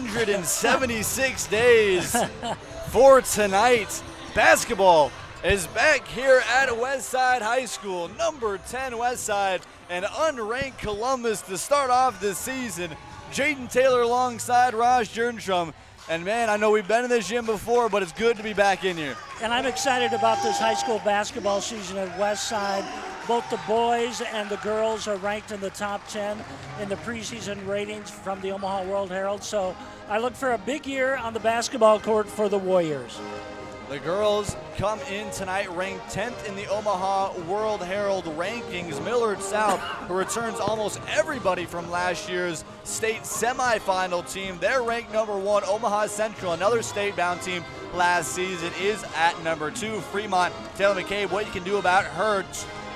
376 days for tonight. Basketball is back here at Westside High School. Number 10 Westside and unranked Columbus to start off this season. Jaden Taylor alongside Jernstrom. And man, I know we've been in this gym before, but it's good to be back in here. And I'm excited about this high school basketball season at Westside. Both the boys and the girls are ranked in the top 10 in the preseason ratings from the Omaha World Herald. So I look for a big year on the basketball court for the Warriors. The girls come in tonight ranked 10th in the Omaha World Herald rankings. Millard South, who returns almost everybody from last year's state semifinal team, they're ranked number 1. Omaha Central, another state-bound team last season, is at number 2. Fremont, Taylor McCabe, what you can do about her,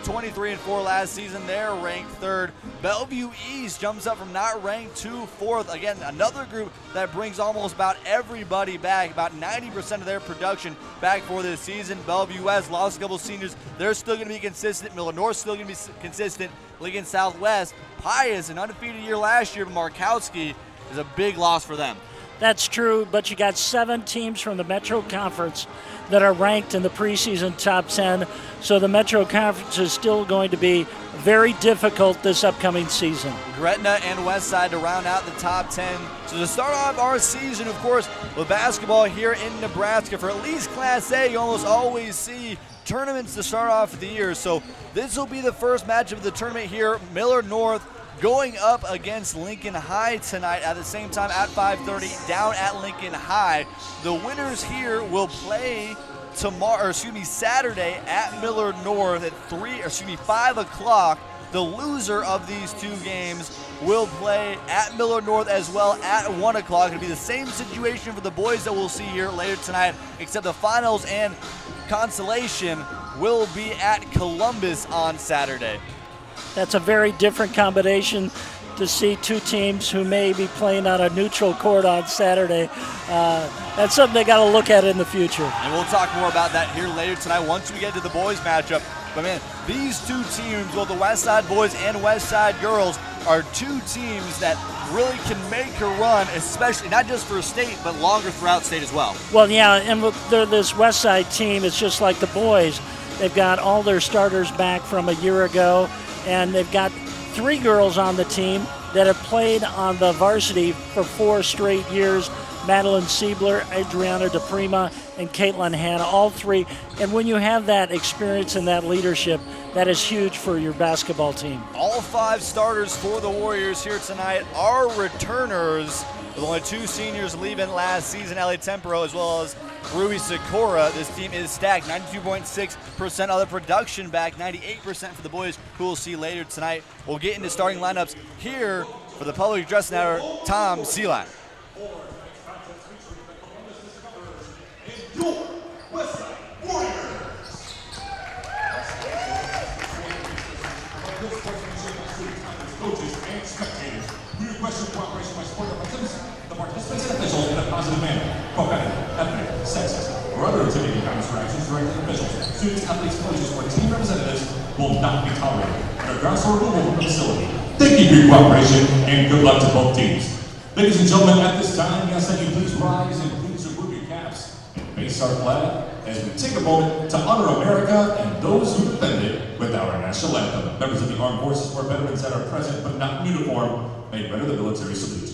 23-4 last season, they're ranked 3rd. Bellevue East jumps up from not ranked to 4th. Again, another group that brings almost about everybody back, about 90% of their production back for this season. Bellevue West lost a couple seniors. They're still going to be consistent. Miller North still going to be consistent. Lincoln Southwest, Pius, an undefeated year last year, but Markowski is a big loss for them. That's true, but you got 7 teams from the Metro Conference that are ranked in the preseason top 10. So the Metro Conference is still going to be very difficult this upcoming season. Gretna and Westside to round out the top 10. So to start off our season, of course, with basketball here in Nebraska, for at least Class A, you almost always see tournaments to start off the year. So this will be the first match of the tournament here. Millard North going up against Lincoln High tonight at the same time at 5:30 down at Lincoln High. The winners here will play Saturday at Millard North at 5 o'clock. The loser of these 2 games will play at Millard North as well at 1 o'clock. It'll be the same situation for the boys that we'll see here later tonight, except the finals and consolation will be at Columbus on Saturday. That's a very different combination to see 2 teams who may be playing on a neutral court on Saturday. That's something they got to look at in the future. And we'll talk more about that here later tonight once we get to the boys matchup. But man, these 2 teams, both the Westside boys and Westside girls, are 2 teams that really can make a run, especially not just for state, but longer throughout state as well. Well, yeah, and this Westside team, it's just like the boys. They've got all their starters back from a year ago, and they've got 3 girls on the team that have played on the varsity for 4 straight years. Madeline Siebler, Adriana DePrima, and Caitlin Hanna, all 3. And when you have that experience and that leadership, that is huge for your basketball team. All 5 starters for the Warriors here tonight are returners, with only 2 seniors leaving last season, Ellie Tempero as well as Ruby Sikora. This team is stacked, 92.6% of the production back, 98% for the boys, who we'll see later tonight. We'll get into starting lineups here for the Public Address Network, Tom Selak. Coaches and spectators, we request your cooperation by supporting our participants, the participants and officials in a positive manner. Prophetic, ethnic, sexist, or other intimidating comments or actions directed at officials, students, athletes, coaches, or team representatives will not be tolerated and are grounds for removal from the facility. Thank you for your cooperation and good luck to both teams. Ladies and gentlemen, at this time, we ask that you please rise and please remove your caps and face our flag as we take a moment to honor America and those who defend it with our national anthem. Members of the armed forces or veterans that are present but not in uniform may render the military salute.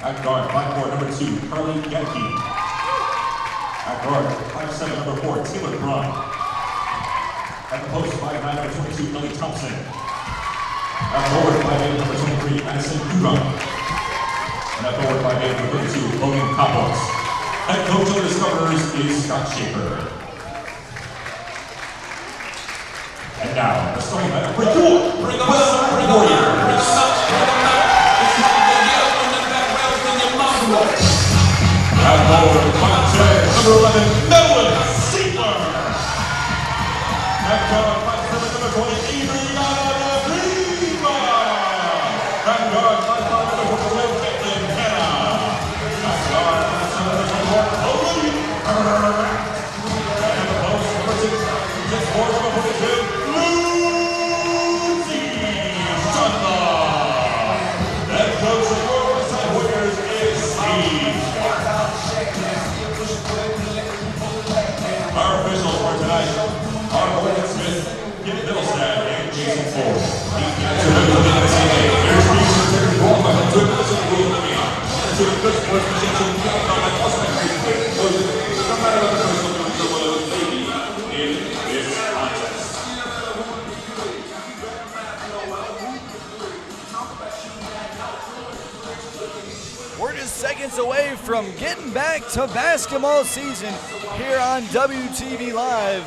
At guard, 5'4", number 2, Carly Gedke. At guard, 5'7", number 4, Taylor Braun. At the post, 5'9", number 22, Ellie Thompson. At forward, 5'8", number 23, Madison Huron. And at forward, 5'8", number 32, Logan Kapos. Head coach of the Discoverers is Scott Schaefer. And now, the starting lineup for your Westside Warriors. At forward, 5'10", number 11, Madeline Siegler. At guard, 5'7", number 20, Adriana Prima. At guard, 5'5", number 41, Caitlin Hanna. At guard, 5'7", number 24, Olivia. And the post, number 6, just 4, number 42, Lucy Chandler. Head coach of your Westside Warriors is Steve. Our officials for tonight are Morgan Smith, Kim Middlestad, and Jason Ford. These guys are members of the NCAA. Their speakers are very qualified to address the rules of the game. And to the good sportsmanship, so we all come and also make great closing. No matter what the personal feelings of those ladies in this contest. We're just seconds away from getting back to basketball season here on WTV Live.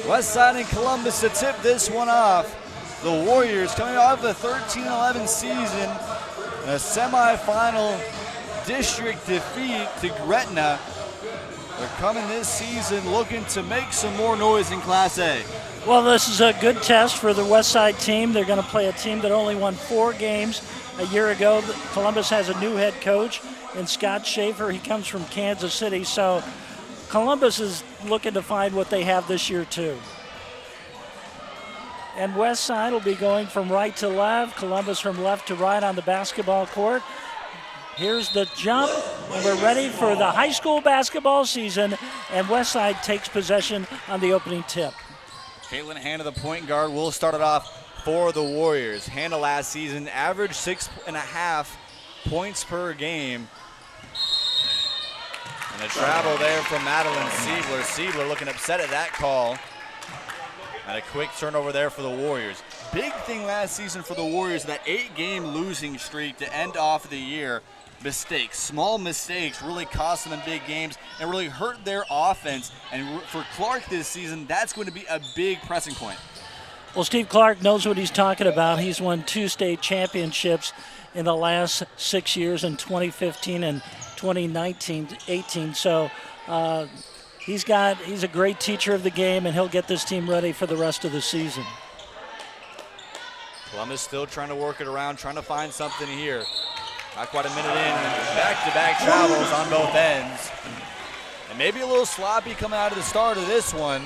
Westside and Columbus to tip this one off. The Warriors coming off the 13-11 season, a semifinal district defeat to Gretna. They're coming this season looking to make some more noise in Class A. Well, this is a good test for the Westside team. They're going to play a team that only won 4 games a year ago. Columbus has a new head coach in Scott Schaefer. He comes from Kansas City, so Columbus is looking to find what they have this year too. And Westside will be going from right to left, Columbus from left to right on the basketball court. Here's the jump, and we're ready for the high school basketball season, and Westside takes possession on the opening tip. Caitlin Hanna, the point guard, will start it off for the Warriors. Hanna last season averaged 6.5 points per game. And a travel there from Madeline Siegler. Siegler looking upset at that call. And a quick turnover there for the Warriors. Big thing last season for the Warriors, that 8-game losing streak to end off the year. Mistakes, small mistakes really cost them in big games and really hurt their offense. And for Clark this season, that's going to be a big pressing point. Well, Steve Clark knows what he's talking about. He's won 2 state championships in the last 6 years, in 2015 and 2019-18. So he's a great teacher of the game, and he'll get this team ready for the rest of the season. Columbus still trying to work it around, trying to find something here. Not quite a minute in, back-to-back travels on both ends. And maybe a little sloppy coming out of the start of this one.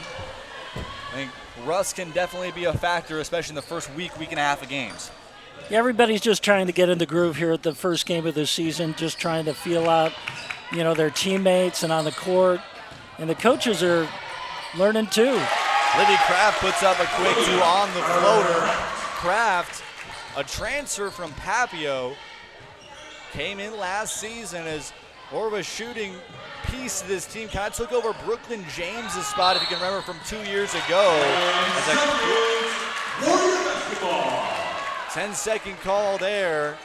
I think rust can definitely be a factor, especially in the first week and a half of games. Yeah, everybody's just trying to get in the groove here at the first game of the season, just trying to feel out, their teammates and on the court. And the coaches are learning too. Libby Kraft puts up a quick 2 on the floater. Kraft, a transfer from Papio, came in last season as more of a shooting piece of this team. Kind of took over Brooklyn James' spot, if you can remember, from 2 years ago. 10-second call there.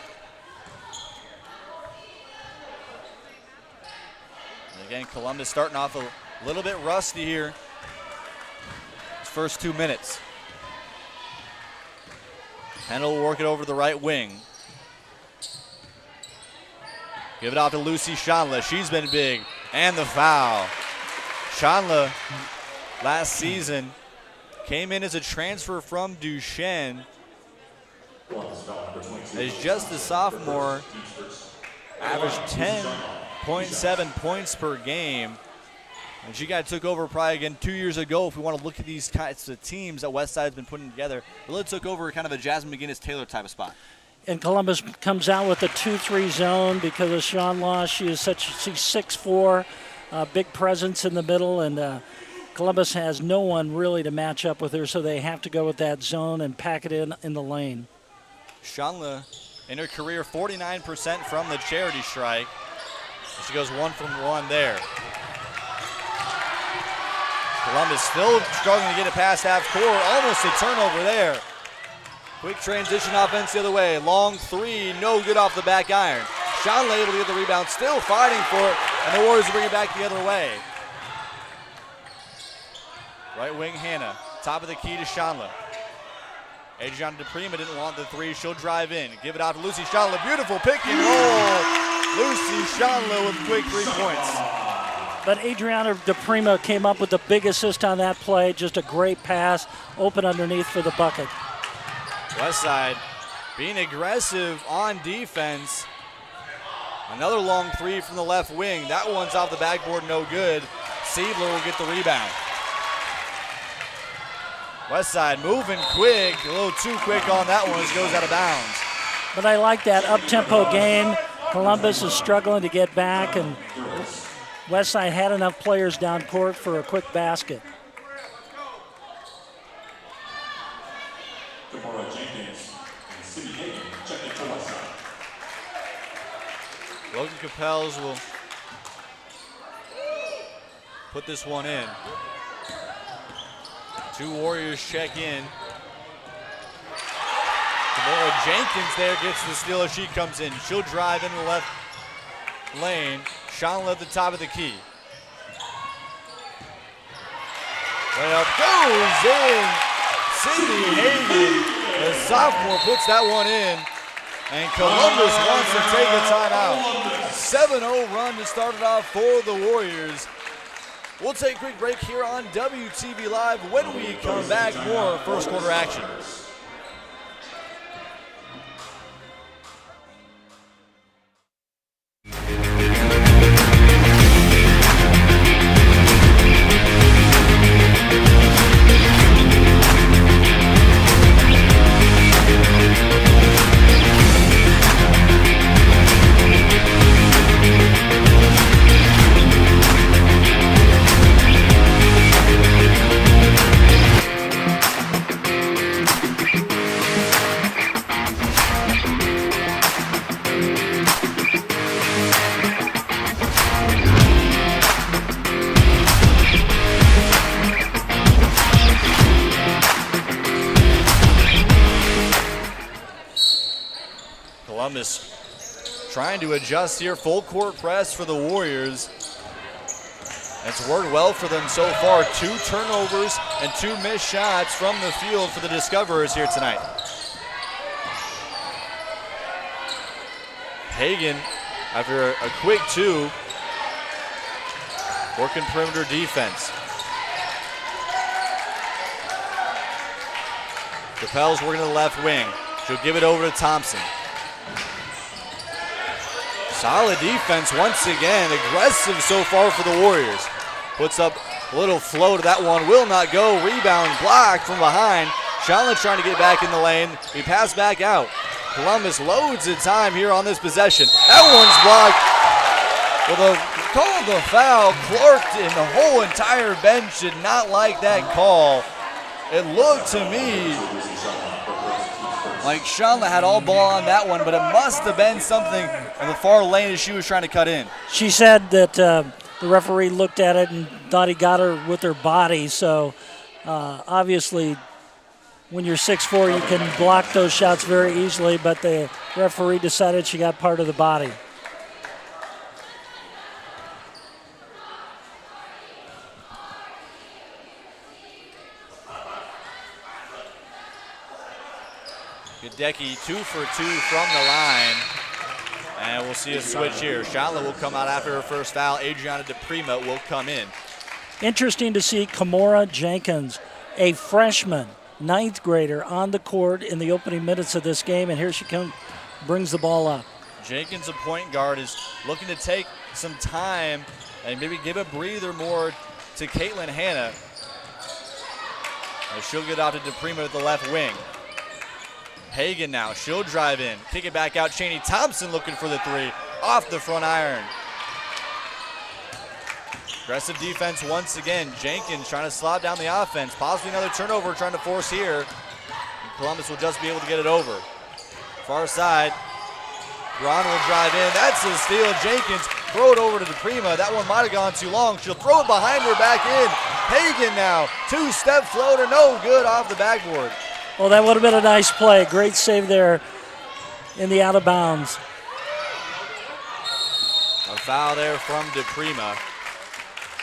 And again, Columbus starting off a little bit rusty here. His first 2 minutes. Henel will work it over to the right wing. Give it off to Lucy Shanla. She's been big. And the foul. Shanla, last season, came in as a transfer from Duchesne. As just a sophomore, averaged 10.7 points per game. And she took over probably again 2 years ago. If we want to look at these types of teams that Westside's been putting together, really took over kind of a Jasmine McGinnis-Taylor type of spot. And Columbus comes out with a 2-3 zone because of Sean Law. She's 6'4", big presence in the middle, and Columbus has no one really to match up with her, so they have to go with that zone and pack it in the lane. Shanla in her career, 49% from the charity strike. She goes 1 from 1 there. Columbus still struggling to get it past half court. Almost a turnover there. Quick transition offense the other way. Long three, no good off the back iron. Shanla able to get the rebound, still fighting for it, and the Warriors bring it back the other way. Right wing Hannah, top of the key to Shanla. Adriana DePrima didn't want the three. She'll drive in, give it out to Lucy Shanla. Beautiful pick and roll. Lucy Shanla with quick 3 points. But Adriana DePrima came up with the big assist on that play. Just a great pass, open underneath for the bucket. Westside being aggressive on defense. Another long three from the left wing. That one's off the backboard, no good. Siebler will get the rebound. Westside moving quick, a little too quick on that one as it goes out of bounds. But I like that up-tempo game. Columbus is struggling to get back, and Westside had enough players down court for a quick basket. Logan Capels will put this one in. 2 Warriors check in. Tamora Jenkins there gets the steal as she comes in. She'll drive into the left lane. Shanla at the top of the key. Layup goes in. Cindy Hagan, the sophomore, puts that one in. And Columbus wants to take a timeout. 7-0 run to start it off for the Warriors. We'll take a quick break here on WTV Live. When we come back, more first quarter action. Columbus trying to adjust here. Full court press for the Warriors. It's worked well for them so far. 2 turnovers and 2 missed shots from the field for the Discoverers here tonight. Hagan, after a quick 2, working perimeter defense. Capel's working to the left wing. She'll give it over to Thompson. Solid defense once again. Aggressive so far for the Warriors. Puts up a little flow to that one. Will not go. Rebound blocked from behind. Shanla trying to get back in the lane. We pass back out. Columbus loads of time here on this possession. That one's blocked. With a call the foul. Clark and the whole entire bench did not like that call. It looked to me like Shanla had all ball on that one, but it must have been something in the far lane as she was trying to cut in. She said that the referee looked at it and thought he got her with her body. So obviously when you're 6'4", you can block those shots very easily, but the referee decided she got part of the body. Gadecki 2 for 2 from the line. And we'll see a switch here. Shanla will come out after her first foul. Adriana DePrima will come in. Interesting to see Kamora Jenkins, a freshman, 9th grader, on the court in the opening minutes of this game. And here she comes, brings the ball up. Jenkins, a point guard, is looking to take some time and maybe give a breather more to Caitlin Hanna. And she'll get out to DePrima at the left wing. Hagan now, she'll drive in, kick it back out. Chaney Thompson looking for the 3, off the front iron. Aggressive defense once again. Jenkins trying to slow down the offense. Possibly another turnover trying to force here. And Columbus will just be able to get it over. Far side, Braun will drive in. That's a steal. Jenkins throw it over to DePrima. That one might have gone too long. She'll throw it behind her back in. Hagan now. Two-step floater. No good off the backboard. Well, that would have been a nice play. Great save there in the out of bounds. A foul there from DePrima.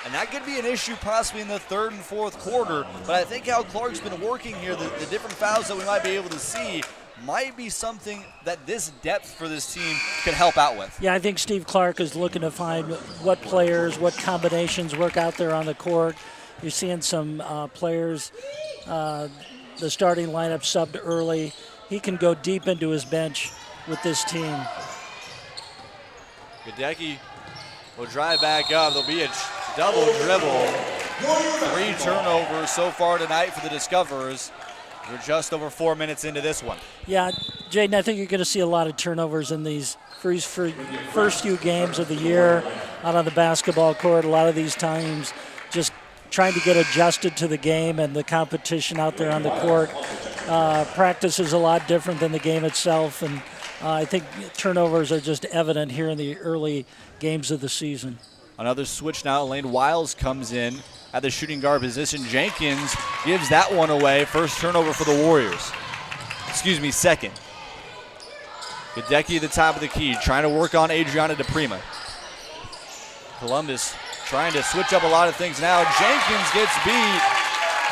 And that could be an issue possibly in the third and fourth quarter. But I think how Clark's been working here, the different fouls that we might be able to see, might be something that this depth for this team could help out with. Yeah, I think Steve Clark is looking to find what players, what combinations work out there on the court. You're seeing some players, the starting lineup subbed early. He can go deep into his bench with this team. Gadecki will drive back up. There'll be a double dribble. 3 turnovers so far tonight for the Discoverers. We're just over 4 minutes into this one. Yeah, Jaden, I think you're going to see a lot of turnovers in these first few games of the year out on the basketball court. A lot of these times just trying to get adjusted to the game and the competition out there on the court. Practice is a lot different than the game itself, and I think turnovers are just evident here in the early games of the season. Another switch now. Elaine Wiles comes in at the shooting guard position. Jenkins gives that one away. First turnover for the Warriors. Second. Gadecki at the top of the key, trying to work on Adriana DePrima. Columbus trying to switch up a lot of things now. Jenkins gets beat.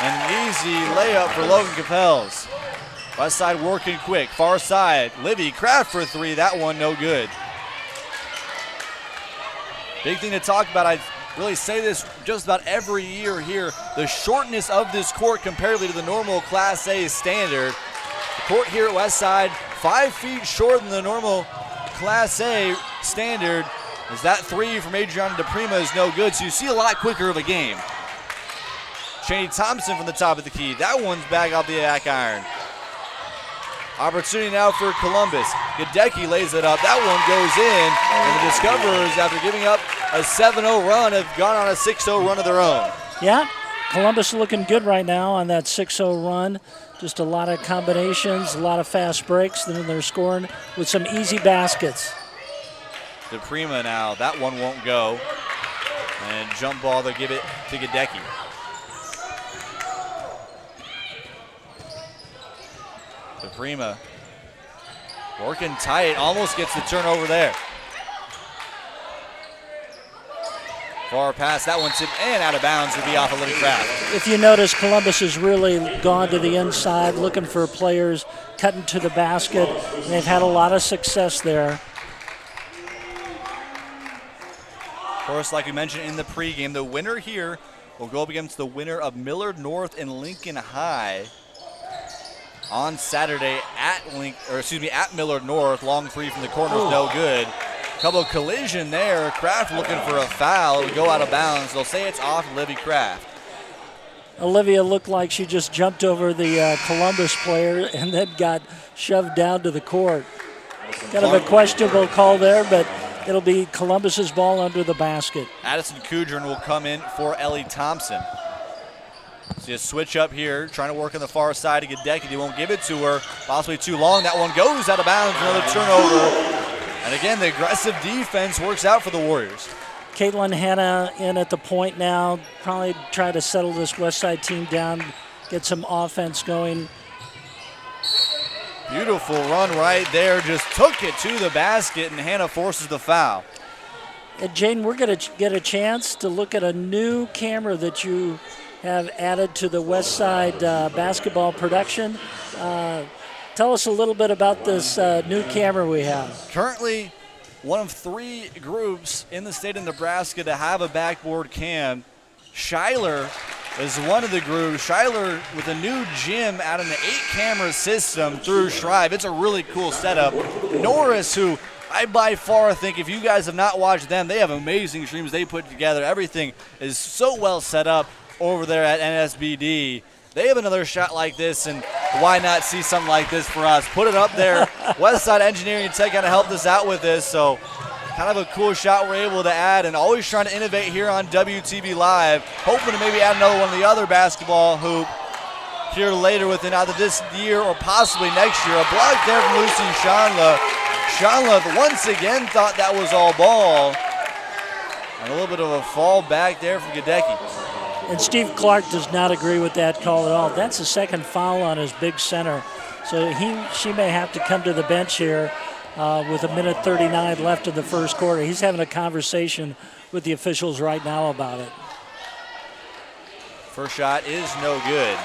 An easy layup for Logan Capels. Westside working quick. Far side. Livy Kraft for 3. That one no good. Big thing to talk about. I really say this just about every year here. The shortness of this court comparatively to the normal Class A standard. The court here at Westside, 5 feet shorter than the normal Class A standard. As that 3 from Adriana DePrima is no good, so you see a lot quicker of a game. Cheney Thompson from the top of the key. That one's back off the back iron. Opportunity now for Columbus. Gadecki lays it up. That one goes in. And the Discoverers, after giving up a 7-0 run, have gone on a 6-0 run of their own. Yeah, Columbus looking good right now on that 6-0 run. Just a lot of combinations, a lot of fast breaks. Then they're scoring with some easy baskets. DePrima now. That one won't go. And jump ball, they'll give it to Gadecki. DePrima working tight, almost gets the turnover there. Far pass, that one's tipped and out of bounds, would be off of Libby Kraft. If you notice, Columbus has really gone to the inside, looking for players cutting to the basket, and they've had a lot of success there. Of course, like we mentioned in the pregame, the winner here will go up against the winner of Millard North and Lincoln High on Saturday at Millard North. Long 3 from the corner is no good. Couple collision there. Kraft looking for a foul. It would go out of bounds. They'll say it's off Livy Kraft. Olivia looked like she just jumped over the Columbus player and then got shoved down to the court. Kind of a questionable call there, but it'll be Columbus's ball under the basket. Addison Kudrin will come in for Ellie Thompson. See a switch up here, trying to work on the far side to Gadecki. They won't give it to her. Possibly too long. That one goes out of bounds. Another turnover. And again, the aggressive defense works out for the Warriors. Caitlin Hanna in at the point now. Probably try to settle this Westside team down, get some offense going. Beautiful run right there. Just took it to the basket, and Hanna forces the foul. And Jaden, we're going to get a chance to look at a new camera that you have added to the Westside basketball production. Tell us a little bit about this new camera we have. Currently, one of 3 groups in the state of Nebraska to have a backboard cam. Schuyler is one of the groups. Schuyler with a new gym out in the 8-camera system through Shrive. It's a really cool setup. Norris, who I by far think if you guys have not watched them, they have amazing streams they put together. Everything is so well set up over there at NSBD. They have another shot like this, and why not see something like this for us? Put it up there. Westside Engineering and Tech kind of helped us out with this, so kind of a cool shot we're able to add, and always trying to innovate here on WTV Live. Hoping to maybe add another one of the other basketball hoop here later within either this year or possibly next year. A block there from Lucy Shanla. Shonleth once again thought that was all ball. And a little bit of a fall back there from Gadecki. And Steve Clark does not agree with that call at all. That's the second foul on his big center. So she may have to come to the bench here with 1:39 left in the first quarter. He's having a conversation with the officials right now about it. First shot is no good.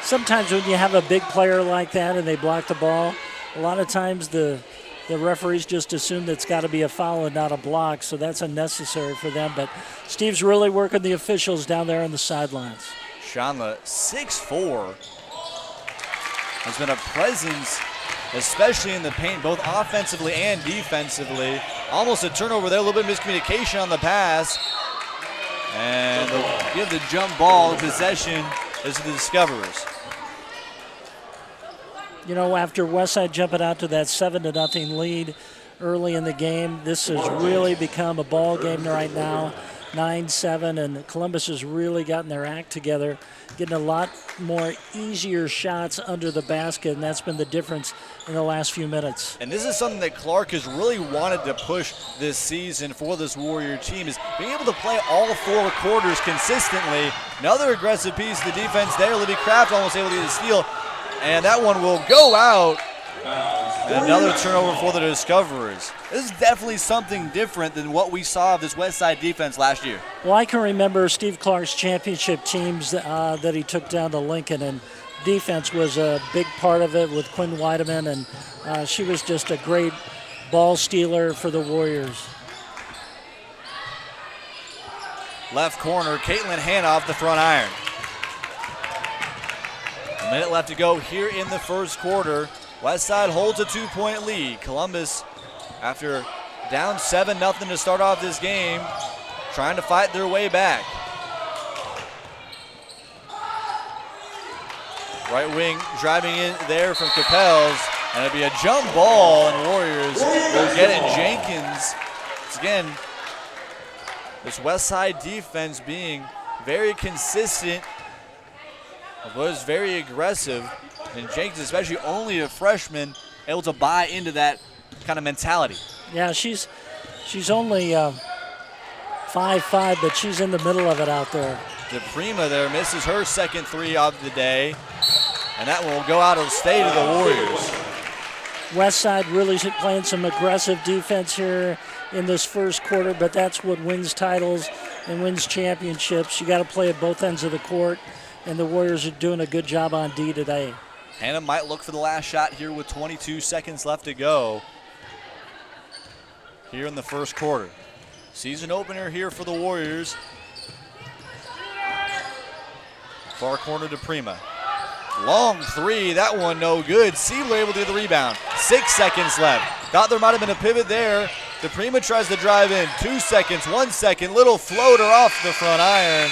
Sometimes when you have a big player like that and they block the ball, a lot of times the referees just assume that it's got to be a foul and not a block, so that's unnecessary for them. But Steve's really working the officials down there on the sidelines. Shonla, 6'4", has been a presence, especially in the paint, both offensively and defensively. Almost a turnover there, a little bit of miscommunication on the pass. And they'll give the jump ball possession as the Discoverers. You know, after Westside jumping out to that 7-0 lead early in the game, this has really become a ball game right now, 9-7, and Columbus has really gotten their act together, getting a lot more easier shots under the basket, and that's been the difference in the last few minutes. And this is something that Clark has really wanted to push this season for this Warrior team, is being able to play all 4 quarters consistently. Another aggressive piece of the defense there. Libby Kraft almost able to get a steal. And that one will go out. And another turnover for the Discoverers. This is definitely something different than what we saw of this Westside defense last year. Well, I can remember Steve Clark's championship teams that he took down to Lincoln, and defense was a big part of it with Quinn Weideman, and she was just a great ball stealer for the Warriors. Left corner, Caitlin Hanoff, the front iron. A minute left to go here in the first quarter. Westside holds a 2-point lead. Columbus, after down 7-0 to start off this game, trying to fight their way back. Right wing driving in there from Capels, and it'll be a jump ball, and Warriors will get it. Jenkins, it's again, this Westside defense being very consistent, was very aggressive, and Jenkins, especially only a freshman, able to buy into that kind of mentality. Yeah, she's only 5'5", but she's in the middle of it out there. DePrima there misses her second 3 of the day, and that will go out of state to the Warriors. Westside really playing some aggressive defense here in this first quarter, but that's what wins titles and wins championships. You got to play at both ends of the court, and the Warriors are doing a good job on D today. Hannah might look for the last shot here with 22 seconds left to go here in the first quarter. Season opener here for the Warriors. Far corner to Prima. Long 3, that one no good. Siebler able to get the rebound. 6 seconds left. Thought there might have been a pivot there. DePrima tries to drive in. 2 seconds, 1 second. Little floater off the front iron.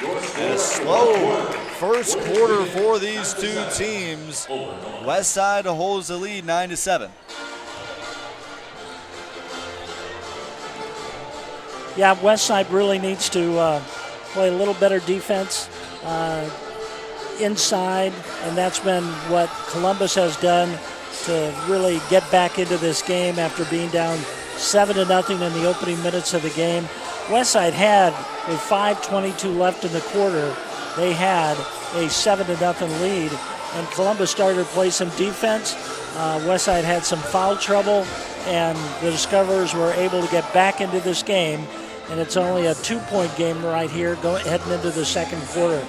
And a slow first quarter for these two teams. Westside holds the lead 9-7. Yeah, Westside really needs to play a little better defense inside, and that's been what Columbus has done to really get back into this game after being down 7-0 in the opening minutes of the game. Westside had a 5:22 left in the quarter. They had a 7-0 lead, and Columbus started to play some defense. Westside had some foul trouble, and the Discoverers were able to get back into this game, and it's only a 2-point game right here heading into the second quarter.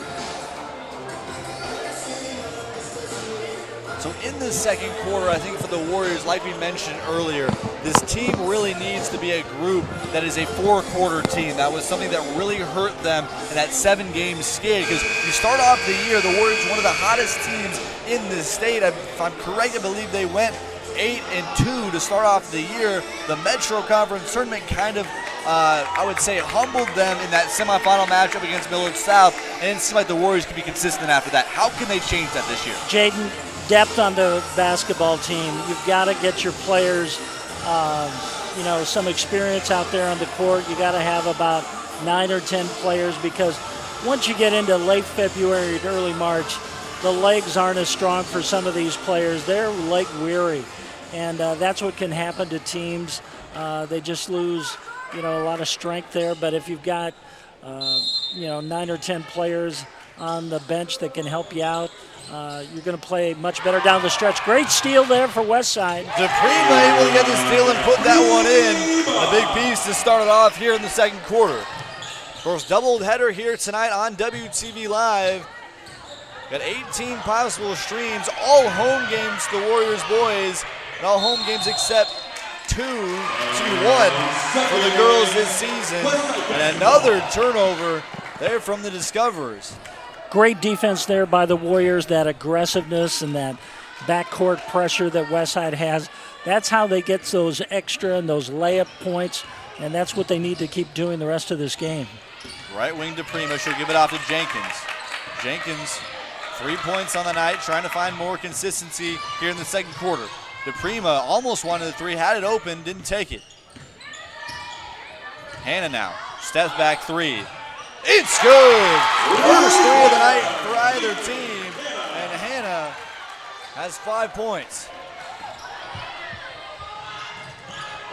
So in the second quarter, I think for the Warriors, like we mentioned earlier, this team really needs to be a group that is a 4-quarter team. That was something that really hurt them in that 7-game skid, because you start off the year, the Warriors one of the hottest teams in the state. If I'm correct, I believe they went 8-2 to start off the year. The Metro Conference tournament kind of, I would say, humbled them in that semifinal matchup against Millard South, and it seemed like the Warriors could be consistent after that. How can they change that this year? Jaden, depth on the basketball team. You've got to get your players, some experience out there on the court. You got to have about 9 or 10 players, because once you get into late February and early March, the legs aren't as strong for some of these players. They're leg weary. and that's what can happen to teams. They just lose, a lot of strength there. But if you've got, 9 or 10 players on the bench that can help you out, you're going to play much better down the stretch. Great steal there for Westside. DePrima able to get the steal and put that one in. A big piece to start it off here in the second quarter. First doubleheader here tonight on WTV Live. Got 18 possible streams, all home games to the Warriors boys, and all home games except 1 for the girls this season. And another turnover there from the Discoverers. Great defense there by the Warriors, that aggressiveness and that backcourt pressure that Westside has. That's how they get those extra and those layup points, and that's what they need to keep doing the rest of this game. Right wing DePrima, she'll give it off to Jenkins. Jenkins, 3 points on the night, trying to find more consistency here in the second quarter. DePrima almost wanted the three, had it open, didn't take it. Hannah now, steps back three. It's good! First three of the night for either team, and Hannah has 5 points.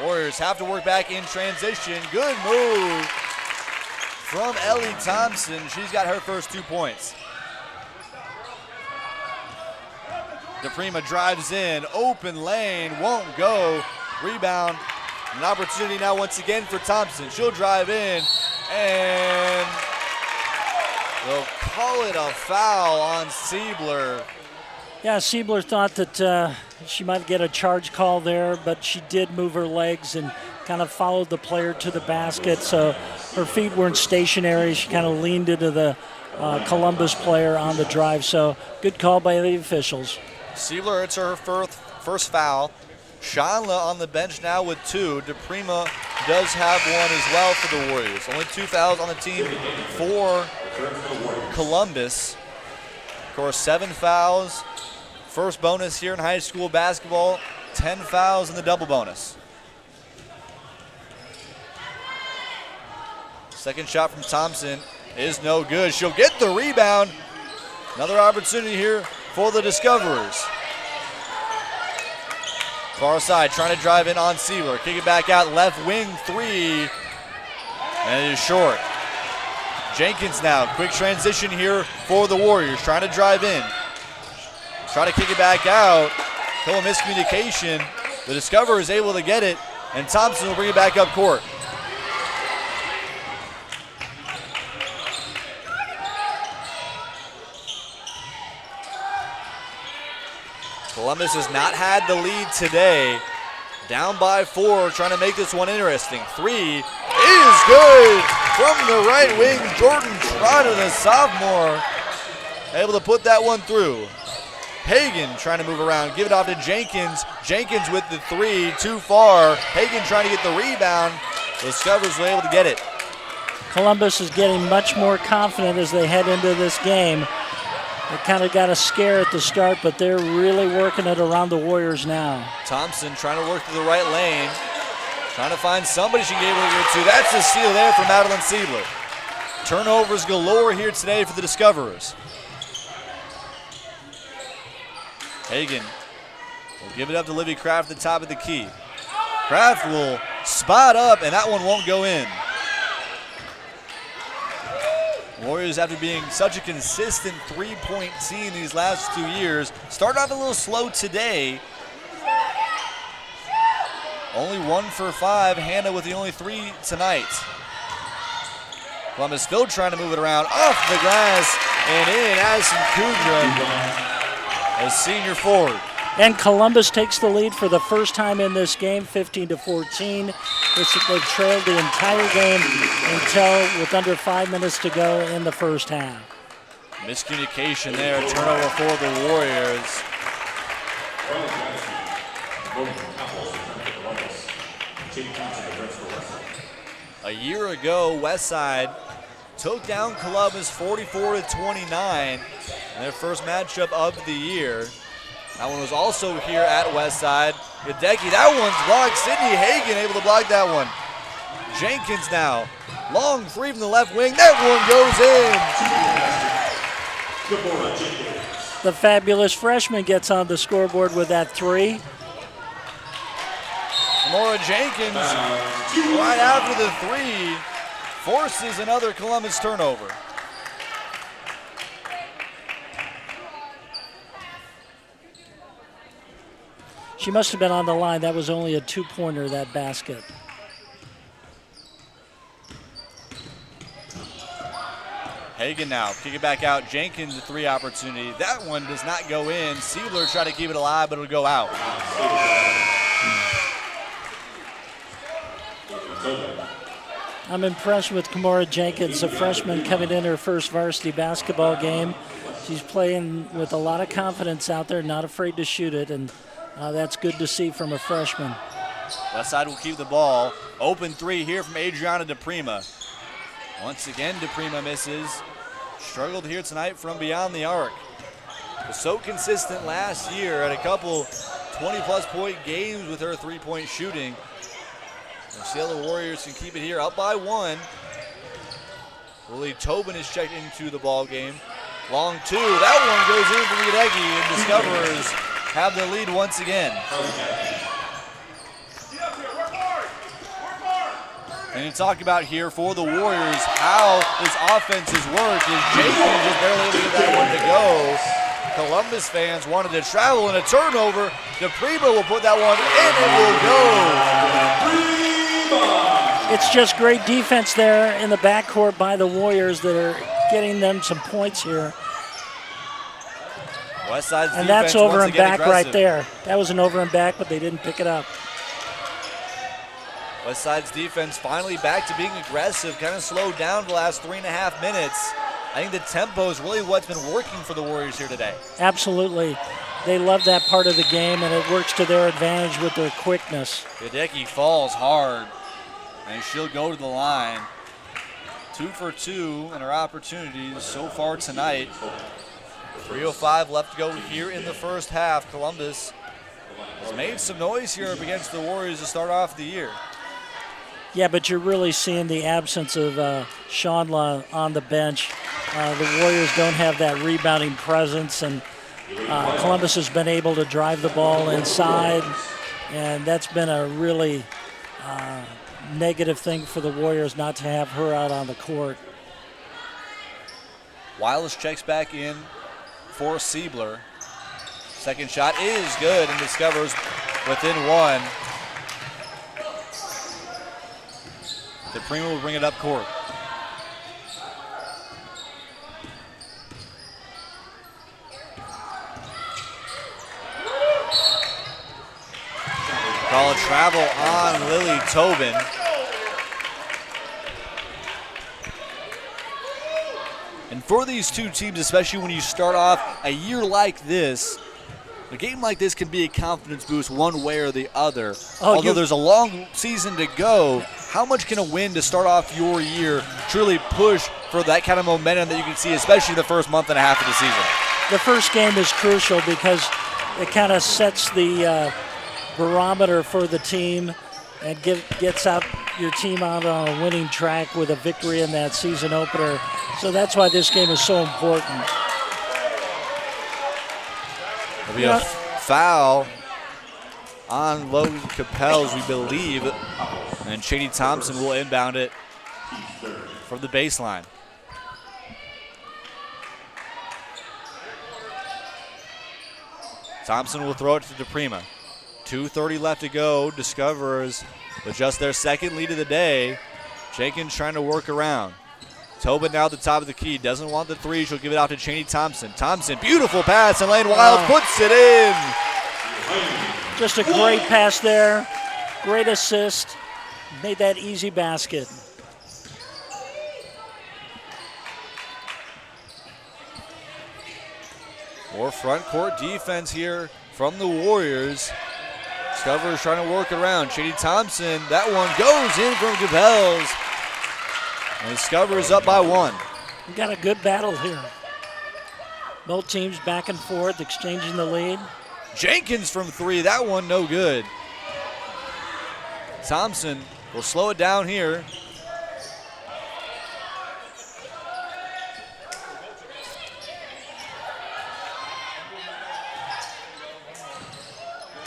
Warriors have to work back in transition. Good move from Ellie Thompson. She's got her first 2 points. DePrima drives in, open lane, won't go. Rebound, an opportunity now once again for Thompson. She'll drive in, and they'll call it a foul on Siebler. Yeah, Siebler thought that she might get a charge call there, but she did move her legs and kind of followed the player to the basket, so her feet weren't stationary. She kind of leaned into the Columbus player on the drive, so good call by the officials. Siebler, it's her first foul. Shanla on the bench now with 2. DePrima does have 1 as well for the Warriors. Only 2 fouls on the team for Columbus. Of course, 7 fouls. First bonus here in high school basketball. 10 fouls in the double bonus. Second shot from Thompson is no good. She'll get the rebound. Another opportunity here for the Discoverers. Far side, trying to drive in on Siebler. Kick it back out, left wing 3. And it is short. Jenkins now, quick transition here for the Warriors. Trying to drive in. Try to kick it back out. Little miscommunication. The Discoverer is able to get it, and Thompson will bring it back up court. Columbus has not had the lead today. Down by 4, trying to make this one interesting. 3 is good from the right wing. Jordan Trotter, the sophomore, able to put that one through. Hagan trying to move around, give it off to Jenkins. Jenkins with the 3, too far. Hagan trying to get the rebound. The Discoverers were able to get it. Columbus is getting much more confident as they head into this game. They kind of got a scare at the start, but they're really working it around the Warriors now. Thompson trying to work through the right lane. Trying to find somebody she can be able to get to. That's a steal there for Madeline Siebler. Turnovers galore here today for the Discoverers. Hagan will give it up to Livy Kraft at the top of the key. Kraft will spot up, and that one won't go in. Warriors, after being such a consistent three-point team these last 2 years, started off a little slow today. Only 1 for 5. Hannah with the only 3 tonight. Columbus still trying to move it around off the glass and in. Addison Kudra, a senior forward. And Columbus takes the lead for the first time in this game, 15-14. They've trailed the entire game until with under 5 minutes to go in the first half. Miscommunication there, turnover for the Warriors. A year ago, Westside took down Columbus 44-29 in their first matchup of the year. That one was also here at Westside. Hideki, that one's blocked. Sydney Hagan able to block that one. Jenkins now, long 3 from the left wing. That one goes in. The fabulous freshman gets on the scoreboard with that 3. Laura Jenkins, right after the three, forces another Columbus turnover. She must have been on the line. That was only a two-pointer, that basket. Hagan now, kick it back out. Jenkins, the three opportunity. That one does not go in. Siebler tried to keep it alive, but it'll go out. I'm impressed with Kimora Jenkins, a freshman coming in her first varsity basketball game. She's playing with a lot of confidence out there, not afraid to shoot it, and that's good to see from a freshman. Westside will keep the ball. Open three here from Adriana DePrima. Once again, DePrima misses. Struggled here tonight from beyond the arc. Was so consistent last year at a couple 20-plus point games with her three-point shooting. We'll see how the Warriors can keep it here up by one. Lily Tobin is checked into the ball game. Long two. That one goes in for Yadegi, and Discoverers have the lead once again. And to talk about here for the Warriors how this offense has worked is Jenkins just barely able to get that one to go. Columbus fans wanted to travel and a turnover. DePrima will put that one in. It will go. It's just great defense there in the backcourt by the Warriors that are getting them some points here. Westside's and that's over and back aggressive. right there. That was an over and back, but they didn't pick it up. Westside's defense finally back to being aggressive, kind of slowed down the last 3.5 minutes. I think the tempo is really what's been working for the Warriors here today. Absolutely. They love that part of the game, and it works to their advantage with their quickness. Hideki falls hard, and she'll go to the line. 2 for 2 in her opportunities so far tonight. 3:05 left to go here in the first half. Columbus has made some noise here up against the Warriors to start off the year. Yeah, but you're really seeing the absence of Shawnla on the bench. The Warriors don't have that rebounding presence, and Columbus has been able to drive the ball inside, and that's been a really negative thing for the Warriors not to have her out on the court. Wiles checks back in for Siebler. Second shot is good and Discovers within one. DePrima will bring it up court. Call a travel on Lily Tobin. And for these two teams, especially when you start off a year like this, a game like this can be a confidence boost one way or the other. Although there's a long season to go, how much can a win to start off your year truly push for that kind of momentum that you can see, especially the first month and a half of the season? The first game is crucial because it kind of sets the barometer for the team and gets out your team out on a winning track with a victory in that season opener. So that's why this game is so important. There'll be a foul on Logan Capels, we believe, and Shady Thompson will inbound it from the baseline. Thompson will throw it to DePrima. 2:30 left to go. Discoverers with just their second lead of the day. Jenkins trying to work around. Tobin now at the top of the key. Doesn't want the three. She'll give it out to Cheney Thompson. Thompson, beautiful pass, and Lane Wiles puts it in. Just a great pass there. Great assist. Made that easy basket. More front court defense here from the Warriors. Discoverers trying to work around. Shady Thompson, that one goes in from Capels. And Discoverers up by one. We got a good battle here. Both teams back and forth, exchanging the lead. Jenkins from three, that one no good. Thompson will slow it down here.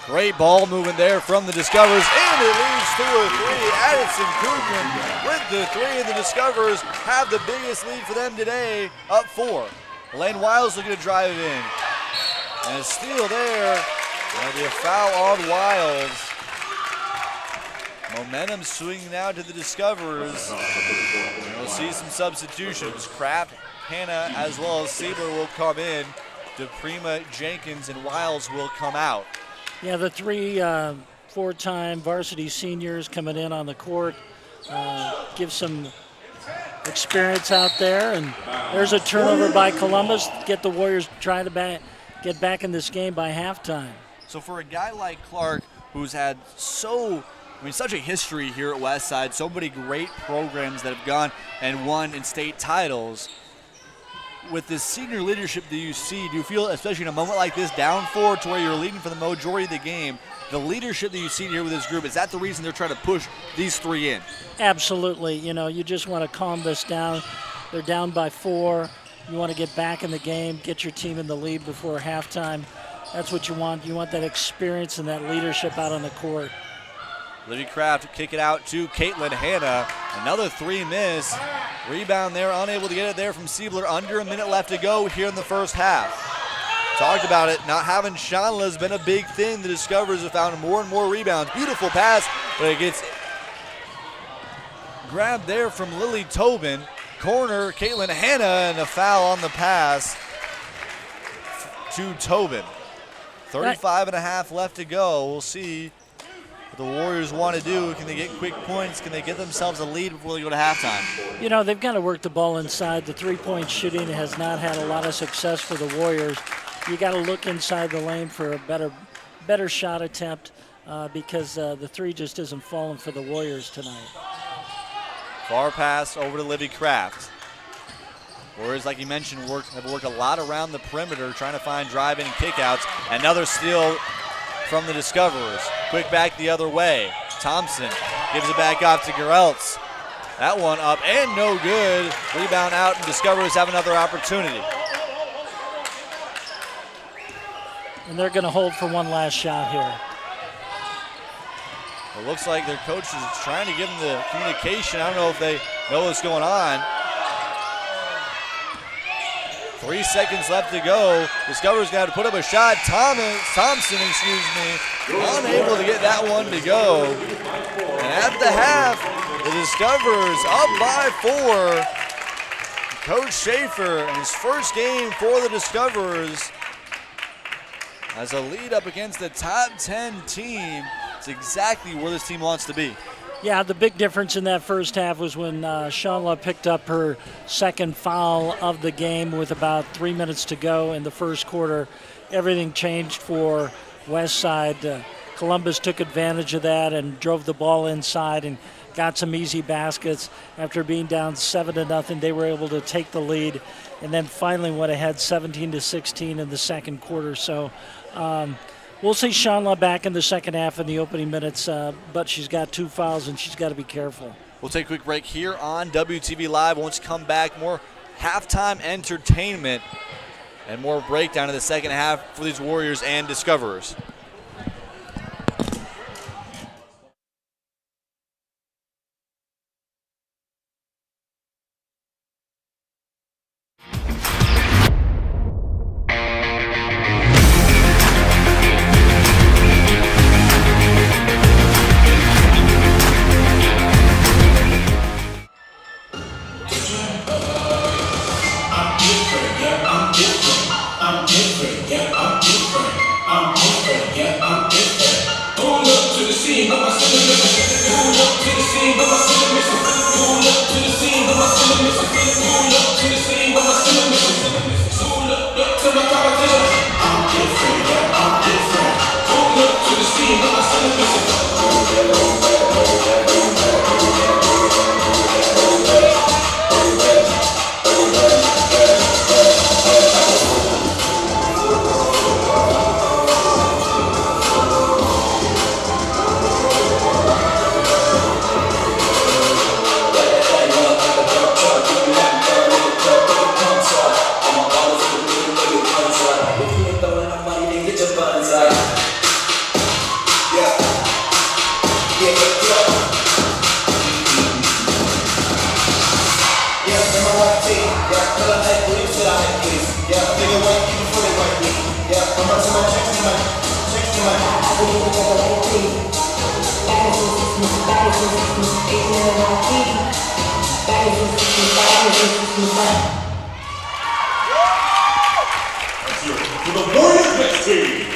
Great ball movement there from the Discoverers, and it leads to a three. Addison Koopman with the three, and the Discoverers have the biggest lead for them today, up 4. Lane Wiles looking to drive it in. And a steal there. That'll be a foul on Wiles. Momentum swinging now to the Discoverers. And we'll see some substitutions. Kraft, Hannah, as well as Siebler will come in. DePrima, Jenkins, and Wiles will come out. Yeah, the 3 four-time varsity seniors coming in on the court. Give some experience out there. And there's a turnover by Columbus. Get the Warriors trying to get back in this game by halftime. So for a guy like Clark, who's had such a history here at Westside, so many great programs that have gone and won in state titles, with this senior leadership that you see, do you feel, especially in a moment like this, down 4 to where you're leading for the majority of the game, the leadership that you see here with this group, is that the reason they're trying to push these 3 in? Absolutely. You just want to calm this down. They're down by 4. You want to get back in the game, get your team in the lead before halftime. That's what you want. You want that experience and that leadership out on the court. Livy Kraft kick it out to Caitlin Hanna. Another 3 miss. Rebound there, unable to get it there from Siebler. Under a minute left to go here in the first half. Talked about it, not having Shanla has been a big thing. The Discoverers have found more and more rebounds. Beautiful pass, but it gets grabbed there from Lily Tobin. Corner, Caitlin Hanna, and a foul on the pass to Tobin. 35 and a half left to go. We'll see what the Warriors want to do. Can they get quick points? Can they get themselves a lead before they go to halftime? They've got to work the ball inside. The three-point shooting has not had a lot of success for the Warriors. You got to look inside the lane for a better shot attempt because the 3 just isn't falling for the Warriors tonight. Far pass over to Livy Kraft. Warriors, like you mentioned, have worked a lot around the perimeter, trying to find drive-in and kickouts. Another steal from the Discoverers. Quick back the other way. Thompson gives it back off to Gereltz. That one up and no good. Rebound out, and Discoverers have another opportunity. And they're going to hold for one last shot here. It looks like their coach is trying to give them the communication. I don't know if they know what's going on. 3 seconds left to go. Discoverers got to put up a shot. Thompson, unable to get that one to go. And at the half, the Discoverers up by 4. Coach Schaefer in his first game for the Discoverers has a lead up against the top 10 team. It's exactly where this team wants to be. Yeah, the big difference in that first half was when Shanla picked up her second foul of the game with about 3 minutes to go in the first quarter. Everything changed for Westside. Columbus took advantage of that and drove the ball inside and got some easy baskets. After being down 7-0, they were able to take the lead and then finally went ahead 17-16 in the second quarter. So we'll see Shanla back in the second half in the opening minutes, but she's got 2 fouls and she's got to be careful. We'll take a quick break here on WTV Live. Once you come back, more halftime entertainment and more breakdown in the second half for these Warriors and Discoverers. I'm different, yeah, I'm different. Let's hear it for the Warriors next team.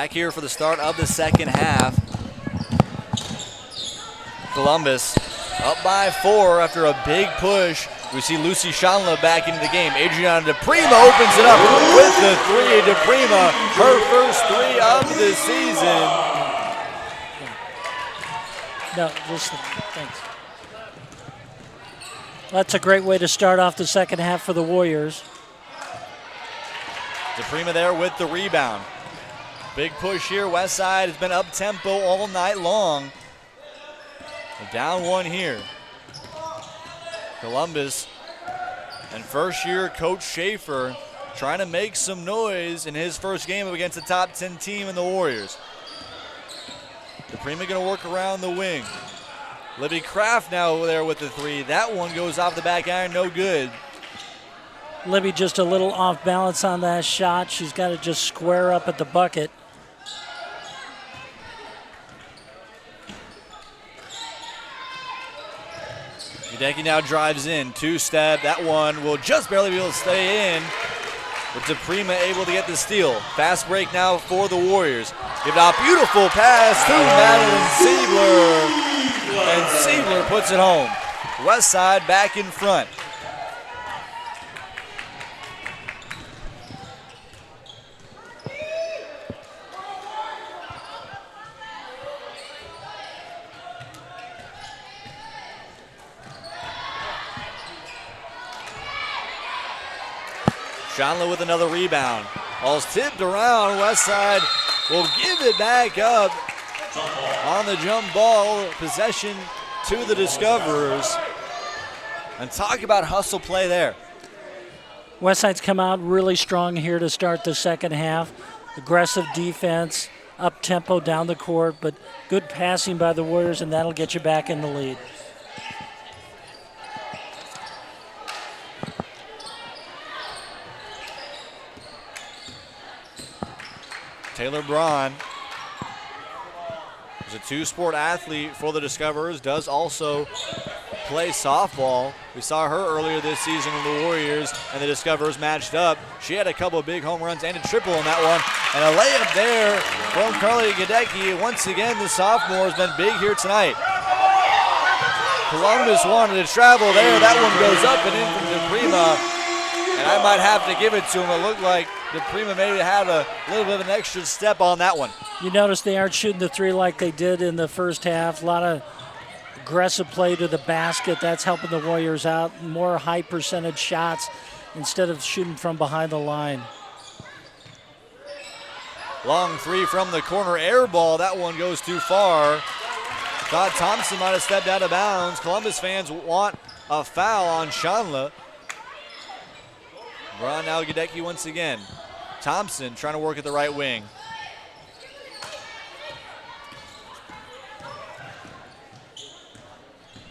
Back here for the start of the second half. Columbus up by 4 after a big push. We see Lucy Shanla back into the game. Adriana DePrima opens it up with the 3. DePrima, her first 3 of the season. No, just thanks. That's a great way to start off the second half for the Warriors. DePrima there with the rebound. Big push here. Westside has been up tempo all night long. Down 1 here. Columbus and first-year Coach Schaefer trying to make some noise in his first game against a top 10 team in the Warriors. DePrima going to work around the wing. Libby Kraft now there with the 3. That one goes off the back iron, no good. Libby just a little off balance on that shot. She's got to just square up at the bucket. Hideki now drives in, 2-step. That one will just barely be able to stay in. But DePrima able to get the steal. Fast break now for the Warriors. Give it out, beautiful pass to Madeline Siebler. And Siebler puts it home. Westside back in front. Shanla with another rebound. Ball's tipped around. Westside will give it back up on the jump ball. Possession to the Discoverers. And talk about hustle play there. Westside's come out really strong here to start the second half. Aggressive defense, up tempo down the court, but good passing by the Warriors, and that'll get you back in the lead. Taylor Braun is a 2-sport athlete for the Discoverers, does also play softball. We saw her earlier this season when the Warriors and the Discoverers matched up. She had a couple of big home runs and a triple in that one. And a layup there from Carly Gadecki. Once again, the sophomore has been big here tonight. Columbus wanted to travel there. That one goes up and in from DePrima. And I might have to give it to him. It looked like DePrima maybe had a little bit of an extra step on that one. You notice they aren't shooting the 3 like they did in the first half. A lot of aggressive play to the basket. That's helping the Warriors out. More high percentage shots instead of shooting from behind the line. Long 3 from the corner, air ball. That one goes too far. Thought Thompson might have stepped out of bounds. Columbus fans want a foul on Shanla. Braun now Gadecki once again. Thompson trying to work at the right wing.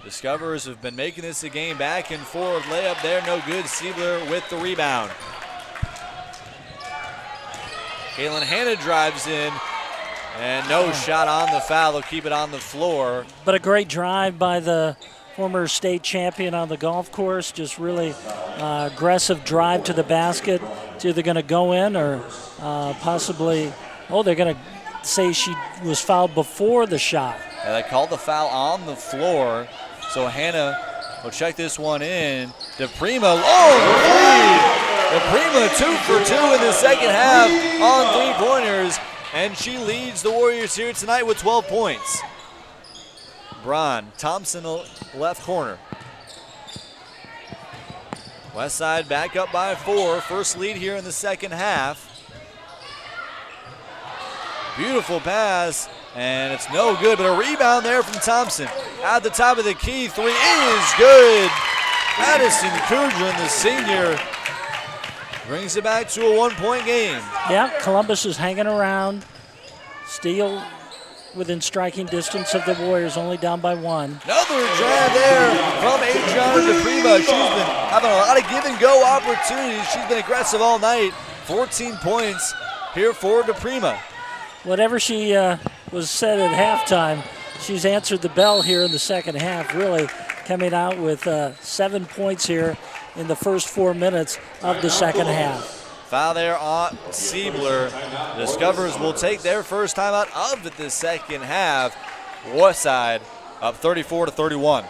Discoverers have been making this a game back and forth. Layup there, no good. Siebler with the rebound. Kaylin Hanna drives in, and no shot on the foul. They'll keep it on the floor. But a great drive by the former state champion on the golf course. Just really aggressive drive to the basket. It's either going to go in or possibly, they're going to say she was fouled before the shot. Yeah, they called the foul on the floor. So Hanna will check this one in. DePrima, long 3. DePrima 2 for 2 in the second half on 3-pointers. And she leads the Warriors here tonight with 12 points. Braun, Thompson left corner. Westside back up by 4. First lead here in the second half. Beautiful pass, and it's no good, but a rebound there from Thompson. At the top of the key, 3 is good. Madison Kudrin, the senior, brings it back to a 1-point game. Yeah, Columbus is hanging around. Still within striking distance of the Warriors, only down by 1. Another drive there from Adriana DePrima. She's been having a lot of give-and-go opportunities. She's been aggressive all night. 14 points here for DePrima. Whatever she was said at halftime, she's answered the bell here in the second half, really coming out with 7 points here in the first 4 minutes of the second half. Foul there on Siebler. The Discoverers will take their first timeout of the second half. Westside up 34-31.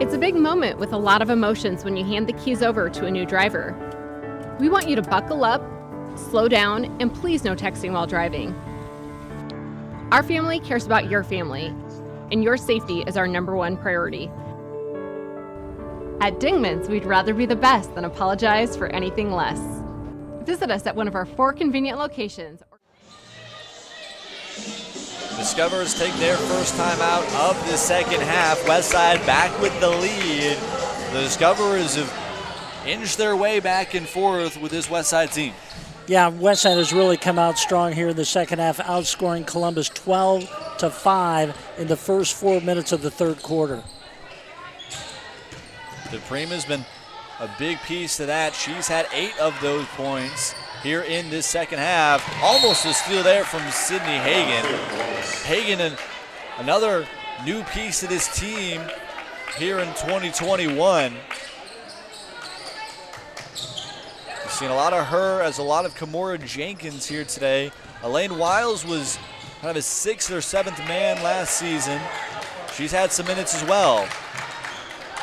It's a big moment with a lot of emotions when you hand the keys over to a new driver. We want you to buckle up, slow down, and please no texting while driving. Our family cares about your family, and your safety is our #1 priority. At Dingman's, we'd rather be the best than apologize for anything less. Visit us at one of our 4 convenient locations. Discoverers take their first time out of the second half. Westside back with the lead. The Discoverers have inched their way back and forth with this Westside team. Yeah, Westside has really come out strong here in the second half, outscoring Columbus 12-5 in the first 4 minutes of the third quarter. DePrima's been a big piece to that. She's had 8 of those points here in this second half. Almost a steal there from Sydney Hagan. Hagan, another new piece to this team here in 2021. We've seen a lot of her as a lot of Kimora Jenkins here today. Elaine Wiles was kind of a 6th or 7th man last season. She's had some minutes as well.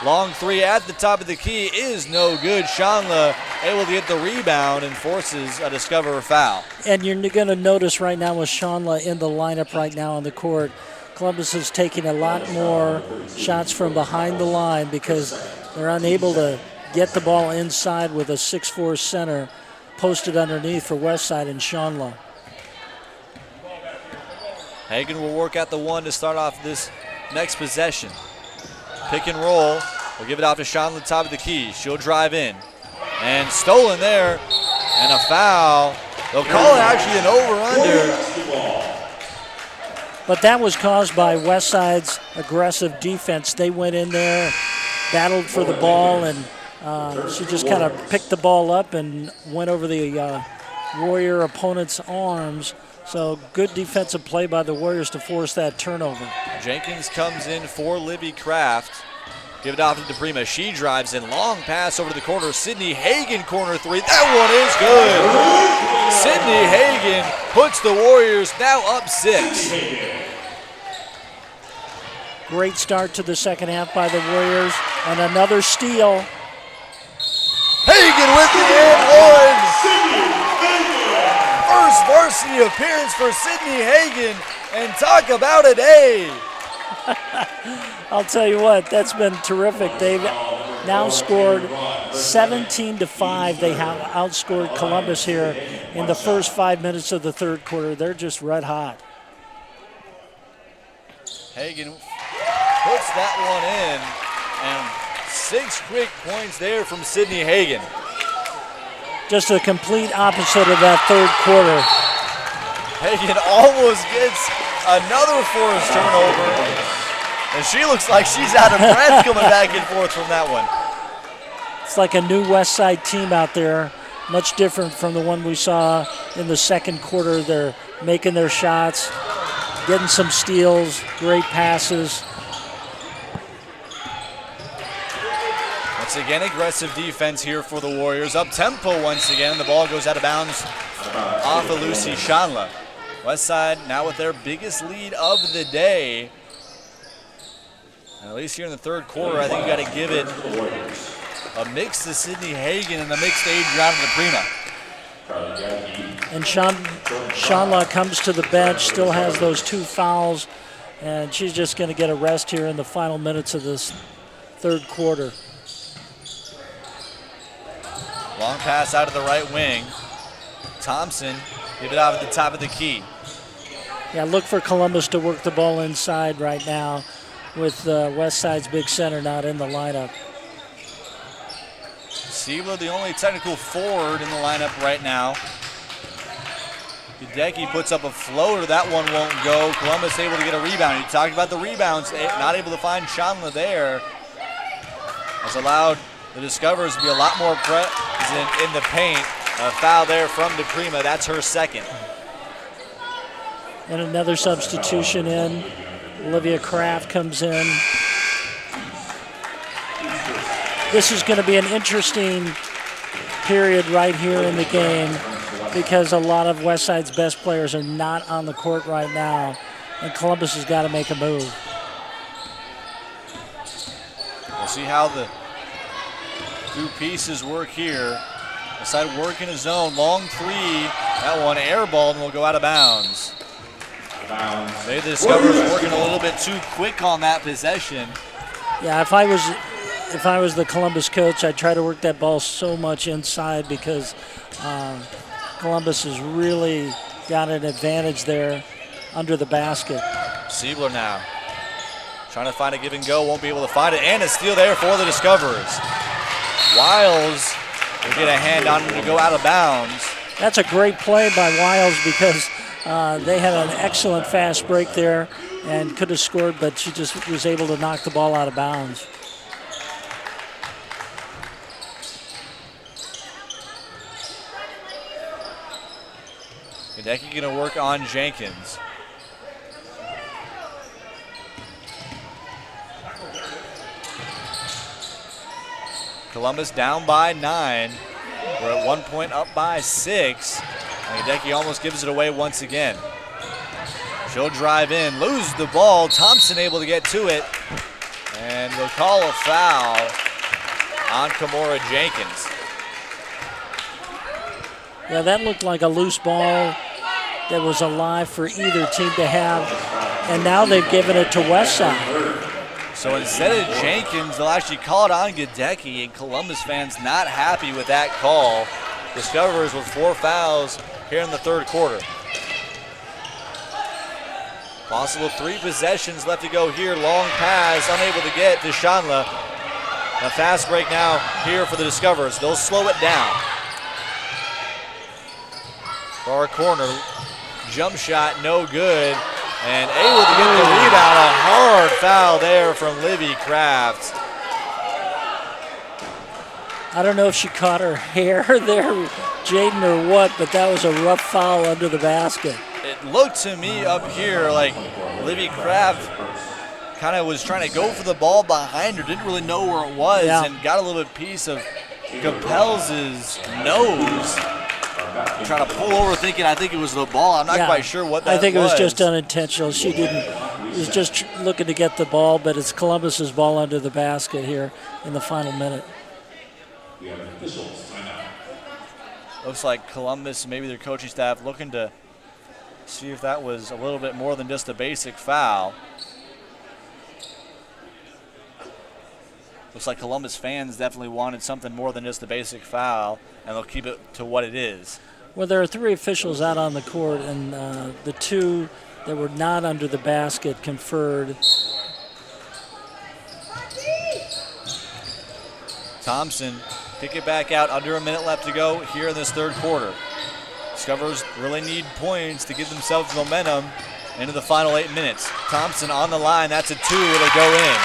Long 3 at the top of the key is no good. Shanla able to get the rebound and forces a Discoverer foul. And you're going to notice right now with Shanla in the lineup right now on the court, Columbus is taking a lot more shots from behind the line because they're unable to get the ball inside with a 6'4" center posted underneath for Westside and Shanla. Hagan will work out the 1 to start off this next possession. Pick and roll. We'll give it off to Shanla, top of the key. She'll drive in. And stolen there. And a foul. They'll call it actually an over-under. But that was caused by Westside's aggressive defense. They went in there, battled for the ball, and she just kind of picked the ball up and went over the Warrior opponent's arms. So good defensive play by the Warriors to force that turnover. Jenkins comes in for Libby Kraft. Give it off to DePrima. She drives in. Long pass over to the corner. Sydney Hagan, corner 3. That one is good. Sydney Hagan puts the Warriors now up 6. Great start to the second half by the Warriors. And another steal. Hagan with the and 1. First varsity appearance for Sydney Hagan. And talk about a day. I'll tell you what, that's been terrific. They've now scored 17-5. They have outscored Columbus here in the first 5 minutes of the third quarter. They're just red hot. Hagan puts that one in, and 6 quick points there from Sydney Hagan. Just a complete opposite of that third quarter. Hagan almost gets another forced turnover. And she looks like she's out of breath coming back and forth from that one. It's like a new Westside team out there, much different from the one we saw in the second quarter. They're making their shots, getting some steals, great passes. Once again, aggressive defense here for the Warriors. Up tempo once again, and the ball goes out of bounds off of Lucy Shanla. Westside now with their biggest lead of the day. And at least here in the third quarter, I think you got to give it a mix to Sydney Hagan and a mix to Adriana DePrima. And Shanla comes to the bench, still has those 2 fouls, and she's just going to get a rest here in the final minutes of this third quarter. Long pass out of the right wing. Thompson, give it out at the top of the key. Yeah, look for Columbus to work the ball inside right now with Westside's big center not in the lineup. Siebler, the only technical forward in the lineup right now. Hideki puts up a floater. That one won't go. Columbus able to get a rebound. You talked about the rebounds. Not able to find Shanla there. Has allowed the Discoverers to be a lot more present in the paint. A foul there from DePrima. That's her second. And another substitution in. Olivia Kraft comes in. this is going to be an interesting period right here in the game because a lot of Westside's best players are not on the court right now, and Columbus has got to make a move. We'll see how the two pieces work here. Westside working his zone, long three. That one airballed and will go out of bounds. They discovered working a little bit too quick on that possession. Yeah, if I was the Columbus coach, I'd try to work that ball so much inside because Columbus has really got an advantage there under the basket. Siebler now trying to find a give and go, won't be able to find it, and a steal there for the Discoverers. Wiles will get a hand on him to go out of bounds. That's a great play by Wiles because they had an excellent fast break there and could have scored, but she just was able to knock the ball out of bounds. Hideki going to work on Jenkins. Columbus down by 9. We're at 1 point up by 6. And Hideki almost gives it away once again. She'll drive in, lose the ball. Thompson able to get to it. And they'll call a foul on Kimora Jenkins. Yeah, that looked like a loose ball that was alive for either team to have. And now they've given it to Westside. So instead of Jenkins, they'll actually call it on Hideki, and Columbus fans not happy with that call. Discoverers with 4 fouls here in the third quarter. Possible 3 possessions left to go here. Long pass, unable to get to Shanla. A fast break now here for the Discoverers. They'll slow it down. Far corner, jump shot, no good. And able to get the rebound. A hard foul there from Livy Kraft. I don't know if she caught her hair there, Jaden, or what, but that was a rough foul under the basket. It looked to me up here like Livy Kraft kind of was trying to go for the ball behind her, didn't really know where it was, and got a little bit piece of Capels' nose. Trying to pull over thinking I think it was the ball. I'm not quite sure what that was. I think it was just unintentional. She was just looking to get the ball, but it's Columbus's ball under the basket here in the final minute. Looks like Columbus, maybe their coaching staff, looking to see if that was a little bit more than just a basic foul. Looks like Columbus fans definitely wanted something more than just a basic foul, and they'll keep it to what it is. Well, there are 3 officials out on the court, and the 2 that were not under the basket conferred. Thompson pick it back out, under a minute left to go here in this third quarter. Discoverers really need points to give themselves momentum into the final 8 minutes. Thompson on the line, that's a 2, it'll go in.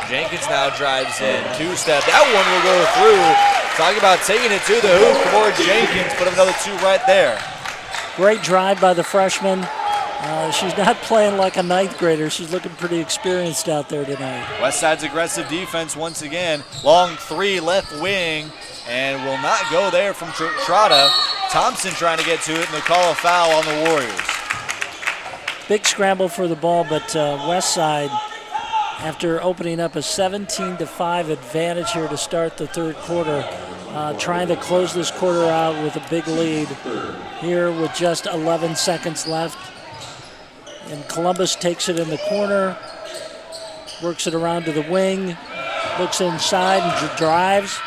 Jenkins now drives in, 2-step, that one will go through. Talking about taking it to the hoop, Kimora Jenkins put another 2 right there. Great drive by the freshman. She's not playing like a 9th grader. She's looking pretty experienced out there tonight. Westside's aggressive defense once again. Long 3 left wing, and will not go there from Trotta. Thompson trying to get to it, and they'll call a foul on the Warriors. Big scramble for the ball, but Westside, after opening up a 17-5 advantage here to start the third quarter, trying to close this quarter out with a big lead here with just 11 seconds left. And Columbus takes it in the corner, works it around to the wing, looks inside and drives.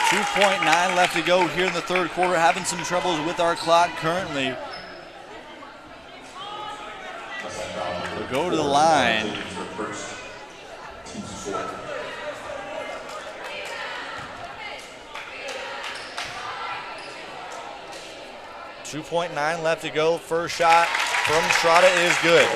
2.9 left to go here in the third quarter. Having some troubles with our clock currently. We'll go to the line. .9 left to go. First shot from Trotta is good.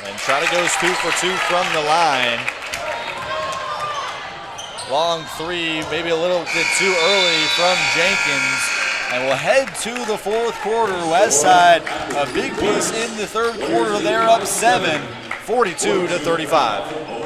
And Trotta goes 2 for 2 from the line. Long three, maybe a little bit too early from Jenkins. And we'll head to the fourth quarter. Westside, a big piece in the third quarter. They're up 7, 42-35.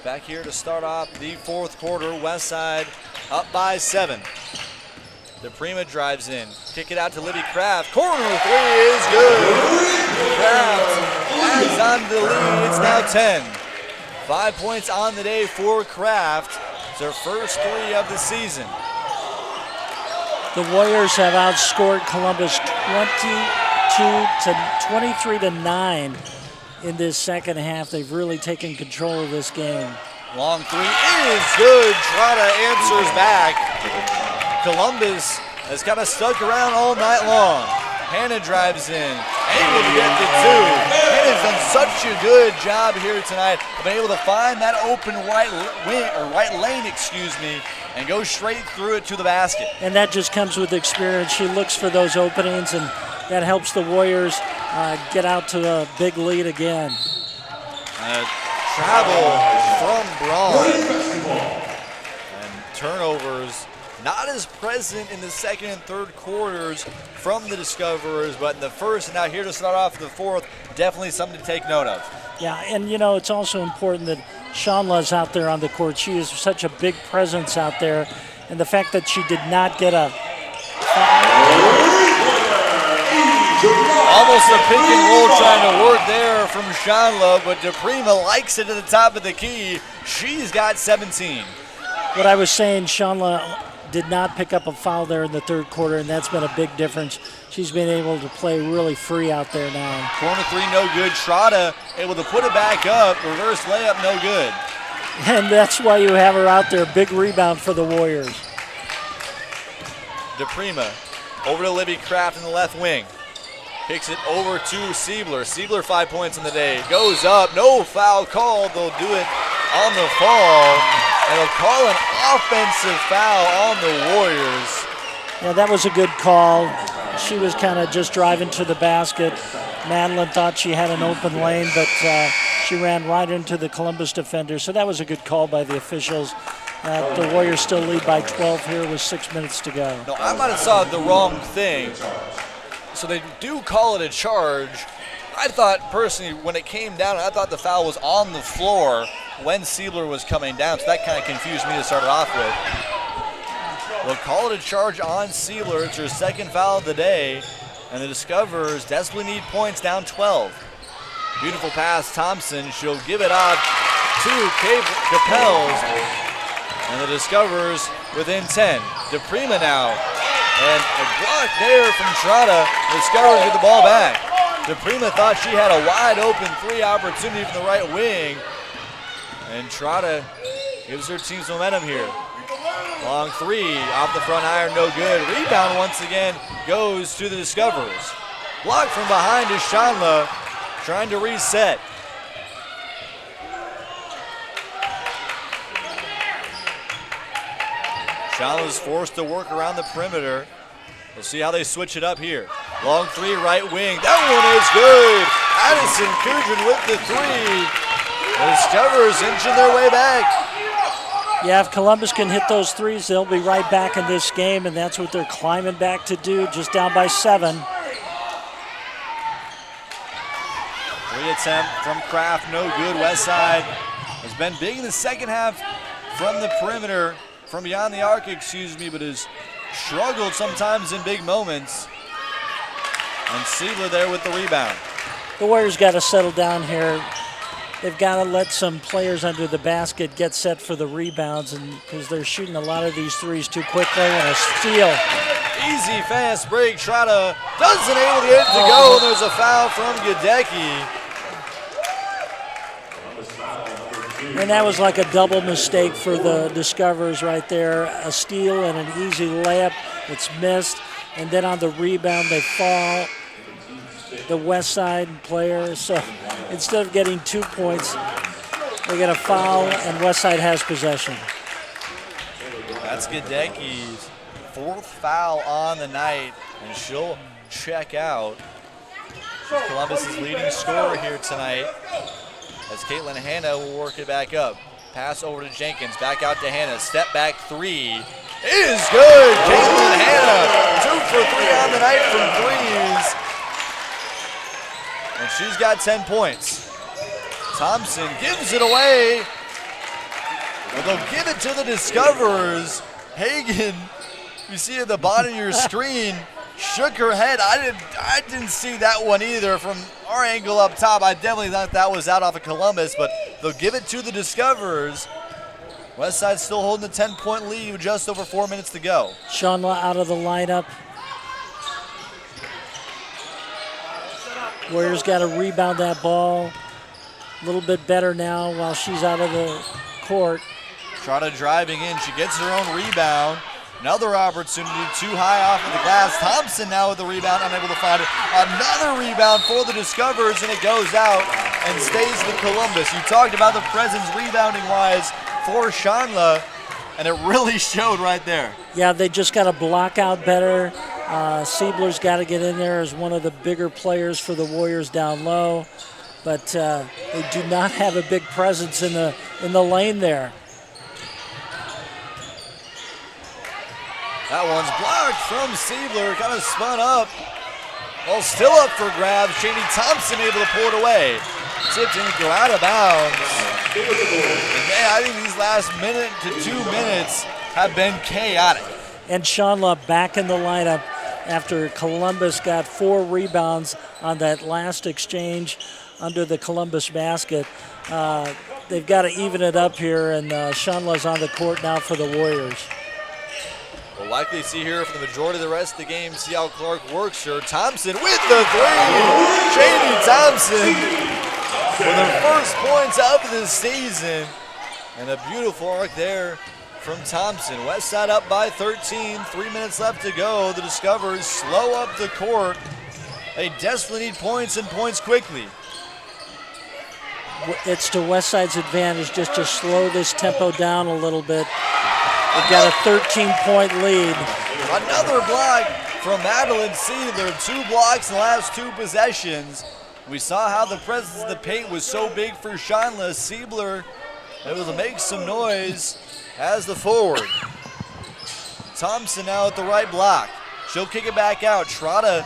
Back here to start off the fourth quarter. Westside up by 7. DePrima drives in. Kick it out to Libby Kraft. Corner three is good. Kraft adds on the lead. It's now 10. 5 points on the day for Kraft. It's their first 3 of the season. The Warriors have outscored Columbus 23-9 in this second half. They've really taken control of this game. Long three is good. Trotta answers back. Columbus has kind of stuck around all night long. Hannah drives in, able to get the 2. Hannah's done such a good job here tonight of being able to find that open right lane, and go straight through it to the basket. And that just comes with experience. She looks for those openings, and that helps the Warriors get out to a big lead again. Travel from Braun. And turnovers not as present in the second and third quarters from the Discoverers, but in the first, and now here to start off the fourth, definitely something to take note of. Yeah, and you know, it's also important that Shanla's out there on the court. She is such a big presence out there, and the fact that she did not get a almost a pick and roll trying to work there from Shanla, but DePrima likes it at the top of the key. She's got 17. What I was saying, Shanla did not pick up a foul there in the third quarter, and that's been a big difference. She's been able to play really free out there now. Corner three, no good. Trotta able to put it back up. Reverse layup, no good. And that's why you have her out there. Big rebound for the Warriors. DePrima over to Libby Kraft in the left wing. Kicks it over to Siebler. Siebler 5 points in the day. Goes up, no foul called. They'll do it on the fall. And they'll call an offensive foul on the Warriors. Yeah, that was a good call. She was kind of just driving to the basket. Madeline thought she had an open lane, but she ran right into the Columbus defender. So that was a good call by the officials. The Warriors still lead by 12 here with 6 minutes to go. No, I might have saw the wrong thing. So they do call it a charge. I thought personally when it came down, I thought the foul was on the floor when Siebler was coming down. So that kind of confused me to start it off with. We'll call it a charge on Siebler. It's her second foul of the day. And the Discoverers desperately need points, down 12. Beautiful pass, Thompson. She'll give it off to Capels. And the Discoverers within 10. DePrima now. And a block there from Trotta. The Discoverers get the ball back. DePrima thought she had a wide open 3 opportunity from the right wing. And Trotta gives her team some momentum here. Long 3 off the front iron, no good. Rebound once again goes to the Discoverers. Block from behind is Shanla trying to reset. Shawna was forced to work around the perimeter. We'll see how they switch it up here. Long three, right wing. That one is good. Addison Kudrin with the three. The Discoverers inching their way back. Yeah, if Columbus can hit those threes, they'll be right back in this game, and that's what they're climbing back to do, just down by 7. Three attempt from Kraft, no good. Westside has been big in the second half from the perimeter, from beyond the arc, but has struggled sometimes in big moments. And Siebler there with the rebound. The Warriors got to settle down here. They've got to let some players under the basket get set for the rebounds, and because they're shooting a lot of these threes too quickly. And a steal. Easy fast break. Trotta doesn't able to get it to go. There's a foul from Gadecki. And that was like a double mistake for the Discoverers right there. A steal and an easy layup. It's missed. And then on the rebound, they fall. The Westside player. So instead of getting 2 points, they get a foul, and Westside has possession. That's Gadecki's 4th foul on the night, and she'll check out. She's Columbus's leading scorer here tonight, as Caitlin Hanna will work it back up. Pass over to Jenkins, back out to Hanna. Step back three is good. Caitlin Hanna, 2 for 3 on the night from threes. And she's got 10 points. Thompson gives it away. But they'll give it to the Discoverers. Hagen, you see at the bottom of your screen, shook her head. I didn't see that one either from our angle up top. I definitely thought that was out off of Columbus, but they'll give it to the Discoverers. Westside still holding a 10-point lead with just over 4 minutes to go. Shawna out of the lineup. Warriors got to rebound that ball a little bit better now while she's out of the court. Trotta driving in. She gets her own rebound. Another opportunity, too high off of the glass. Thompson now with the rebound, unable to find it. Another rebound for the Discoverers, and it goes out and stays with Columbus. You talked about the presence rebounding-wise for Shanla, and it really showed right there. Yeah, they just got to block out better. Siebler's got to get in there as one of the bigger players for the Warriors down low, but they do not have a big presence in the lane there. That one's blocked from Siebler, kind of spun up. Well, still up for grabs. Jamie Thompson able to pull it away. Tipped in to go out of bounds. And man, I think these last minute to 2 minutes have been chaotic. And Shanla back in the lineup after Columbus got 4 rebounds on that last exchange under the Columbus basket. They've got to even it up here, and Shanla's on the court now for the Warriors. We'll likely see here for the majority of the rest of the game, see how Clark works her. Thompson with the three. Jamie Thompson with her first points of the season. And a beautiful arc there from Thompson. Westside up by 13, 3 minutes left to go. The Discoverers slow up the court. They desperately need points and points quickly. It's to Westside's advantage just to slow this tempo down a little bit. They've got a 13-point lead. Another block from Madeline Siebler. 2 blocks in the last 2 possessions. We saw how the presence of the paint was so big for Shanla. Siebler able to make some noise as the forward. Thompson now at the right block. She'll kick it back out. Trotta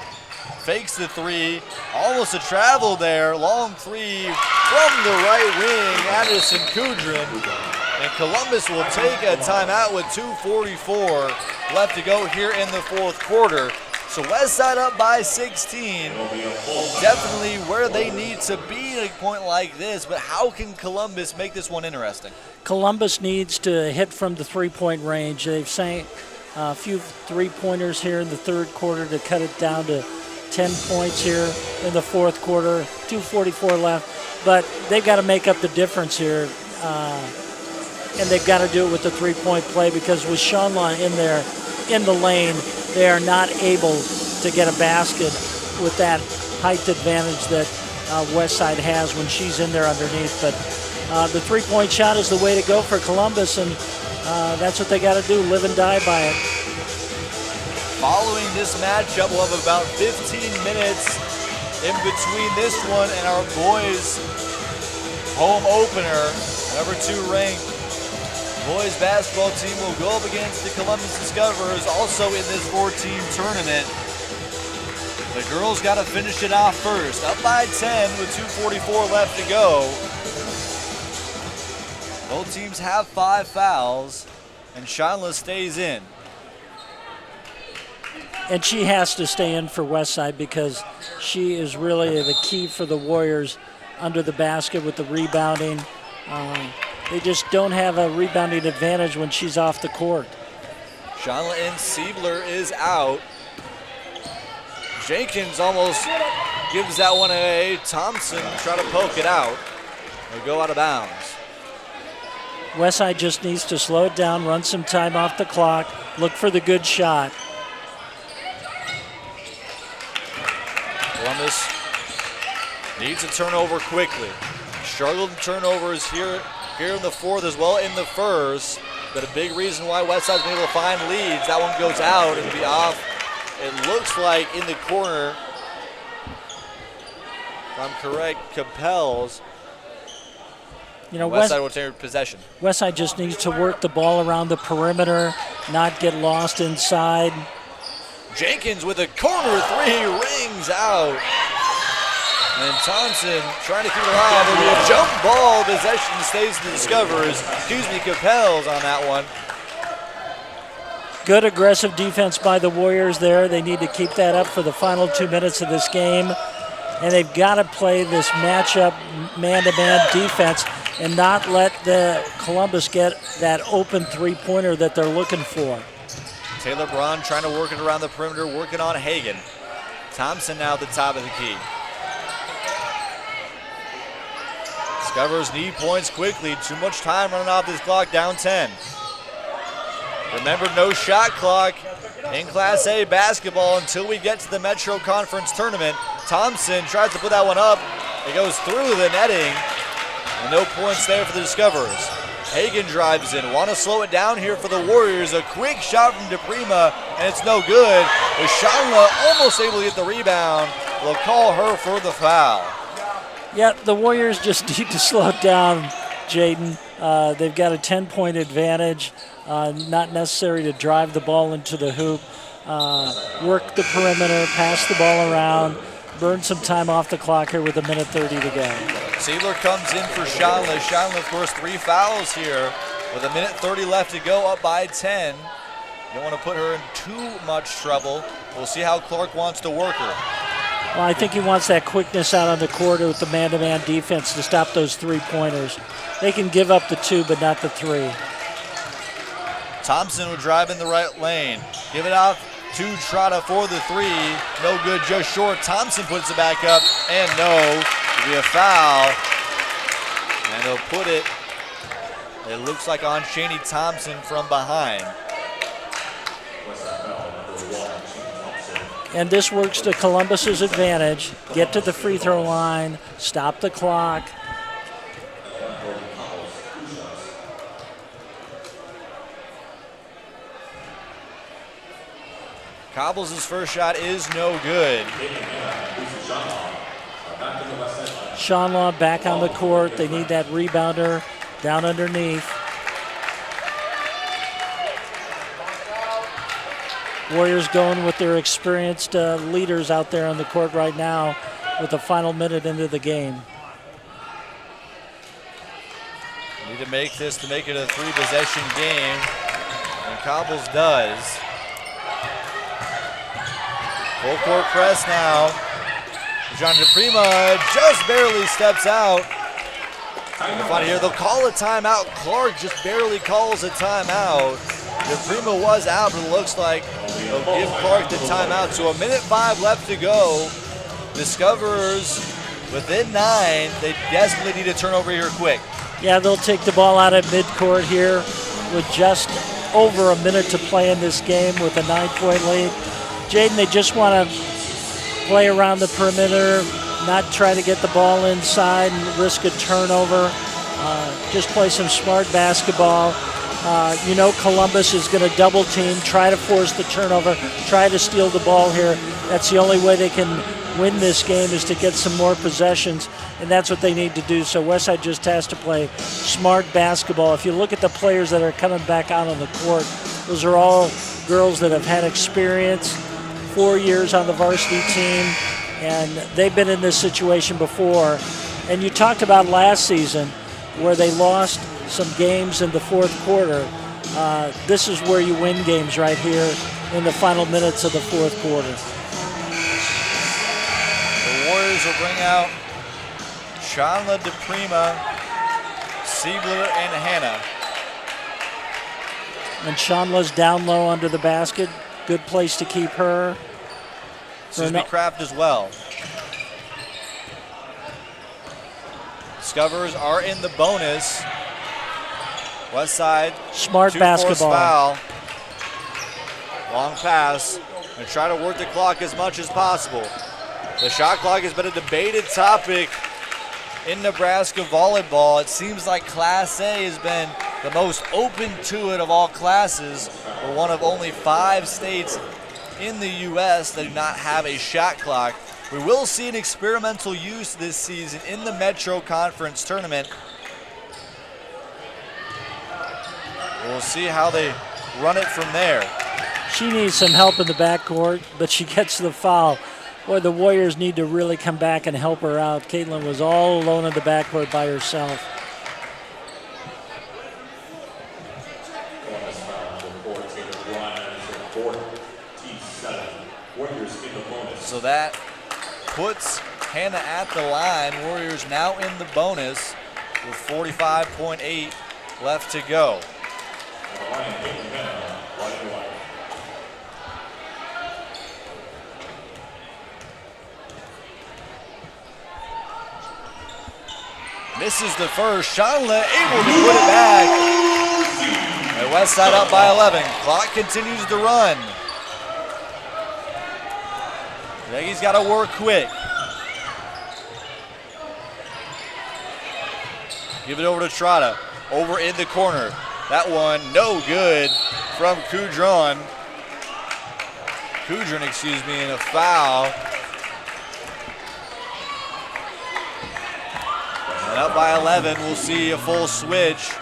fakes the three. Almost a travel there. Long three from the right wing. Addison Kudrin. And Columbus will take a timeout with 2:44 left to go here in the 4th quarter. So Westside up by 16. Definitely where they need to be at a point like this, but how can Columbus make this one interesting? Columbus needs to hit from the 3-point range. They've sank a few 3-pointers here in the 3rd quarter to cut it down to 10 points here in the 4th quarter. 2:44 left, but they've got to make up the difference here. And they've got to do it with the 3-point play, because with Shanla in there in the lane, they are not able to get a basket with that height advantage that Westside has when she's in there underneath. But the 3-point shot is the way to go for Columbus, and that's what they got to do, live and die by it. Following this matchup, we'll have about 15 minutes in between this one and our boys' home opener. Number 2 ranked boys basketball team will go up against the Columbus Discoverers, also in this 4-team tournament. The girls got to finish it off first. Up by 10 with 2:44 left to go. Both teams have 5 fouls, and Shanla stays in. And she has to stay in for Westside because she is really the key for the Warriors under the basket with the rebounding. They just don't have a rebounding advantage when she's off the court. Shanla in, Siebler is out. Jenkins almost gives that one away. Thompson try to poke it out. They'll go out of bounds. Westside just needs to slow it down, run some time off the clock, look for the good shot. Columbus needs a turnover quickly. Struggled in turnovers here in the fourth as well in the first. But a big reason why Westside's been able to find leads. That one goes out. It'll be off. It looks like in the corner, if I'm correct, Capels. You know, Westside will take possession. Westside just needs to work the ball around the perimeter, not get lost inside. Jenkins with a corner 3 rings out. And Thompson trying to keep it alive. There'll be a jump ball. Possession stays to the Discoverers. Capels on that one. Good aggressive defense by the Warriors there. They need to keep that up for the final 2 minutes of this game. And they've got to play this matchup man-to-man defense and not let the Columbus get that open three-pointer that they're looking for. Taylor Braun trying to work it around the perimeter, working on Hagan. Thompson now at the top of the key. Discoverers need points quickly. Too much time running off this clock, down 10. Remember, no shot clock in Class A basketball until we get to the Metro Conference Tournament. Thompson tries to put that one up. It goes through the netting. And no points there for the Discoverers. Hagan drives in. Want to slow it down here for the Warriors. A quick shot from DePrima, and it's no good. With Shanla almost able to get the rebound. They'll call her for the foul. Yeah, the Warriors just need to slow it down, Jaden. They've got a 10-point advantage. Not necessary to drive the ball into the hoop. Work the perimeter, pass the ball around, burn some time off the clock here with 1:30 to go. Siebler comes in for Shanla. Shanla, of course, 3 fouls here with 1:30 left to go, up by 10. Don't want to put her in too much trouble. We'll see how Clark wants to work her. Well, I think he wants that quickness out on the court with the man-to-man defense to stop those three-pointers. They can give up the 2, but not the 3. Thompson will drive in the right lane. Give it off to Trotta for the 3. No good, just short. Thompson puts it back up, and no. It'll be a foul. And they'll put it, it looks like on Shani Thompson from behind. And this works to Columbus's advantage. Get to the free throw line, stop the clock. Cobbles' first shot is no good. Shanla back on the court. They need that rebounder down underneath. Warriors going with their experienced leaders out there on the court right now with the final minute into the game. Need to make this to make it a 3-possession game, and Cobbles does. Full court press now. John DePrima just barely steps out. Here, they'll call a timeout. Clark just barely calls a timeout. DePrima was out, but it looks like they'll give Clark the timeout. So 1:05 left to go. Discoverers within 9. They desperately need a turnover here quick. Yeah, they'll take the ball out at midcourt here with just over a minute to play in this game with a 9-point lead. Jaden, they just want to play around the perimeter, not try to get the ball inside and risk a turnover. Just play some smart basketball. Columbus is going to double team, try to force the turnover, try to steal the ball here. That's the only way they can win this game, is to get some more possessions, and that's what they need to do. So Westside just has to play smart basketball. If you look at the players that are coming back out on the court, those are all girls that have had experience, 4 years on the varsity team, and they've been in this situation before. And you talked about last season where they lost some games in the fourth quarter. This is where you win games, right here in the final minutes of the fourth quarter. The Warriors will bring out Chandler DePrima, Siebler, and Hannah. And Chandler's down low under the basket. Good place to keep her. Susie Kraft as well. Discoverers are in the bonus. Westside, smart basketball. Foul. Long pass, and try to work the clock as much as possible. The shot clock has been a debated topic in Nebraska volleyball. It seems like Class A has been the most open to it of all classes. We're one of only 5 states in the U.S. that do not have a shot clock. We will see an experimental use this season in the Metro Conference Tournament. We'll see how they run it from there. She needs some help in the backcourt, but she gets the foul. Boy, the Warriors need to really come back and help her out. Caitlin was all alone in the backcourt by herself. So that puts Hannah at the line. Warriors now in the bonus with 45.8 left to go. Misses the first. Shanla able to put it back. And Westside up by 11. Clock continues to run. He's got to work quick. Give it over to Trotta. Over in the corner. That one no good from Kudron. And a foul. And up by 11, we'll see a full switch.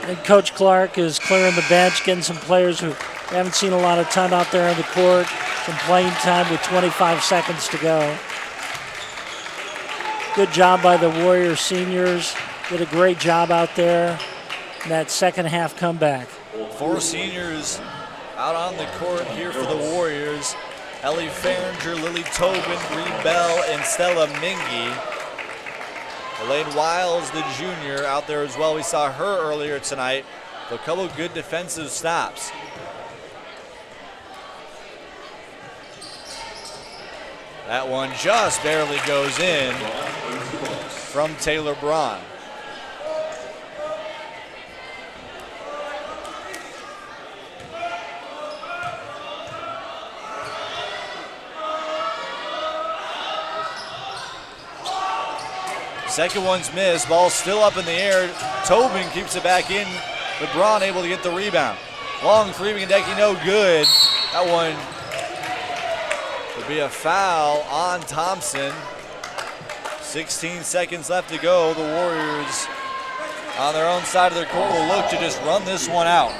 And Coach Clark is clearing the bench, getting some players who haven't seen a lot of time out there on the court, some playing time with 25 seconds to go. Good job by the Warriors seniors. Did a great job out there in that second half comeback. 4 seniors out on the court here for the Warriors. Ellie Farringer, Lily Tobin, Bree Bell, and Stella Mingy. Elaine Wiles, the junior, out there as well. We saw her earlier tonight. A couple of good defensive stops. That one just barely goes in from Taylor Braun. Second one's missed. Ball still up in the air. Tobin keeps it back in. But Braun able to get the rebound. Long three, Gendecki, no good. That one would be a foul on Thompson. 16 seconds left to go. The Warriors on their own side of their court will look to just run this one out.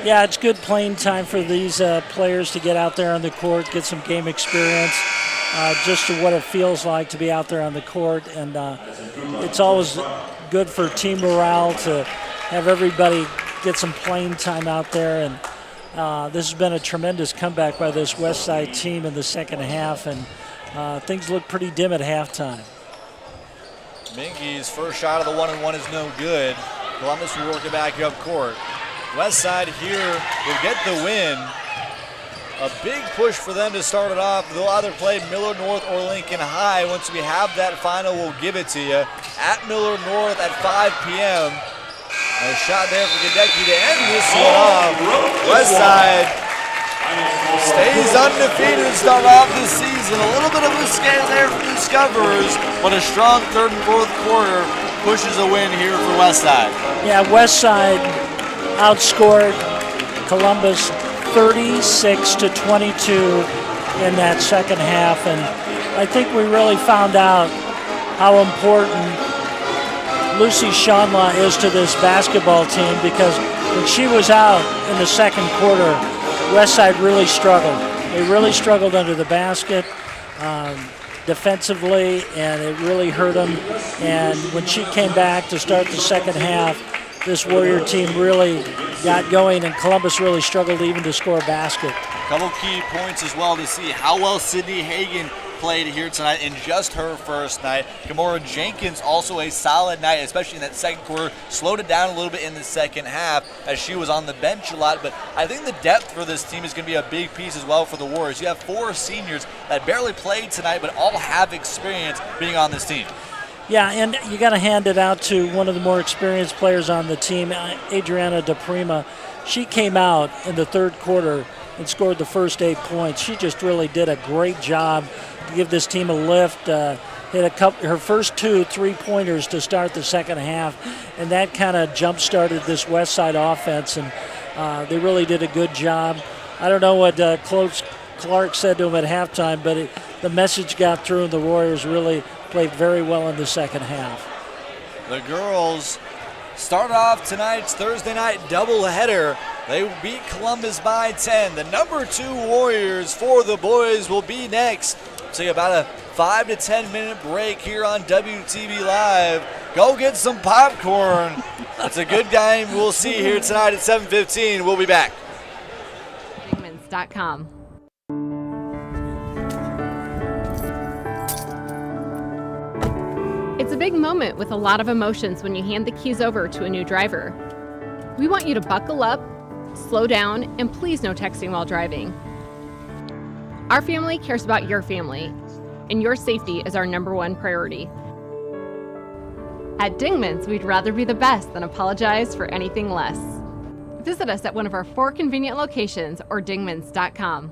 Yeah, it's good playing time for these players to get out there on the court, get some game experience. Just to what it feels like to be out there on the court. And it's always good for team morale to have everybody get some playing time out there. And this has been a tremendous comeback by this Westside team in the second half. And things look pretty dim at halftime. Mingy's first shot of the 1-and-1 is no good. Columbus will work it back up court. Westside here will get the win. A big push for them to start it off. They'll either play Miller North or Lincoln High. Once we have that final, we'll give it to you. At Miller North at 5 p.m. And a shot there for Gendecki to end this one off. Westside stays undefeated to start off this season. A little bit of a scare there for the Discoverers, but a strong third and fourth quarter pushes a win here for Westside. Yeah, Westside outscored Columbus 36-22 in that second half, and I think we really found out how important Lucy Shonlaw is to this basketball team, because when she was out in the second quarter, Westside really struggled. They really struggled under the basket defensively, and it really hurt them. And when she came back to start the second half, this Warrior team really got going, and Columbus really struggled even to score a basket. Couple key points as well to see how well Sydney Hagan played here tonight in just her first night. Gamora Jenkins also a solid night, especially in that second quarter. Slowed it down a little bit in the second half as she was on the bench a lot, but I think the depth for this team is going to be a big piece as well for the Warriors. You have 4 seniors that barely played tonight, but all have experience being on this team. Yeah, and you got to hand it out to one of the more experienced players on the team, Adriana DePrima. She came out in the third quarter and scored the first 8 points. She just really did a great job to give this team a lift. Hit her first 2 3-pointers to start the second half, and that kind of jump-started this Westside offense, and they really did a good job. I don't know what Coach Clark said to him at halftime, but the message got through, and the Warriors really played very well in the second half. The girls start off tonight's Thursday night doubleheader. They beat Columbus by 10. The number 2 Warriors for the boys will be next. See about a 5 to 10 minute break here on WTV Live. Go get some popcorn. It's a good game we'll see here tonight at 7:15. We'll be back. Dingmans.com. It's a big moment with a lot of emotions when you hand the keys over to a new driver. We want you to buckle up, slow down, and please no texting while driving. Our family cares about your family, and your safety is our #1 priority. At Dingmans, we'd rather be the best than apologize for anything less. Visit us at one of our 4 convenient locations or dingmans.com.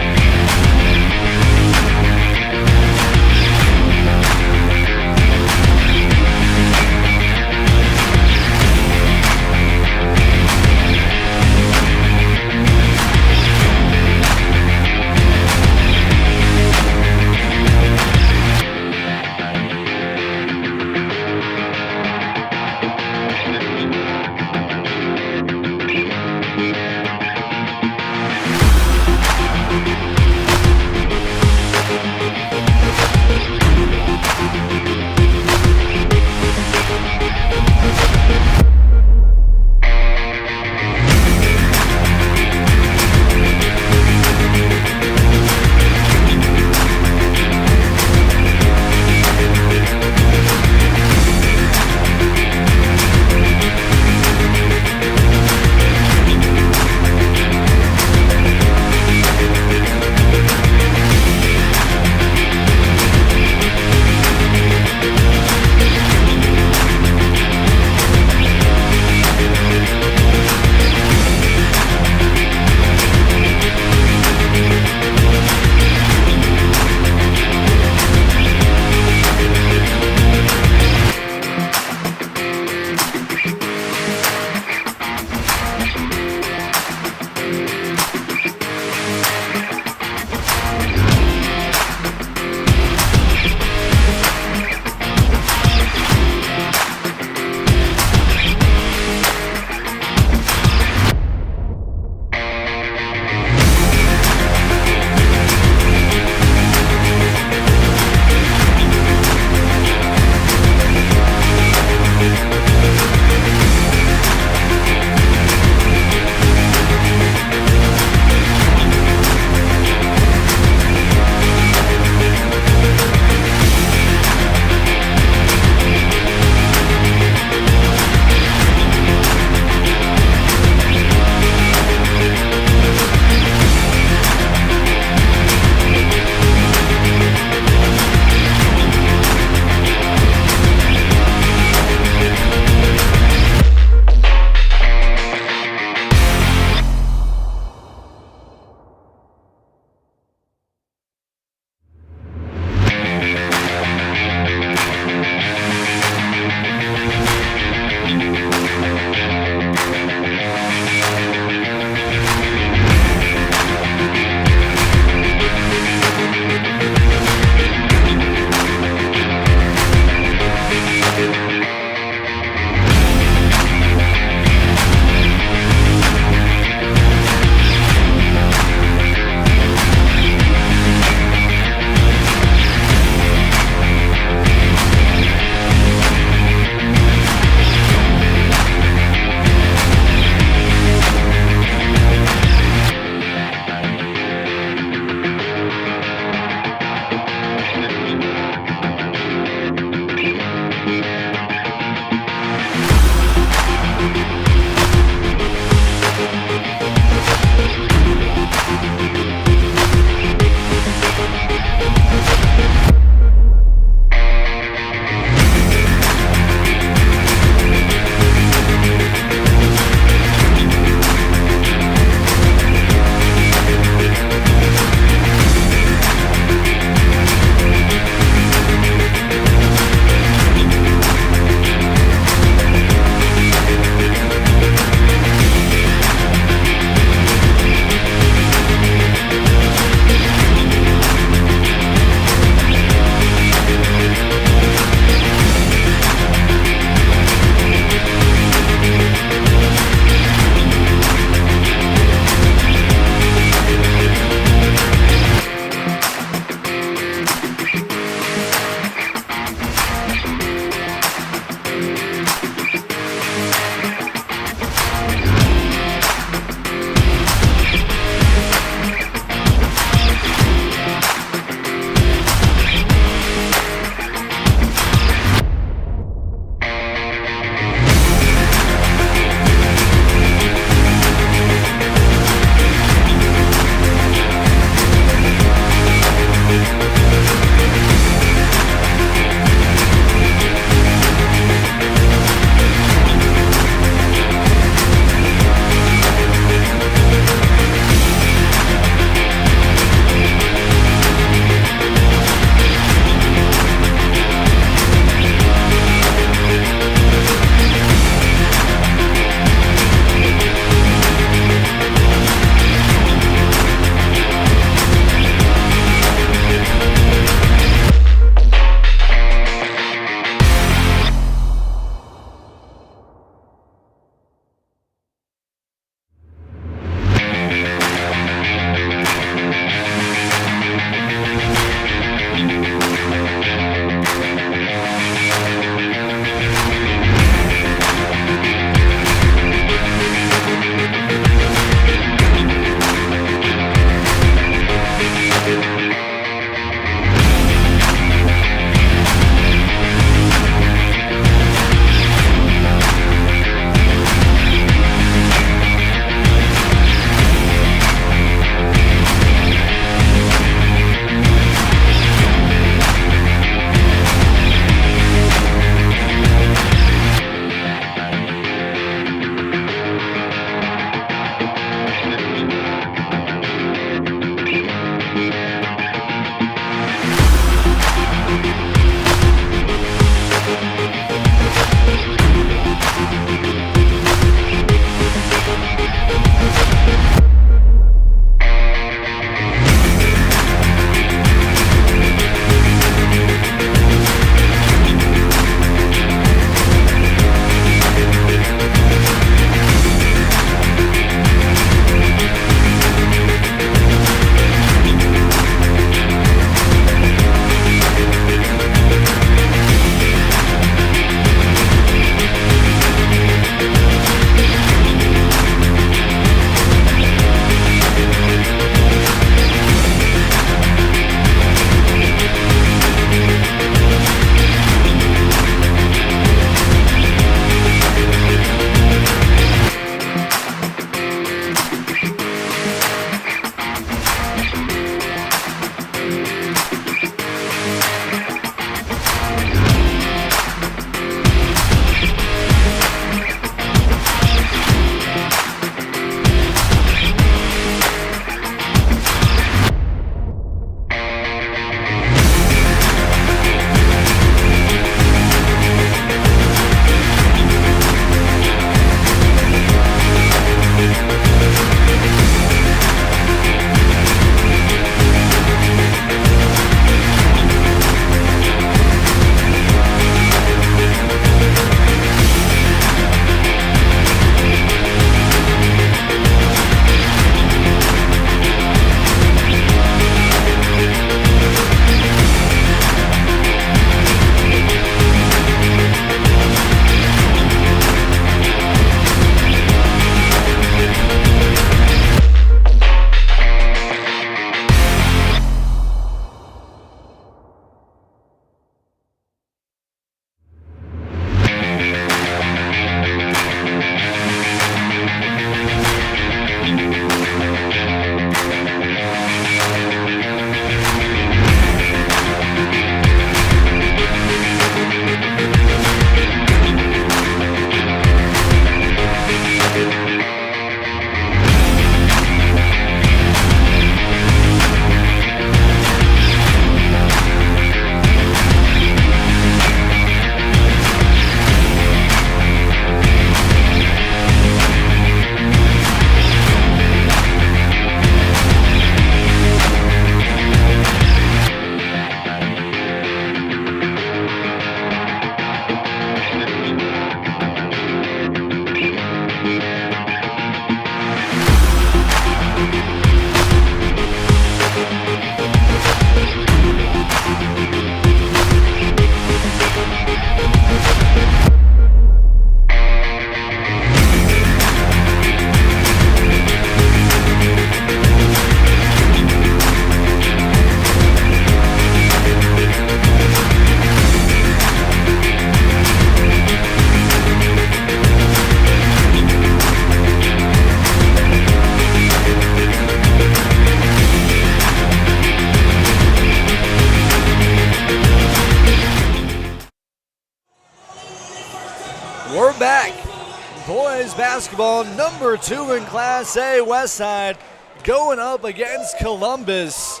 Welcome back. Boys basketball, number 2 in Class A, Westside, going up against Columbus.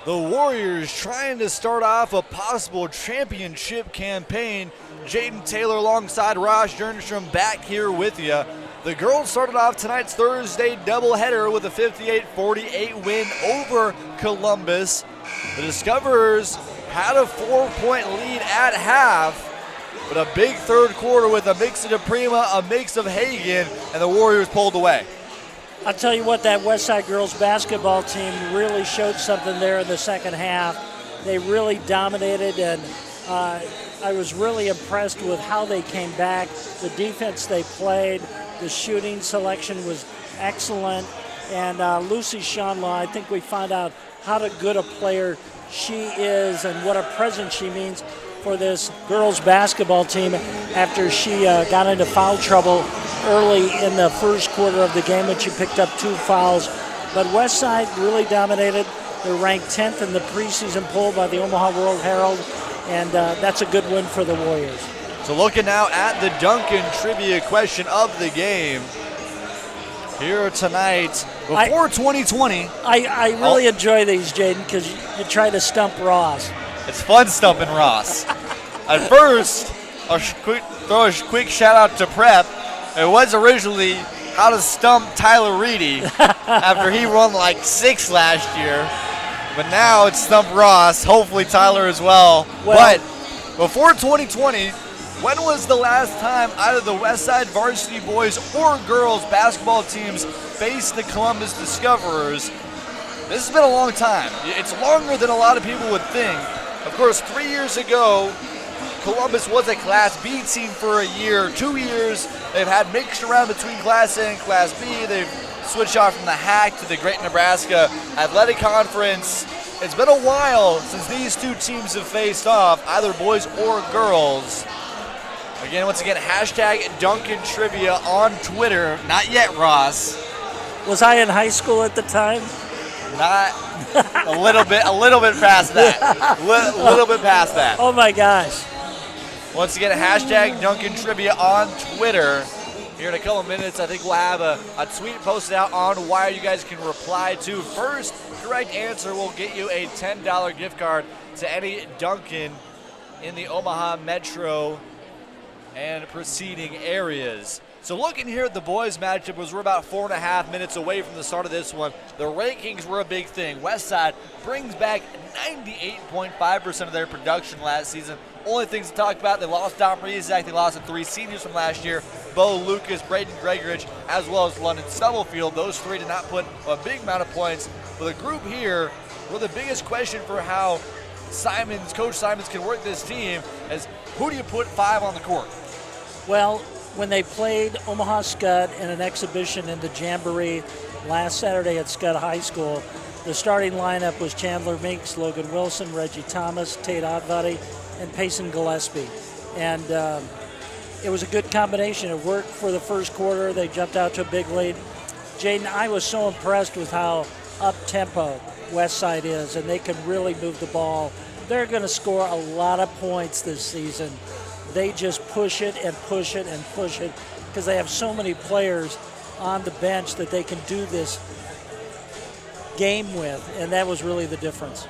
The Warriors trying to start off a possible championship campaign. Jaden Taylor alongside Jernstrom back here with you. The girls started off tonight's Thursday doubleheader with a 58-48 win over Columbus. The Discoverers had a 4-point lead at half, but a big third quarter with a mix of DePrima, a mix of Hagen, and the Warriors pulled away. I'll tell you what, that Westside girls basketball team really showed something there in the second half. They really dominated, and I was really impressed with how they came back. The defense they played, the shooting selection was excellent, and Lucy Shanlaw, I think we found out how good a player she is and what a presence she means for this girls basketball team after she got into foul trouble early in the first quarter of the game when she picked up 2 fouls. But Westside really dominated. They're ranked 10th in the preseason poll by the Omaha World Herald, and that's a good win for the Warriors. So looking now at the Dunkin Trivia Question of the game here tonight before 2020. I really enjoy these, Jaden, because you try to stump Ross. It's fun stumping Ross. At first, I'll throw a quick shout out to Prep. It was originally how to stump Tyler Reedy after he won like 6 last year. But now it's stump Ross, hopefully Tyler as well. But before 2020, when was the last time either the Westside varsity boys or girls basketball teams faced the Columbus Discoverers? This has been a long time. It's longer than a lot of people would think. Of course, 3 years ago, Columbus was a Class B team for a year. 2 years, they've had mixed around between Class A and Class B. They've switched off from the HAC to the Great Nebraska Athletic Conference. It's been a while since these two teams have faced off, either boys or girls. Again, once again, hashtag Dunkin Trivia on Twitter. Not yet, Ross. Was I in high school at the time? Not a little bit past that. Little bit past that. Oh my gosh. Once again, hashtag Dunkin Trivia on Twitter. Here in a couple minutes, I think we'll have a tweet posted out on Wire you guys can reply to. First correct answer will get you a $10 gift card to any Dunkin in the Omaha metro and preceding areas. So looking here at the boys matchup, we're about 4.5 minutes away from the start of this one. The rankings were a big thing. Westside brings back 98.5% of their production last season. Only things to talk about, they lost Dom Rizak, they lost the 3 seniors from last year, Bo Lucas, Braden Gregorich, as well as London Stubblefield. Those 3 did not put a big amount of points. For the group here, well, the biggest question for how Coach Simons can work this team is who do you put 5 on the court? Well, when they played Omaha Scud in an exhibition in the Jamboree last Saturday at Scud High School, the starting lineup was Chandler Meeks, Logan Wilson, Reggie Thomas, Tate Otvati, and Payson Gillespie. And it was a good combination. It worked for the first quarter. They jumped out to a big lead. Jaden, I was so impressed with how up-tempo Westside is, and they can really move the ball. They're going to score a lot of points this season. They just push it and push it and push it because they have so many players on the bench that they can do this game with, and that was really the difference.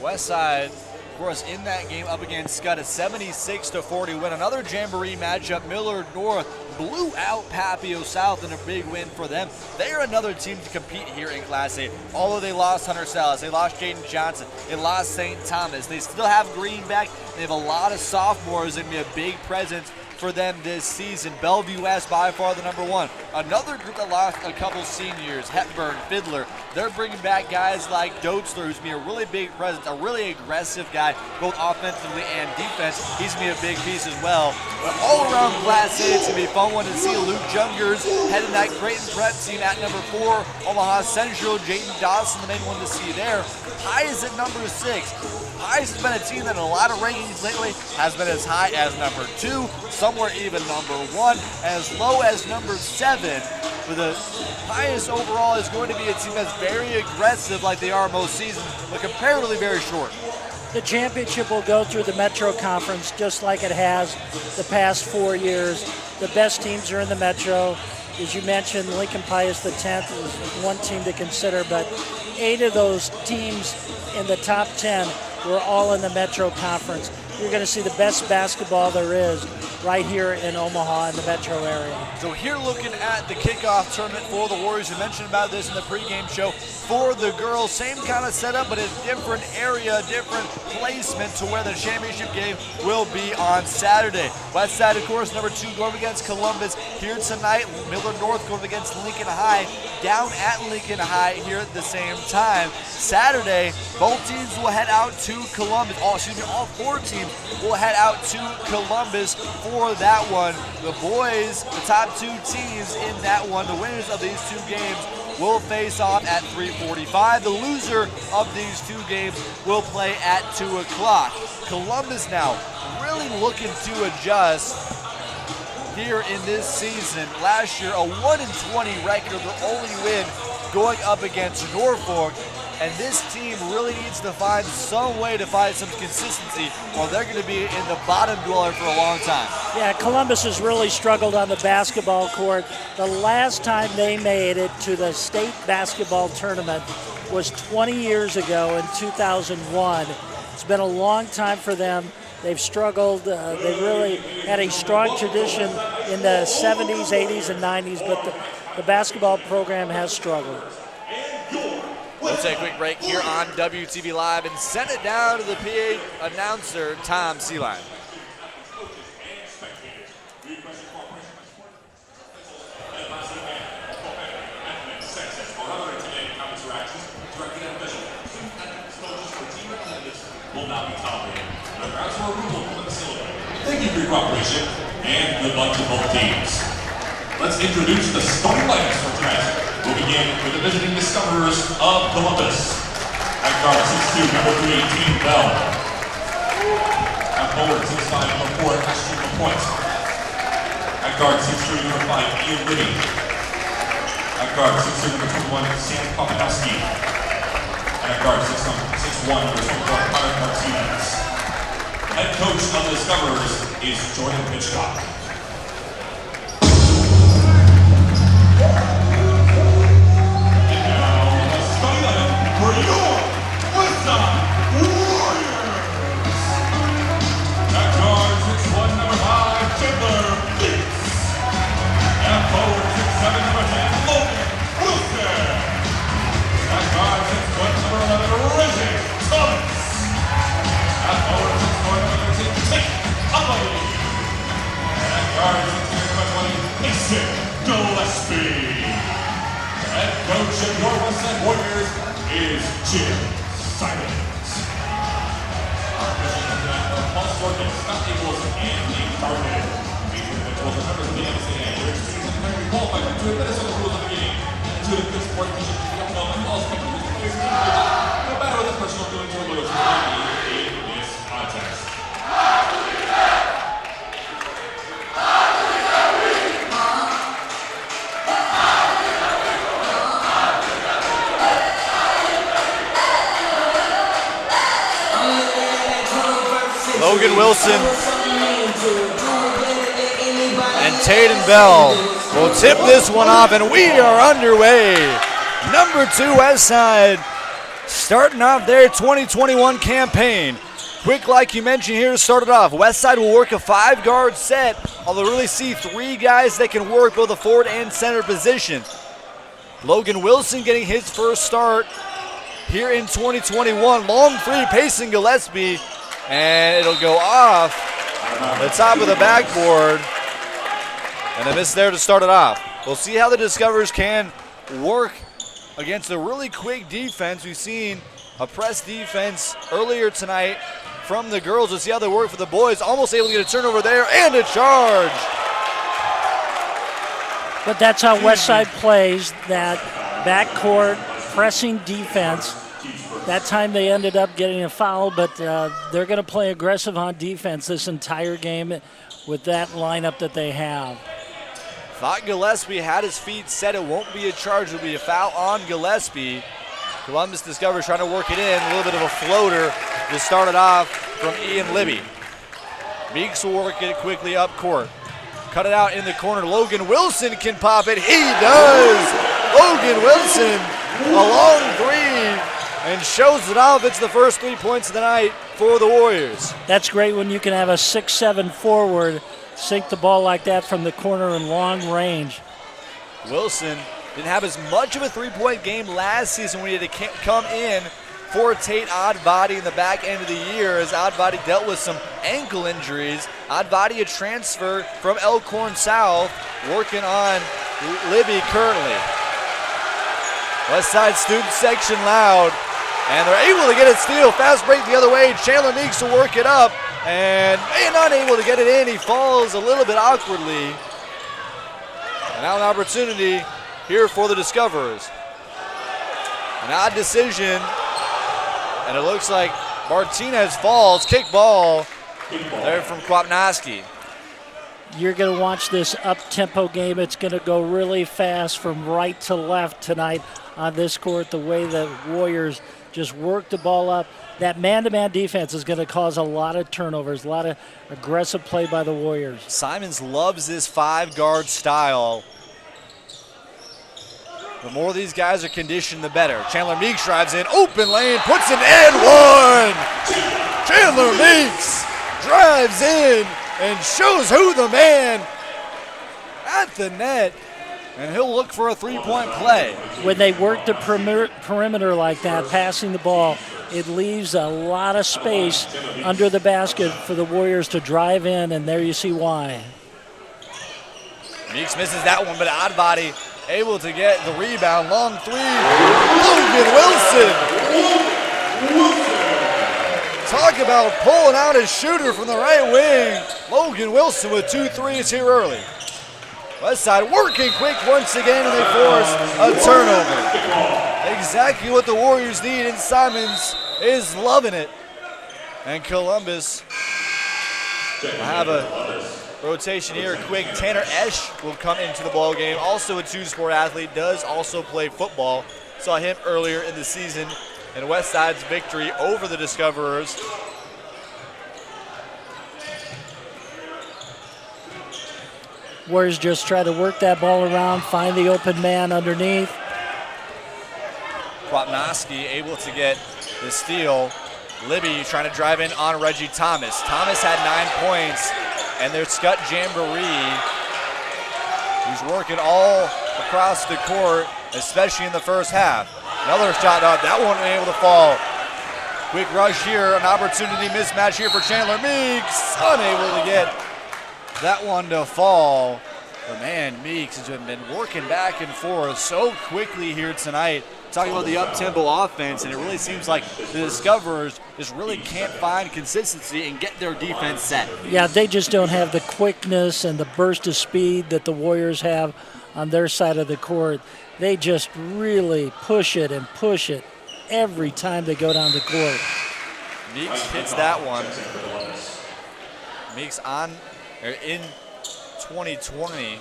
Westside, of course, in that game up against Scud, a 76-40 win. Another Jamboree matchup, Millard North blew out Papio South in a big win for them. They are another team to compete here in Class A. Although they lost Hunter Salas, they lost Jaden Johnson, they lost St. Thomas. They still have Greenback. They have a lot of sophomores and be a big presence for them this season. Bellevue West by far the number 1. Another group that lost a couple seniors, Hepburn, Fiddler. They're bringing back guys like Doetzler, who's going to be a really big presence, a really aggressive guy, both offensively and defense. He's going to be a big piece as well. But all around Class A, it's going to be a fun one to see. Luke Jungers heading that Creighton Prep team at number 4. Omaha Central, Jayden Dawson, the main one to see there. Pius at number 6. Pius has been a team that in a lot of rankings lately has been as high as number 2, somewhere even number 1, as low as number 7. But the Pius overall is going to be a team that's very aggressive like they are most seasons, but comparatively very short. The championship will go through the Metro Conference just like it has the past 4 years. The best teams are in the Metro. As you mentioned, Lincoln Pius the 10th is one team to consider, but 8 of those teams in the top 10 were all in the Metro Conference. You're going to see the best basketball there is right here in Omaha in the metro area. So here looking at the kickoff tournament for the Warriors. You mentioned about this in the pregame show. For the girls, same kind of setup, but a different area, different placement to where the championship game will be on Saturday. Westside, of course, number 2 going against Columbus. Here tonight, Millard North going against Lincoln High, down at Lincoln High here at the same time. Saturday, both teams will head out to Columbus. All 4 teams will head out to Columbus for that one. The boys, the top 2 teams in that one, the winners of these 2 games will face off at 3:45. The loser of these 2 games will play at 2 o'clock. Columbus now really looking to adjust here in this season. Last year, a 1-20 record, their only win going up against Norfolk. And this team really needs to find some way to find some consistency, or they're going to be in the bottom dweller for a long time. Yeah, Columbus has really struggled on the basketball court. The last time they made it to the state basketball tournament was 20 years ago in 2001. It's been a long time for them. They've struggled. They really had a strong tradition in the 70s, 80s, and 90s, but the basketball program has struggled. We'll take a quick break here on WTV Live and send it down to the PA announcer, Tom Seeline. Thank you for your cooperation and good luck to both teams. Let's introduce the starting lineups for tonight. We'll begin with the visiting discoverers of Columbus. At guard 6'2", number 3, Team Bell. At forward 6'5", number 4, Ashton LaPointe. At guard 6'3", number 5, Ian Liddy. At guard 6'2", number 21, Sam Papanowski. And at guard 6'1", number 24, Connor Martinez. Head coach of the discoverers is Jordan Hitchcock. For your Westside Warriors! At guard 6'1", number 5, Chandler Beats. At forward 6'7", number 10, Logan Wilson. At guard 6'1", number 11, Reggie Thomas. At forward 6'4", number 13, Tate Utley. At guard 6'3", number 20, Mason Gillespie. Head coach of your Westside Warriors is Jim Simons. Our officials are tonight are Paul Storkin, Scott Eagles, and Lee Carpet. These individuals are members of the NCAA. Their experience and memory qualified to administer the rules of the game and to the sport mission to help them and all spectators to face the no matter what the personal feelings or loyalties may be in this contest. Logan Wilson and Jaden Bell will tip this one off, and we are underway. Number 2 Westside starting off their 2021 campaign. Quick, like you mentioned here to start it off, Westside will work a 5-guard set, although really see 3 guys that can work both the forward and center position. Logan Wilson getting his first start here in 2021. Long free pacing Gillespie. And it'll go off the top of the backboard. And a miss there to start it off. We'll see how the Discoverers can work against a really quick defense. We've seen a press defense earlier tonight from the girls. We'll see how they work for the boys. Almost able to get a turnover there and a charge. But that's how Westside plays, that backcourt pressing defense. That time they ended up getting a foul, but they're going to play aggressive on defense this entire game with that lineup that they have. Thought Gillespie had his feet set. It won't be a charge. It'll be a foul on Gillespie. Columbus Discoverers trying to work it in. A little bit of a floater to start it off from Ian Libby. Meeks will work it quickly up court. Cut it out in the corner. Logan Wilson can pop it. He does! Logan Wilson, a long three, and shows it off. It's the first 3 points of the night for the Warriors. That's great when you can have a 6'7" forward sink the ball like that from the corner in long range. Wilson didn't have as much of a three-point game last season when he had to come in for Tate Oddbody in the back end of the year as Oddbody dealt with some ankle injuries. Oddbody a transfer from Elkhorn South, working on Libby currently. Westside student section loud, and they're able to get it steal. Fast break the other way. Chandler Meeks will work it up, and not able to get it in. He falls a little bit awkwardly. And now an opportunity here for the Discoverers. An odd decision. And it looks like Martinez falls. Kick ball there from Kwapnoski. You're going to watch this up-tempo game. It's going to go really fast from right to left tonight on this court, the way the Warriors just work the ball up. That man-to-man defense is going to cause a lot of turnovers, a lot of aggressive play by the Warriors. Simons loves this five-guard style. The more these guys are conditioned, the better. Chandler Meeks drives in, open lane, puts it in, one! Chandler Meeks drives in and shows who the man at the net, and he'll look for a three-point play. When they work the perimeter like that, passing the ball, it leaves a lot of space under the basket for the Warriors to drive in, and there you see why. Meeks misses that one, but Oddbody able to get the rebound. Long three. Logan Wilson. Talk about pulling out his shooter from the right wing. Logan Wilson with 2 threes here early. Westside working quick once again, and they force a turnover. Exactly what the Warriors need, and Simons is loving it. And Columbus will have a rotation here quick. Tanner Esch will come into the ball game. Also a two-sport athlete, does also play football. Saw him earlier in the season in Westside's victory over the Discoverers. Warriors just try to work that ball around, find the open man underneath. Kwapnoski able to get the steal. Libby trying to drive in on Reggie Thomas. Thomas had 9 points, and there's Scott Jamboree, who's working all across the court, especially in the first half. Another shot up, that one able to fall. Quick rush here, an opportunity mismatch here for Chandler Meeks. Unable to get that one to fall. But man, Meeks has been working back and forth so quickly here tonight. Talking about the up-tempo offense, and it really seems like the Discoverers just really can't find consistency and get their defense set. Yeah, they just don't have the quickness and the burst of speed that the Warriors have on their side of the court. They just really push it every time they go down the court. Meeks hits that one. Meeks in 2020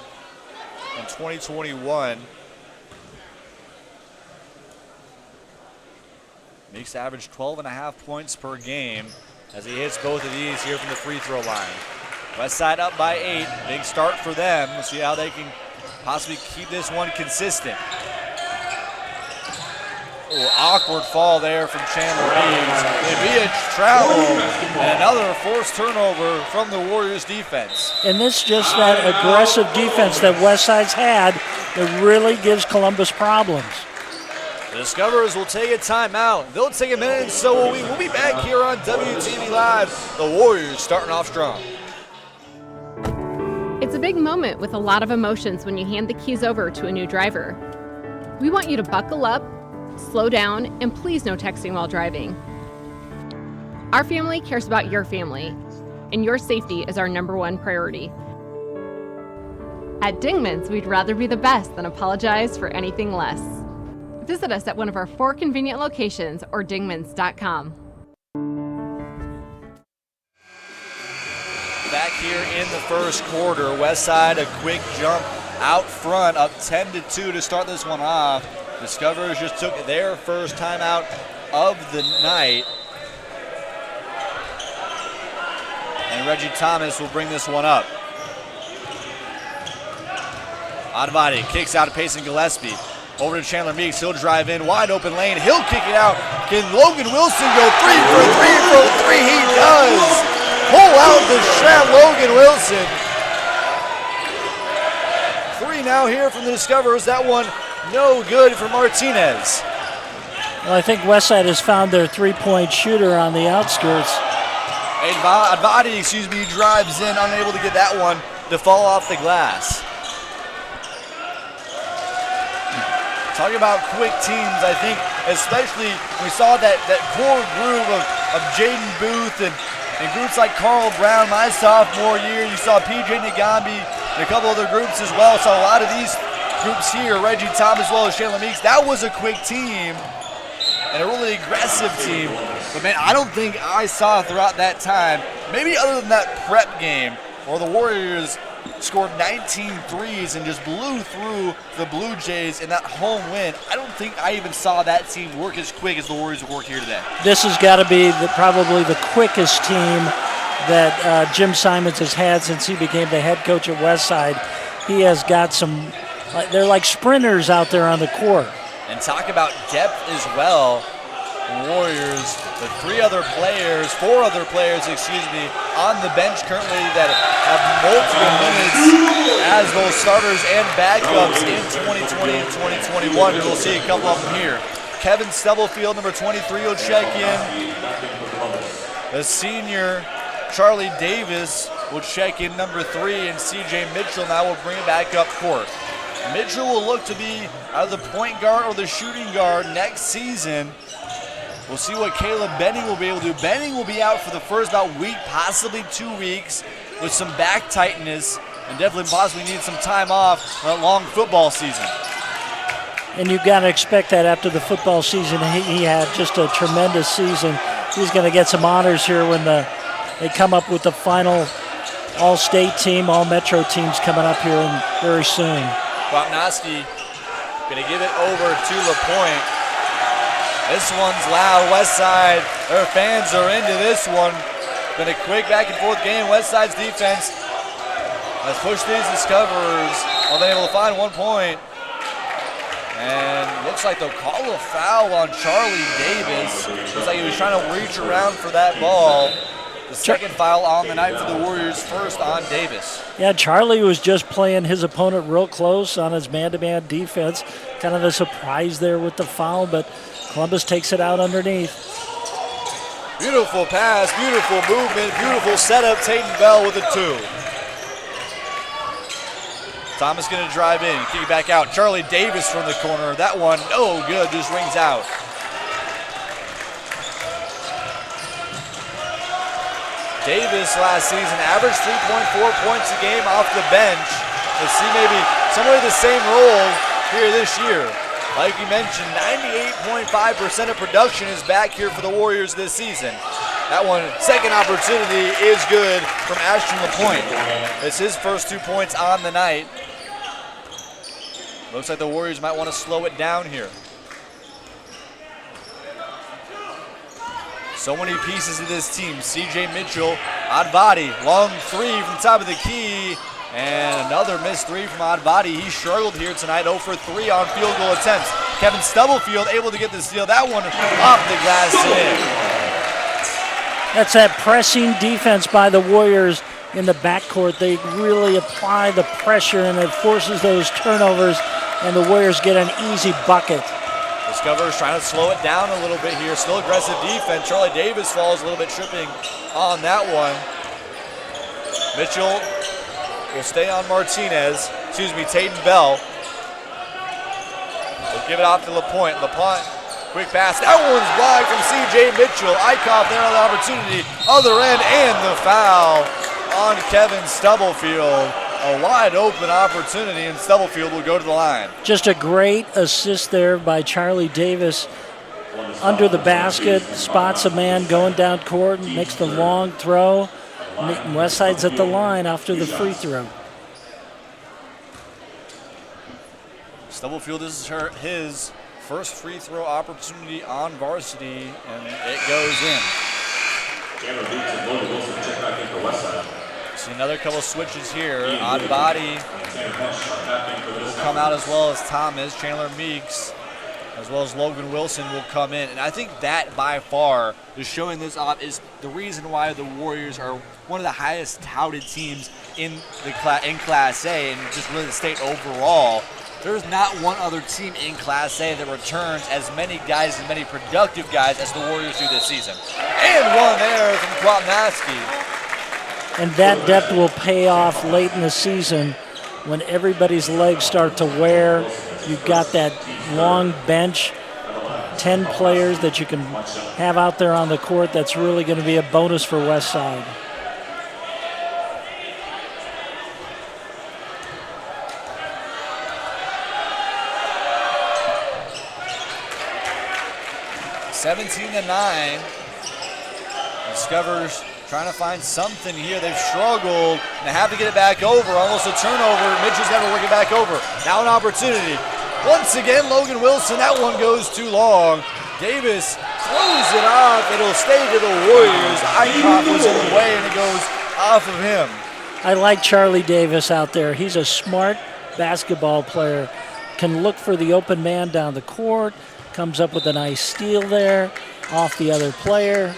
and 2021. Meeks averaged 12.5 points per game as he hits both of these here from the free throw line. Westside up by 8. Big start for them. We'll see how they can possibly keep this one consistent. Ooh, awkward fall there from Chandler Meeks. Maybe a travel and another forced turnover from the Warriors defense. And this just that aggressive defense that Westside's had that really gives Columbus problems. The Discoverers will take a timeout. They'll take a minute, and so will we. We'll be back here on WTV Live. The Warriors starting off strong. It's a big moment with a lot of emotions when you hand the keys over to a new driver. We want you to buckle up, slow down, and please no texting while driving. Our family cares about your family, and your safety is our #1 priority. At Dingman's, we'd rather be the best than apologize for anything less. Visit us at one of our 4 convenient locations or dingmans.com. Back here in the first quarter, Westside a quick jump out front, up 10-2 to start this one off. Discoverers just took their first timeout of the night. And Reggie Thomas will bring this one up. Advati kicks out to Payson Gillespie. Over to Chandler Meeks. He'll drive in. Wide open lane. He'll kick it out. Can Logan Wilson go 3 for 3 for 3? He does. Pull out the shot, Logan Wilson. 3 now here from the Discoverers. That one no good for Martinez. Well, I think Westside has found their three-point shooter on the outskirts. Advati, drives in, unable to get that one to fall off the glass. Talking about quick teams, I think, especially we saw that core group of Jaden Booth and groups like Carl Brown my sophomore year. You saw PJ Nagambi and a couple other groups as well. So a lot of these groups here, Reggie Thomas as well as Chandler Meeks, that was a quick team and a really aggressive team. But man, I don't think I saw throughout that time, maybe other than that prep game where the Warriors scored 19 threes and just blew through the Blue Jays in that home win. I don't think I even saw that team work as quick as the Warriors work here today. This has got to be probably the quickest team that Jim Simons has had since he became the head coach at Westside. He has got some, they're like sprinters out there on the court. And talk about depth as well. Warriors, the 4 other players, on the bench currently that have multiple minutes as both starters and backups in 2020 and 2021. We'll see a couple of them here. Kevin Stubblefield, number 23, will check in. The senior Charlie Davis will check in, number 3, and CJ Mitchell now will bring it back up court. Mitchell will look to be either the point guard or the shooting guard next season. We'll see what Caleb Benning will be able to do. Benning will be out for the first about week, possibly 2 weeks, with some back tightness and definitely possibly need some time off for a long football season. And you've got to expect that after the football season. He had just a tremendous season. He's going to get some honors here when they come up with the final all-state team, all-metro teams coming up here very soon. Kwapnowski going to give it over to LaPointe. This one's loud. Westside, their fans are into this one. Been a quick back and forth game. Westside's defense has pushed these Discoverers. Well, they're able to find 1 point. And looks like they'll call a foul on Charlie Davis. Looks like he was trying to reach around for that ball. The second foul on the night for the Warriors, first on Davis. Yeah, Charlie was just playing his opponent real close on his man-to-man defense. Kind of a surprise there with the foul, but Columbus takes it out underneath. Beautiful pass, beautiful movement, beautiful setup. Tatum Bell with a 2. Thomas going to drive in, kick it back out. Charlie Davis from the corner. That one, no good, just rings out. Davis last season averaged 3.4 points a game off the bench. Let's see maybe somewhere the same role here this year. Like you mentioned, 98.5% of production is back here for the Warriors this season. That one, second opportunity is good from Ashton LaPointe. It's his first 2 points on the night. Looks like the Warriors might want to slow it down here. So many pieces of this team. CJ Mitchell, Advati, long 3 from the top of the key. And another missed 3 from Advati. He struggled here tonight, 0 for 3 on field goal attempts. Kevin Stubblefield able to get the steal. That one off the glass in. That's that pressing defense by the Warriors in the backcourt. They really apply the pressure, and it forces those turnovers, and the Warriors get an easy bucket. Discoverers trying to slow it down a little bit here. Still aggressive defense. Charlie Davis falls a little bit tripping on that one. Mitchell will stay on Tatum Bell. We'll give it off to LaPointe. LaPointe, quick pass. That one's blocked from CJ Mitchell. Eichhoff there on the opportunity. Other end, and the foul on Kevin Stubblefield. A wide open opportunity, and Stubblefield will go to the line. Just a great assist there by Charlie Davis. Under the basket, spots a man going down court, and makes the long throw. Westside's at the line after the free throw. Stubblefield, this is his first free throw opportunity on varsity, and it goes in. Chandler Meeks and Logan Wilson check back in for Westside. See another couple switches here. On body will come out, as well as Thomas. Chandler Meeks, as well as Logan Wilson, will come in. And I think that by far is showing this off is the reason why the Warriors are one of the highest touted teams in Class A and just really the state overall. There's not one other team in Class A that returns as many guys, as many productive guys as the Warriors do this season. And one there from Kwapnaski. And that depth will pay off late in the season when everybody's legs start to wear. You've got that long bench, 10 players that you can have out there on the court. That's really going to be a bonus for Westside. (17-9). Discovers trying to find something here. They've struggled and they have to get it back over. Almost a turnover. Mitchell's never working back over. Now an opportunity. Once again, Logan Wilson. That one goes too long. Davis throws it off. It'll stay to the Warriors. Eichhoff was in the way and it goes off of him. I like Charlie Davis out there. He's a smart basketball player. Can look for the open man down the court. Comes up with a nice steal there off the other player.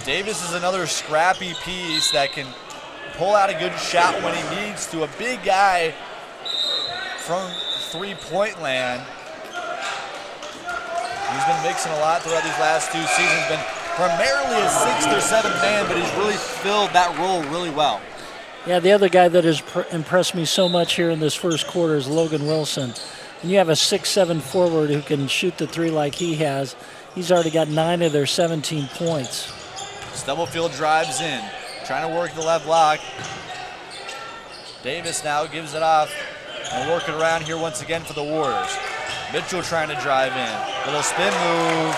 Davis is another scrappy piece that can pull out a good shot when he needs to. A big guy from three-point land. He's been mixing a lot throughout these last two seasons. Been primarily a 6th or 7th man, but he's really filled that role really well. Yeah, the other guy that has impressed me so much here in this first quarter is Logan Wilson. And you have a 6'7" forward who can shoot the three like he has. He's already got 9 of their 17 points. Stubblefield drives in, trying to work the left block. Davis now gives it off and working around here once again for the Warriors. Mitchell trying to drive in. Little spin move.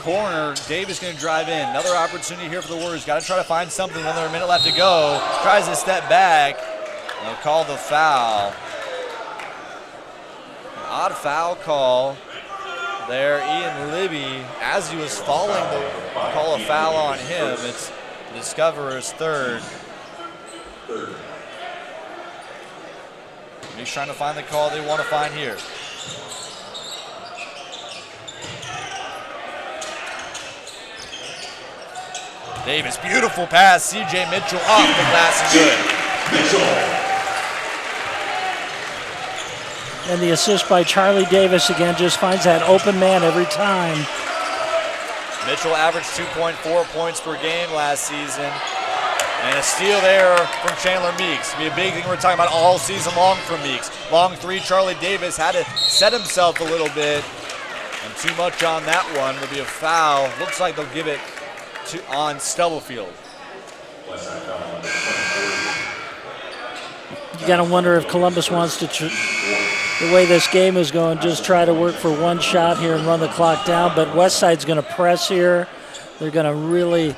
Corner, Davis going to drive in. Another opportunity here for the Warriors. Got to try to find something. Another minute left to go. Tries to step back. They'll call the foul. An odd foul call there. Ian Libby, as he was falling, to call a foul on him. It's Discoverer's third. He's trying to find the call they want to find here. Davis, beautiful pass. C.J. Mitchell off the glass and good. And the assist by Charlie Davis again just finds that open man every time. Mitchell averaged 2.4 points per game last season. And a steal there from Chandler Meeks. It'll be a big thing we're talking about all season long from Meeks. Long three, Charlie Davis had to set himself a little bit. And too much on that one will be a foul. Looks like they'll give it on Stubblefield. You got to wonder if Columbus wants to, the way this game is going, just try to work for one shot here and run the clock down. But Westside's going to press here. They're going to really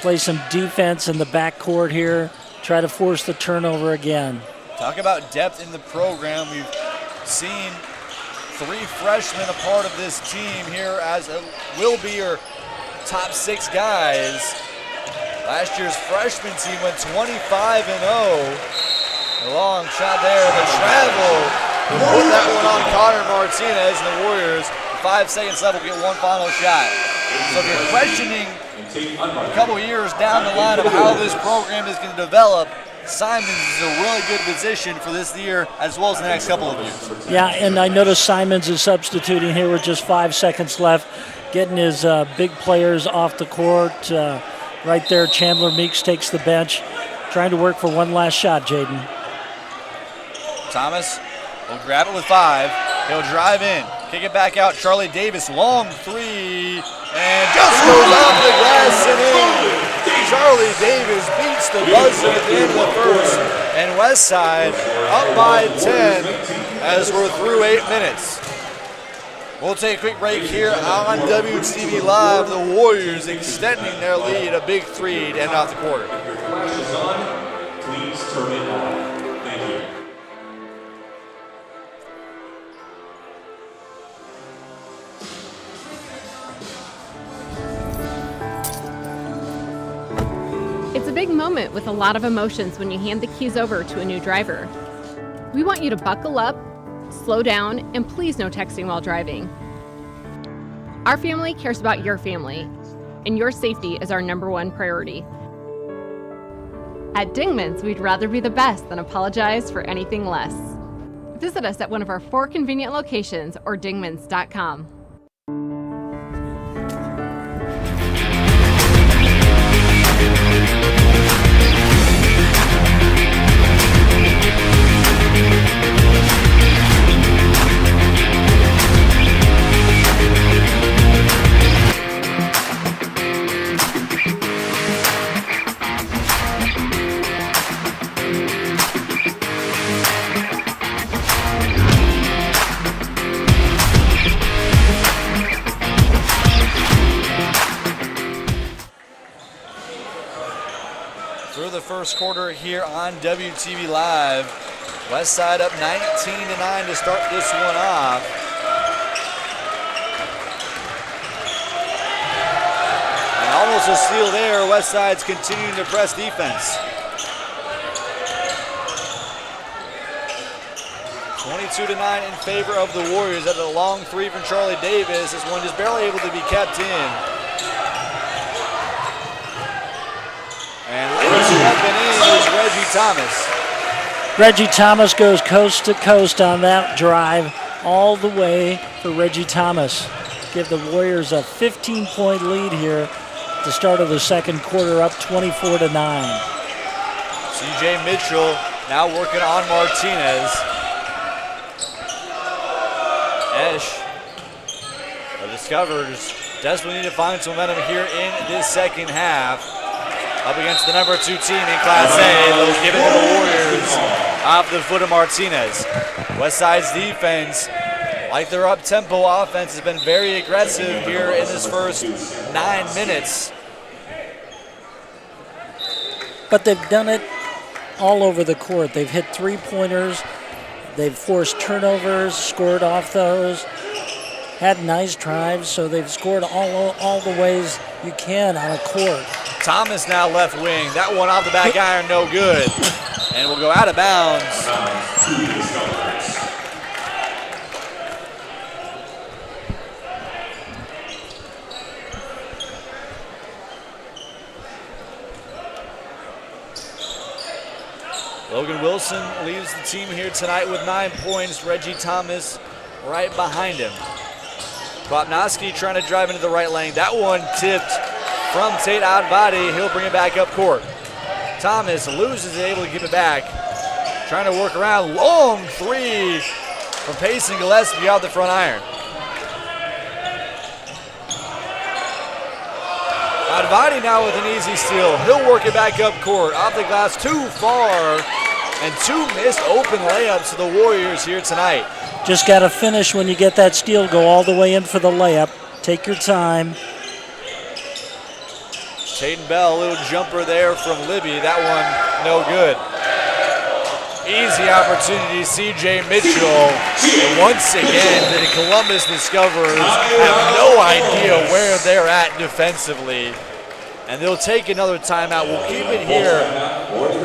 play some defense in the backcourt here, try to force the turnover again. Talk about depth in the program. We've seen 3 freshmen a part of this team here, as it will be your top 6 guys. Last year's freshman team went 25-0. A long shot there, the travel. Put that one on Connor Martinez, and the Warriors, 5 seconds left, will get one final shot. So if you're questioning a couple years down the line of how this program is going to develop, Simons is a really good position for this year as well as the next couple of years. Yeah, and I noticed Simons is substituting here with just 5 seconds left, getting his big players off the court. Right there, Chandler Meeks takes the bench, trying to work for one last shot, Jaden. Thomas will grab it with 5. He'll drive in, kick it back out. Charlie Davis, long 3, and just goes off the glass and in. Charlie Davis beats the buzzer at the end of the first, and Westside up by 10 as we're through 8 minutes. We'll take a quick break here on WTV Live. The Warriors extending their lead, a big 3 to end off the quarter. Please turn it on. Thank you. big moment with a lot of emotions when you hand the keys over to a new driver. We want you to buckle up, slow down, and please no texting while driving. Our family cares about your family, and your safety is our #1 priority. At Dingman's, we'd rather be the best than apologize for anything less. Visit us at one of our 4 convenient locations or dingmans.com. Through the first quarter here on WTV Live. Westside up 19-9 to start this one off. And almost a steal there. Westside's continuing to press defense. 22-9 in favor of the Warriors at the long 3 from Charlie Davis. This one just barely able to be kept in. And up and in is Reggie Thomas. Reggie Thomas goes coast to coast on that drive, all the way for Reggie Thomas. Give the Warriors a 15-point lead here at the start of the second quarter, up 24-9. CJ Mitchell now working on Martinez. Esch, the Discoverers desperately need to find some momentum here in this second half. Up against the #2 team in Class A. They'll give it to the Warriors off the foot of Martinez. Westside's defense, like their up-tempo offense, has been very aggressive here in this first 9 minutes. But they've done it all over the court. They've hit 3-pointers. They've forced turnovers, scored off those, had nice drives, so they've scored all the ways you can on a court. Thomas now left wing. That one off the back iron, no good. And will go out of bounds. Logan Wilson leads the team here tonight with 9 points. Reggie Thomas right behind him. Klopnowski trying to drive into the right lane. That one tipped from Tate out body. He'll bring it back up court. Thomas loses it, able to give it back. Trying to work around. Long 3 from Payson Gillespie out the front iron. Advani now with an easy steal. He'll work it back up court. Off the glass, too far. And 2 missed open layups to the Warriors here tonight. Just got to finish when you get that steal. Go all the way in for the layup. Take your time. Shaden Bell, a little jumper there from Libby. That one, no good. Easy opportunity, CJ Mitchell. And once again, the Columbus Discoverers have no idea where they're at defensively. And they'll take another timeout. We'll keep it here.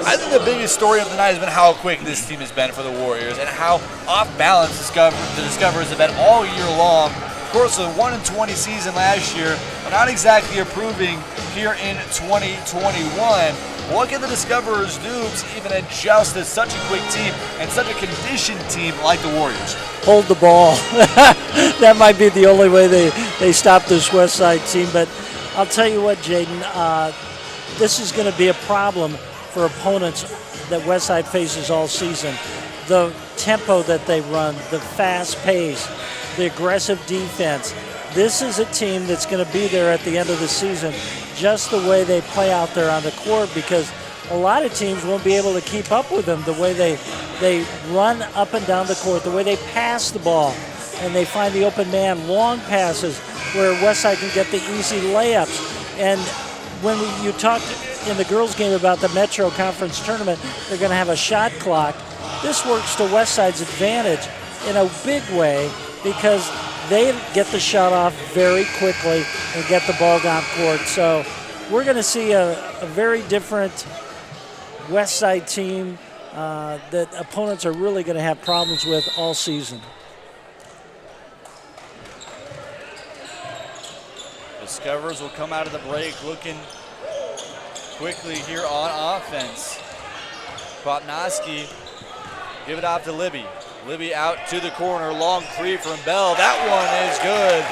I think the biggest story of the night has been how quick this team has been for the Warriors and how off balance the Discoverers have been all year long. Of course, a 1-20 season last year, but not exactly improving here in 2021. What can the Discoverers do to even adjust to such a quick team and such a conditioned team like the Warriors? Hold the ball. That might be the only way they stop this Westside team. But I'll tell you what, Jaden, this is going to be a problem for opponents that Westside faces all season. The tempo that they run, the fast pace, the aggressive defense. This is a team that's going to be there at the end of the season, just the way they play out there on the court, because a lot of teams won't be able to keep up with them, the way they run up and down the court, the way they pass the ball, and they find the open man, long passes where Westside can get the easy layups. And when you talked in the girls' game about the Metro Conference Tournament, they're going to have a shot clock. This works to Westside's advantage in a big way because they get the shot off very quickly and get the ball down court. So we're going to see a very different Westside team that opponents are really going to have problems with all season. Discoverers will come out of the break looking quickly here on offense. Kwapnowski give it off to Libby. Libby out to the corner, long three from Bell. That one is good.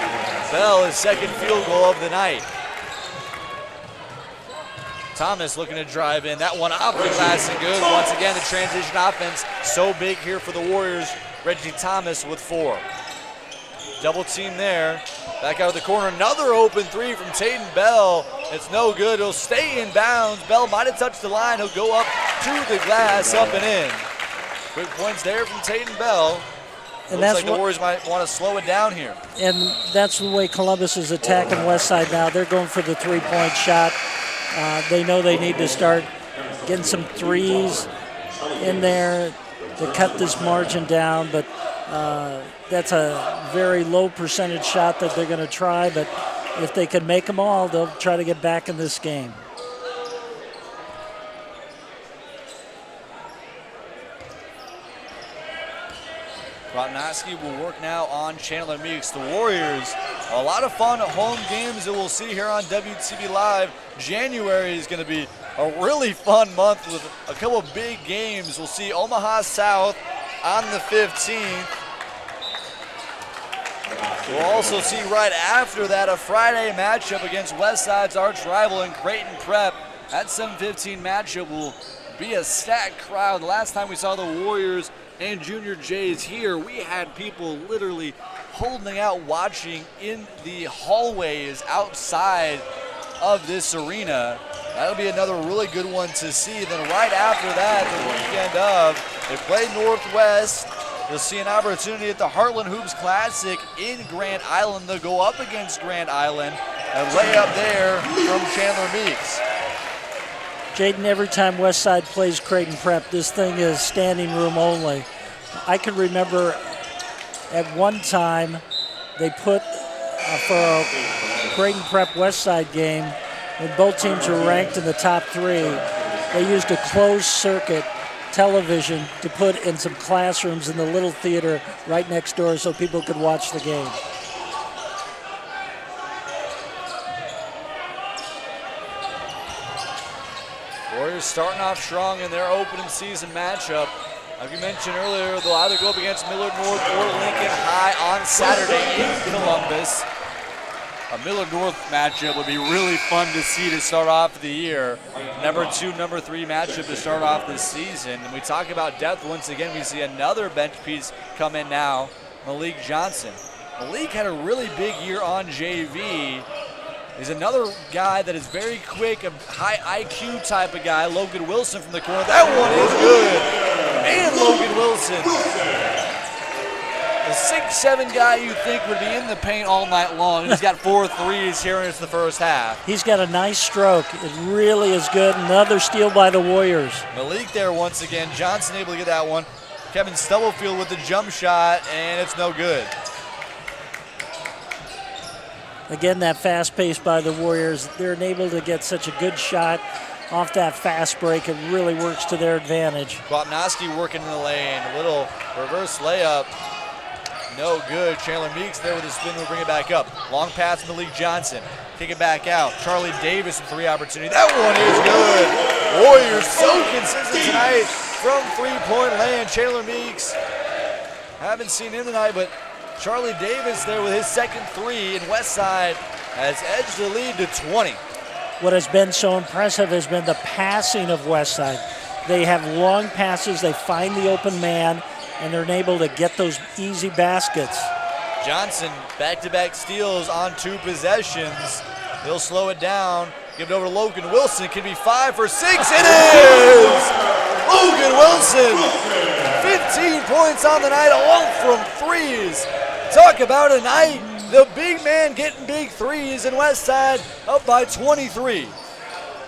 Bell, his second field goal of the night. Thomas looking to drive in. That one off the glass and good. Once again, the transition offense so big here for the Warriors. Reggie Thomas with 4. Double team there. Back out of the corner, another open three from Taden Bell. It's no good. He'll stay in bounds. Bell might have touched the line. He'll go up to the glass, up and in. Quick points there from Taden Bell. And looks like the Warriors might want to slow it down here. And that's the way Columbus is attacking Westside now. They're going for the three-point shot. They know they need to start getting some threes in there to cut this margin down, but that's a very low percentage shot that they're going to try, but if they can make them all, they'll try to get back in this game. Kwapnowski will work now on Chandler Meeks. The Warriors, a lot of fun home games that we'll see here on WTV Live. January is going to be a really fun month with a couple of big games. We'll see Omaha South on the 15th. We'll also see right after that a Friday matchup against Westside's arch rival in Creighton Prep. That 7:15 matchup will be a stacked crowd. The last time we saw the Warriors and Junior Jays here, we had people literally holding out watching in the hallways outside of this arena. That'll be another really good one to see. Then right after that, the weekend of, they play Northwest. You'll see an opportunity at the Heartland Hoops Classic in Grand Island. They'll go up against Grand Island and lay up there from Chandler Meeks. Jaden, every time Westside plays Creighton Prep, this thing is standing room only. I can remember at one time they put for a Creighton Prep Westside game, when both teams were ranked in the top 3, they used a closed circuit television to put in some classrooms in the little theater right next door so people could watch the game. Warriors starting off strong in their opening season matchup. Like you mentioned earlier, they'll either go up against Millard North or Lincoln High on Saturday in Columbus. A Millard North matchup would be really fun to see to start off the year. Number 2, number 3 matchup to start off this season. And we talk about depth once again. We see another bench piece come in now, Malik Johnson. Malik had a really big year on JV. He's another guy that is very quick, a high IQ type of guy. Logan Wilson from the corner. That one is good. And Logan Wilson. The 6'7" guy you think would be in the paint all night long. He's got 4 threes here in the first half. He's got a nice stroke. It really is good. Another steal by the Warriors. Malik there once again. Johnson able to get that one. Kevin Stubblefield with the jump shot, and it's no good. Again, that fast pace by the Warriors. They're able to get such a good shot off that fast break. It really works to their advantage. Kwapnowski working in the lane. A little reverse layup. No good. Chandler Meeks there with his spin will bring it back up. Long pass to Malik Johnson. Kick it back out. Charlie Davis with 3 opportunity. That one is good. Warriors so consistent tonight from 3-point land. Chandler Meeks, haven't seen him tonight, but Charlie Davis there with his second 3, and Westside has edged the lead to 20. What has been so impressive has been the passing of Westside. They have long passes. They find the open man, and they're able to get those easy baskets. Johnson, back-to-back steals on 2 possessions. He'll slow it down, give it over to Logan Wilson. Can be 5 for 6. It is! Logan Wilson, 15 points on the night, all from threes. Talk about a night. The big man getting big threes, and Westside up by 23.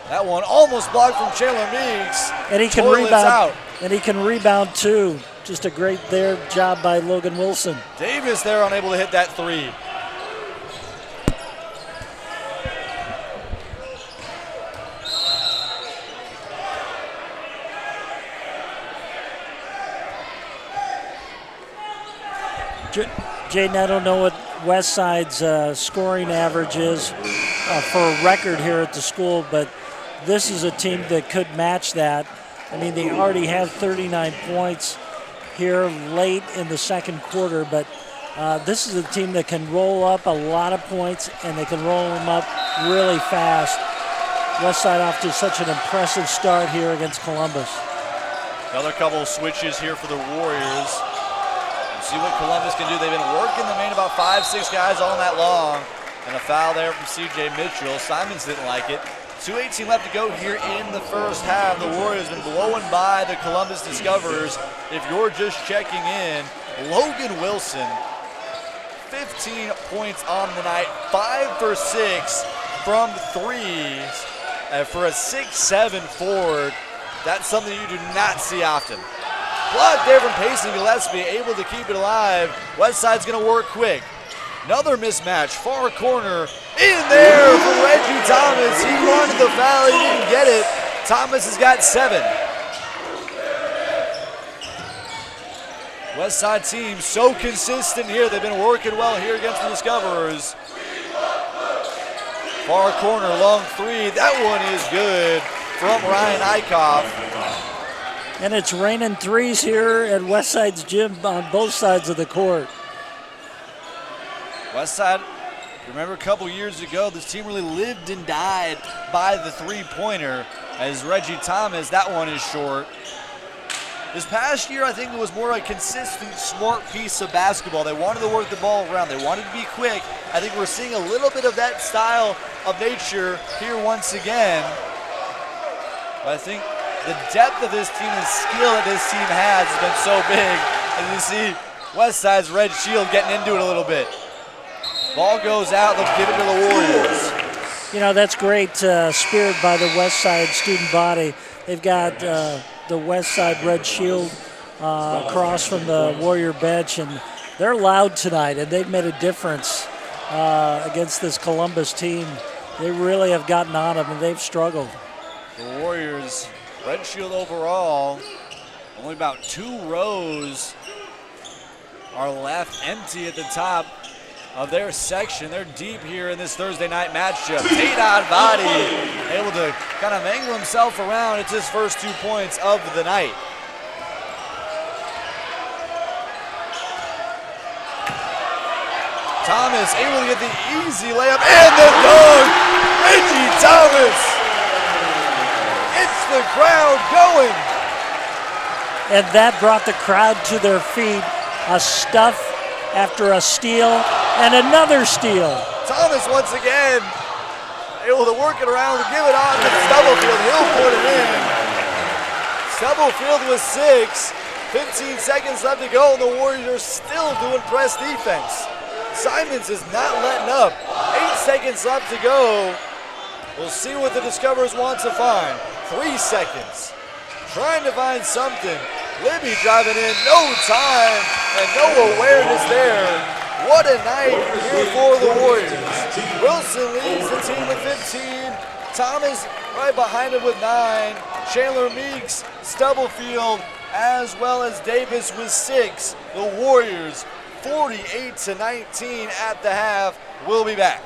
That one almost blocked from Chandler Meeks. And he can rebound. Out. And he can rebound too. Just a great job by Logan Wilson. Davis there unable to hit that 3. Jaden, I don't know what Westside's scoring average is for a record here at the school, but this is a team that could match that. I mean, they already have 39 points here late in the second quarter, but this is a team that can roll up a lot of points, and they can roll them up really fast. Westside off to such an impressive start here against Columbus. Another couple of switches here for the Warriors. See what Columbus can do. They've been working the main about 5-6 guys all night long. And a foul there from C.J. Mitchell. Simons didn't like it. 2:18 left to go here in the first half. The Warriors have been blowing by the Columbus Discoverers. If you're just checking in, Logan Wilson, 15 points on the night, 5 for 6 from threes. For a 6'7" forward, that's something you do not see often. Block there from Payson Gillespie, able to keep it alive. Westside's going to work quick. Another mismatch, far corner, in there for Reggie Thomas. He wanted the foul, he didn't get it. Thomas has got 7. Westside team so consistent here. They've been working well here against the Discoverers. Far corner, long 3. That one is good from Ryan Eichhoff. And it's raining threes here at Westside's gym on both sides of the court. Westside, remember a couple years ago, this team really lived and died by the three-pointer. As Reggie Thomas, that one is short. This past year, I think it was more a consistent, smart piece of basketball. They wanted to work the ball around. They wanted to be quick. I think we're seeing a little bit of that style of nature here once again. But I think the depth of this team and skill that this team has been so big. As you see Westside's red shield getting into it a little bit. Ball goes out, they'll give it to the Warriors. You know, that's great spirit by the Westside student body. They've got the Westside red shield across from the Warrior bench, and they're loud tonight, and they've made a difference against this Columbus team. They really have gotten on them, and they've struggled. The Warriors, red shield overall, only about 2 rows are left empty at the top of their section. They're deep here in this Thursday night matchup. Taydon Vadi able to kind of angle himself around. It's his first 2 points of the night. Thomas able to get the easy layup and the dunk. Reggie Thomas gets the crowd going. And that brought the crowd to their feet. A stuff after a steal and another steal. Thomas once again able to work it around and give it on to Stubblefield. He'll put it in. Stubblefield with 6. 15 seconds left to go, and the Warriors are still doing press defense. Simons is not letting up. 8 seconds left to go. We'll see what the Discoverers want to find. 3 seconds. Trying to find something. Libby driving in, no time and no awareness there. What a night here for the Warriors. Wilson leads the team with 15. Thomas right behind him with 9. Chandler Meeks, Stubblefield, as well as Davis with 6. The Warriors 48-19 at the half. We'll be back.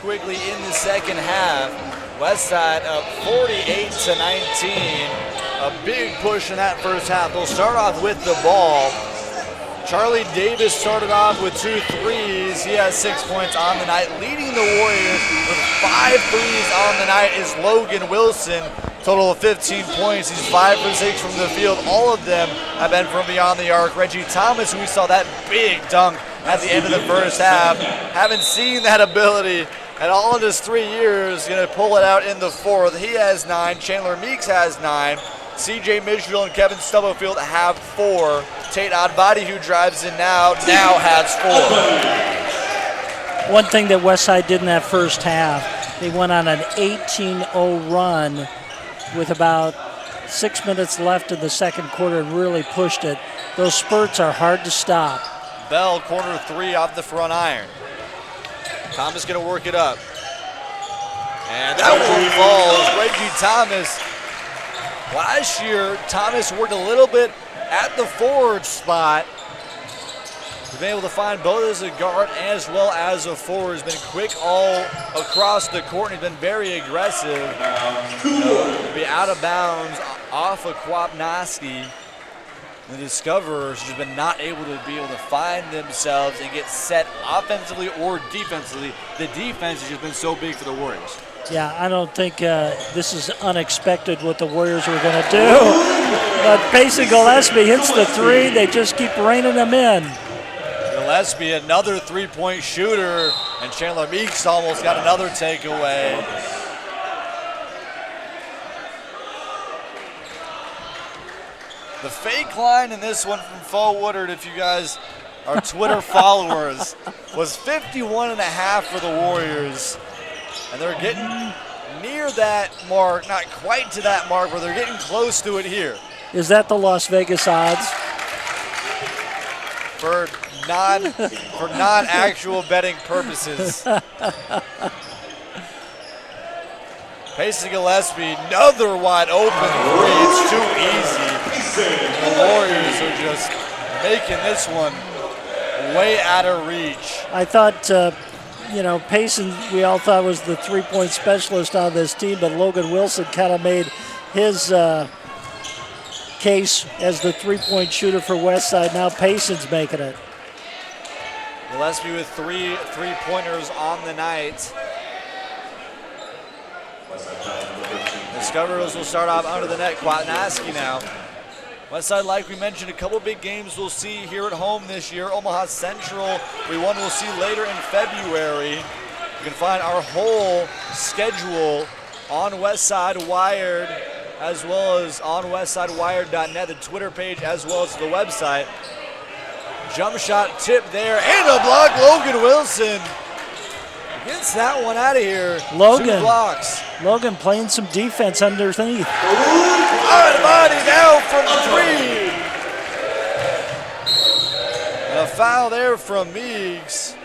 quickly in the second half. Westside up 48-19. A big push in that first half. They'll start off with the ball. Charlie Davis started off with 2 threes. He has 6 points on the night. Leading the Warriors with 5 threes on the night is Logan Wilson. Total of 15 points. He's 5 for 6 from the field. All of them have been from beyond the arc. Reggie Thomas, who we saw that big dunk at the end of the first half, haven't seen that ability at all in his 3 years. Going to pull it out in the fourth. He has 9. Chandler Meeks has 9. CJ Mitchell and Kevin Stubblefield have 4. Tate Advadi, who drives in now has 4. One thing that Westside did in that first half, they went on an 18-0 run with about 6 minutes left in the second quarter and really pushed it. Those spurts are hard to stop. Bell, corner 3 off the front iron. Thomas going to work it up. And that one falls. Reggie Thomas. Last year, Thomas worked a little bit at the forward spot. He's been able to find both as a guard as well as a forward. He's been quick all across the court and he's been very aggressive. He'll be out of bounds off of Kwapnoski. The Discoverers have been not able to find themselves and get set offensively or defensively. The defense has just been so big for the Warriors. Yeah, I don't think this is unexpected what the Warriors were going to do. But Payson Gillespie hits the 3. They just keep raining them in. Gillespie, another 3-point shooter, and Chandler Meeks almost got another takeaway. The fake line in this one from Fo Woodard, if you guys are Twitter followers, was 51.5 for the Warriors. And they're getting near that mark, not quite to that mark, but they're getting close to it here. Is that the Las Vegas odds? For non-actual betting purposes. Payson Gillespie, another wide open 3. It's too easy. The Warriors are just making this one way out of reach. I thought, Payson, we all thought was the 3-point specialist on this team, but Logan Wilson kind of made his case as the 3-point shooter for Westside. Now Payson's making it. Gillespie with 3 3-pointers on the night. The Discoverers will start off under the net. Kwapnoski now. Westside, like we mentioned, a couple big games we'll see here at home this year. Omaha Central, we'll see later in February. You can find our whole schedule on Westside Wired, as well as on westsidewired.net, the Twitter page, as well as the website. Jump shot tip there, and a block. Logan Wilson gets that one out of here. 2 blocks. Logan playing some defense underneath. Body now from 3. And a foul there from Meigs.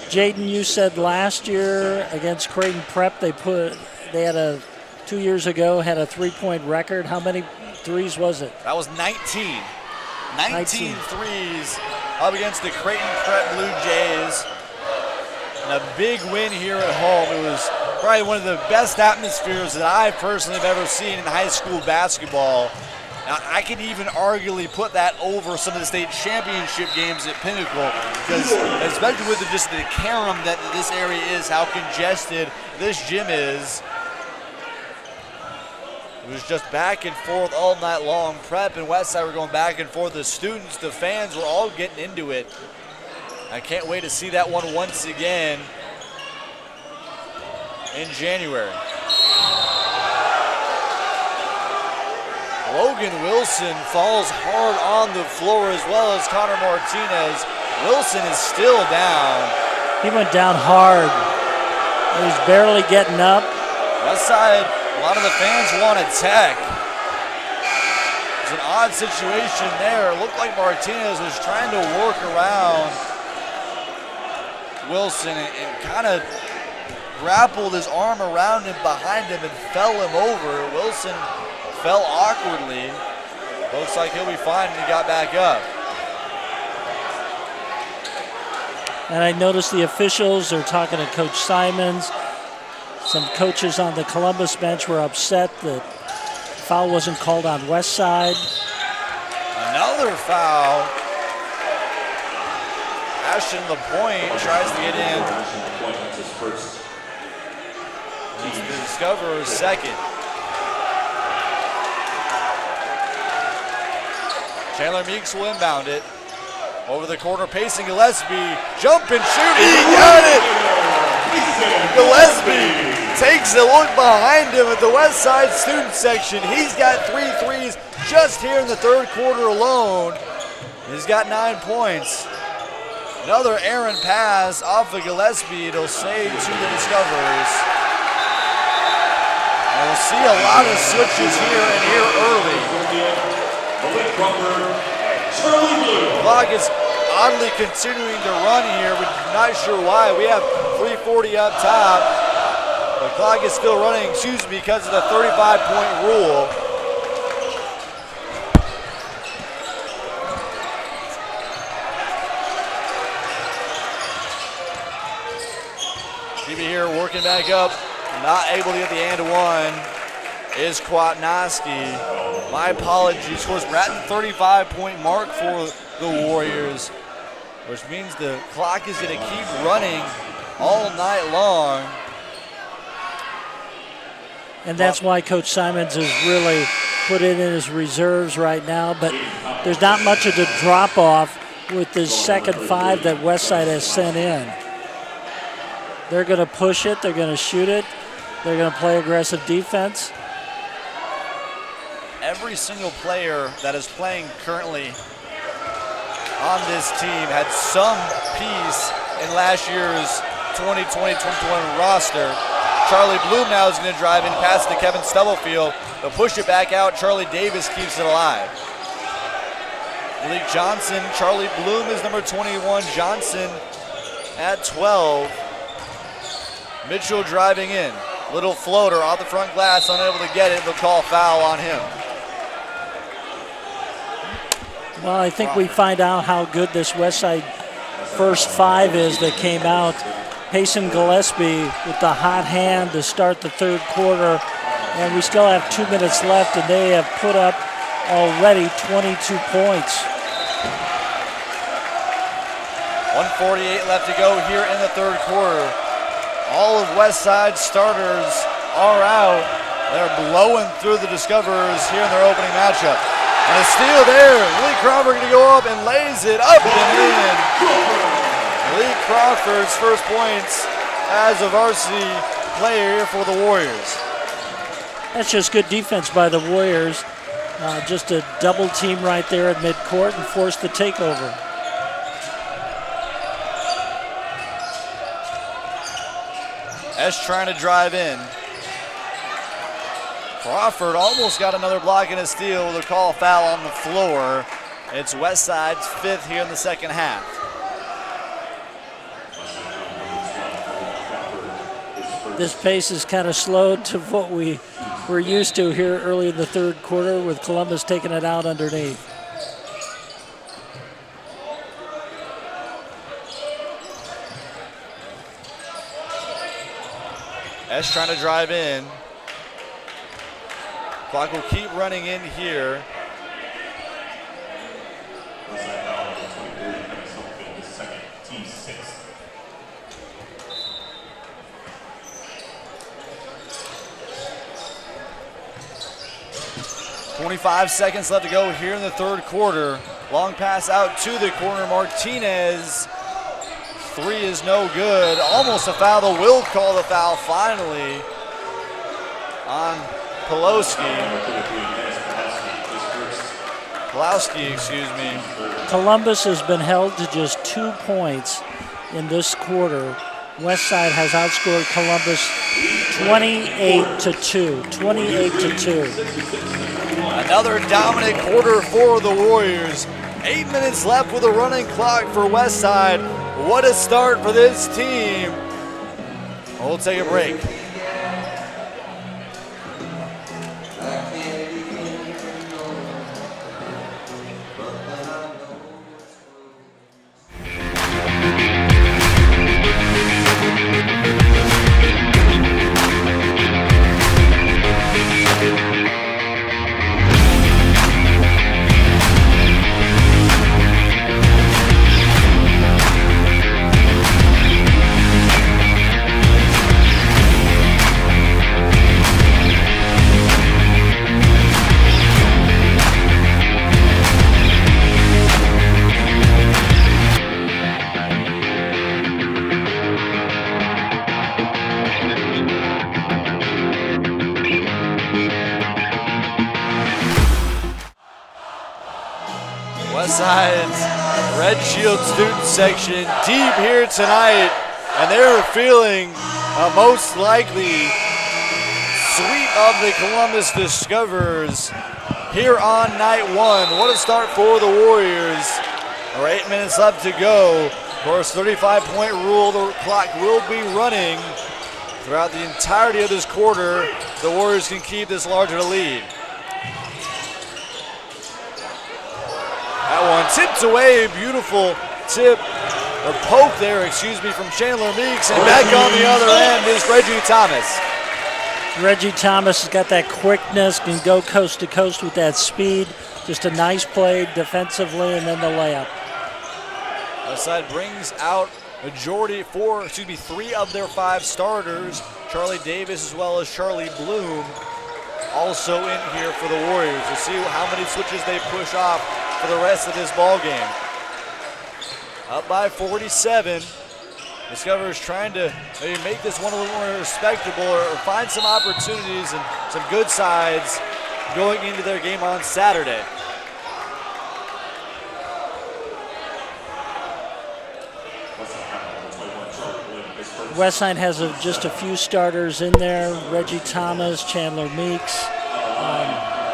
Jaden, you said last year against Creighton Prep they had 2 years ago had a 3-point record. How many threes was it? That was 19. 19 threes up against the Creighton Prep Blue Jays. And a big win here at home. It was probably one of the best atmospheres that I personally have ever seen in high school basketball. Now, I could even arguably put that over some of the state championship games at Pinnacle, because especially with just the carom that this area is, how congested this gym is. It was just back and forth all night long. Prep and Westside were going back and forth. The students, the fans were all getting into it. I can't wait to see that one once again in January. Logan Wilson falls hard on the floor, as well as Connor Martinez. Wilson is still down. He went down hard. He was barely getting up. Westside, a lot of the fans want to tech. It's an odd situation there. It looked like Martinez was trying to work around Wilson and kind of grappled his arm around him, behind him, and fell him over. Wilson fell awkwardly. Looks like he'll be fine when he got back up. And I noticed the officials are talking to Coach Simons. Some coaches on the Columbus bench were upset that foul wasn't called on Westside. Another foul. Ashton LaPointe tries to get in. It's the Discoverers' second. Chandler Meeks will inbound it. Over the corner, pacing Gillespie. Jump and shoot. He got it! Gillespie takes a look behind him at the Westside student section. He's got 3 threes just here in the third quarter alone. He's got 9 points. Another errant pass off of Gillespie. It'll save to the Discoverers. And we'll see a lot of switches here and here early. The clock is oddly continuing to run here. We're not sure why. We have 3:40 up top. The clock is still running, because of the 35-point rule. TV here working back up. Not able to get the and one is Kwatnoski. My apologies. Of course, we're at the 35-point mark for the Warriors, which means the clock is going to keep running all night long. And that's why Coach Simons has really put it in his reserves right now. But there's not much of a drop-off with this second 5 that Westside has sent in. They're going to push it. They're going to shoot it. They're going to play aggressive defense. Every single player that is playing currently on this team had some piece in last year's 2020-2021 roster. Charlie Bloom now is going to drive in, pass to Kevin Stubblefield. They'll push it back out. Charlie Davis keeps it alive. Malik Johnson, Charlie Bloom is number 21. Johnson at 12. Mitchell driving in. Little floater off the front glass, unable to get it. They'll call foul on him. Well, I think we find out how good this Westside first 5 is that came out. Payson Gillespie with the hot hand to start the third quarter. And we still have 2 minutes left, and they have put up already 22 points. 1:48 left to go here in the third quarter. All of Westside's starters are out. They're blowing through the Discoverers here in their opening matchup. And a steal there. Lee Crawford going to go up and lays it up and in. Lee Crawford's first points as a varsity player here for the Warriors. That's just good defense by the Warriors. Just a double team right there at midcourt and force the takeover. Esch trying to drive in. Crawford almost got another block and a steal with a call foul on the floor. It's Westside's 5th here in the second half. This pace is kind of slowed to what we were used to here early in the third quarter with Columbus taking it out underneath. Esch trying to drive in. Clock will keep running in here. .25 seconds left to go here in the third quarter. Long pass out to the corner. Martinez. 3 is no good. Almost a foul. They will call the foul finally on Pulowski, excuse me. Columbus has been held to just 2 points in this quarter. Westside has outscored Columbus 28-2. 28-2. Another dominant quarter for the Warriors. 8 minutes left with a running clock for Westside. What a start for this team. We'll take a break. Westside's Red Shield student section deep here tonight, and they're feeling most likely sweep of the Columbus Discoverers here on night one. What a start for the Warriors. 8 minutes left to go. Of course, 35-point rule. The clock will be running throughout the entirety of this quarter. The Warriors can keep this larger lead. That one tipped away. Beautiful tip, or poke there, excuse me, from Chandler Meeks. And back on the other end is Reggie Thomas. Reggie Thomas has got that quickness, can go coast to coast with that speed. Just a nice play defensively, and then the layup. Westside brings out three of their 5 starters. Charlie Davis as well as Charlie Bloom also in here for the Warriors. We'll see how many switches they push off for the rest of this ball game. Up by 47. Discoverers trying to maybe make this one a little more respectable or find some opportunities and some good sides going into their game on Saturday. Westside has just a few starters in there. Reggie Thomas, Chandler Meeks,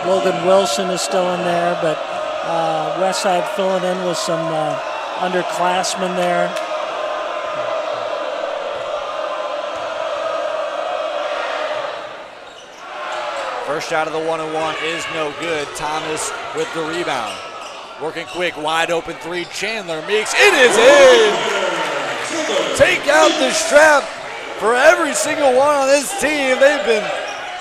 Logan Wilson is still in there, but Westside filling in with some underclassmen there. First shot of the 1-on-1 is no good. Thomas with the rebound. Working quick, wide open 3, Chandler Meeks. It is in! Take out the strap for every single one on this team. They've been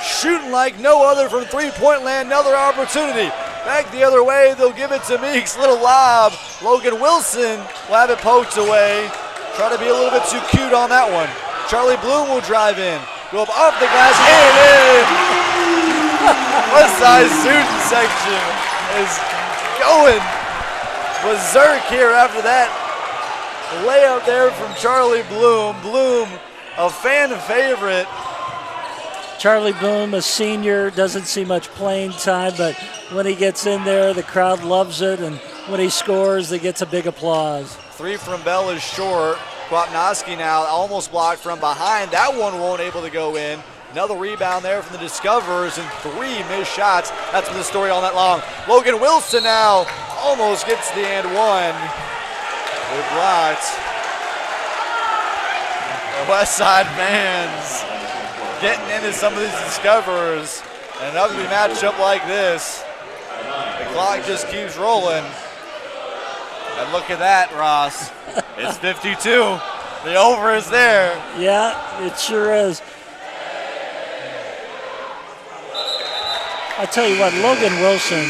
shooting like no other from three-point land. Another opportunity. Back the other way, they'll give it to Meeks. Little lob. Logan Wilson will have it poked away. Try to be a little bit too cute on that one. Charlie Bloom will drive in. Go up off the glass and in. Westside student section is going berserk here after that layup there from Charlie Bloom. Bloom, a fan favorite. Charlie Bloom, a senior, doesn't see much playing time, but when he gets in there, the crowd loves it, and when he scores, he gets a big applause. 3 from Bell is short. Kwapnoski now almost blocked from behind. That one won't able to go in. Another rebound there from the Discoverers and 3 missed shots. That's been the story all night long. Logan Wilson now almost gets the and one. They're blocked. The Westside fans getting into some of these Discoverers. And an ugly matchup like this. The clock just keeps rolling. And look at that, Ross. It's 52. The over is there. Yeah, it sure is. I tell you what, Logan Wilson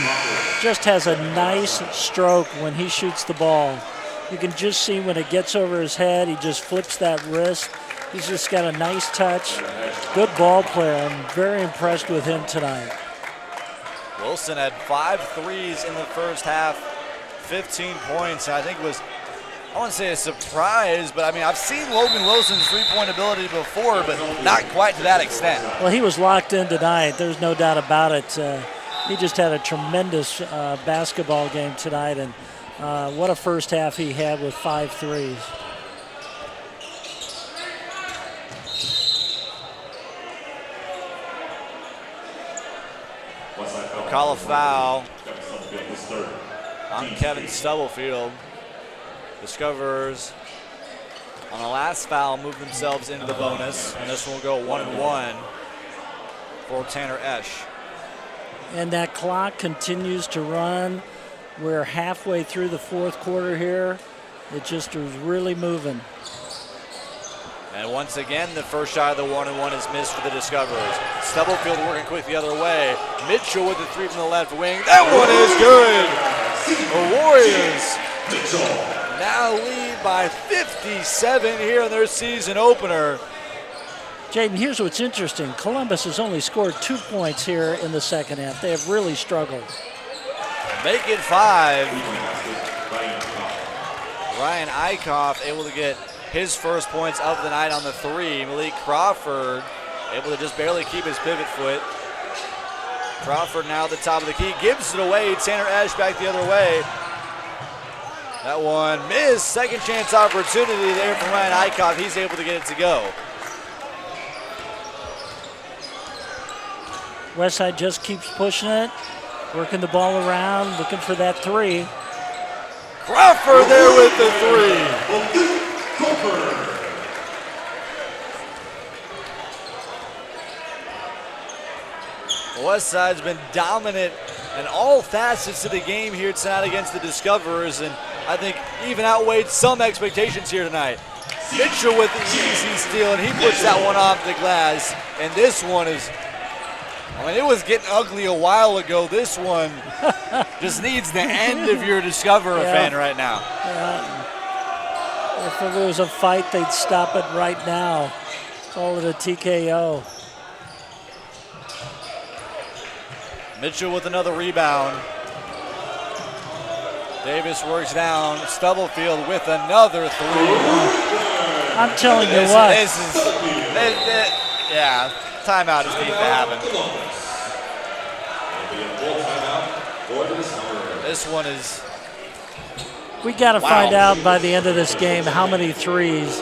just has a nice stroke when he shoots the ball. You can just see when it gets over his head, he just flips that wrist. He's just got a nice touch. Good ball player. I'm very impressed with him tonight. Wilson had 5 threes in the first half, 15 points. I think it was, I wouldn't say a surprise, but I mean, I've seen Logan Wilson's three-point ability before, but not quite to that extent. Well, he was locked in tonight. There's no doubt about it. He just had a tremendous basketball game tonight, and what a first half he had with 5 threes. Call a foul on Kevin Stubblefield. Discoverers on the last foul move themselves into the bonus, and this one will go 1-1 for Tanner Esch. And that clock continues to run. We're halfway through the fourth quarter here. It just is really moving. And once again, the first shot of the 1-on-1 is missed for the Discoverers. Stubblefield working quick the other way. Mitchell with the 3 from the left wing. That one is good. The Warriors now lead by 57 here in their season opener. Jaden, here's what's interesting. Columbus has only scored 2 points here in the second half. They have really struggled. Make it 5. Ryan Eichhoff able to get his first points of the night on the 3. Malik Crawford able to just barely keep his pivot foot. Crawford now at the top of the key, gives it away. Tanner Esch back the other way. That one missed. Second chance opportunity there from Ryan Eichhoff. He's able to get it to go. Westside just keeps pushing it, working the ball around, looking for that three. Crawford there with the three. Westside's been dominant in all facets of the game here tonight against the Discoverers, and I think even outweighed some expectations here tonight. Mitchell with the easy steal, and he puts that one off the glass. And this one is, I mean, it was getting ugly a while ago. This one just needs the end of your Discoverer fan right now. If it was a fight, they'd stop it right now. Call it a TKO. Mitchell with another rebound. Davis works down. Stubblefield with another three. I'm telling you what. Yeah, timeout is needs to happen. This one is. We got to find out by the end of this game how many threes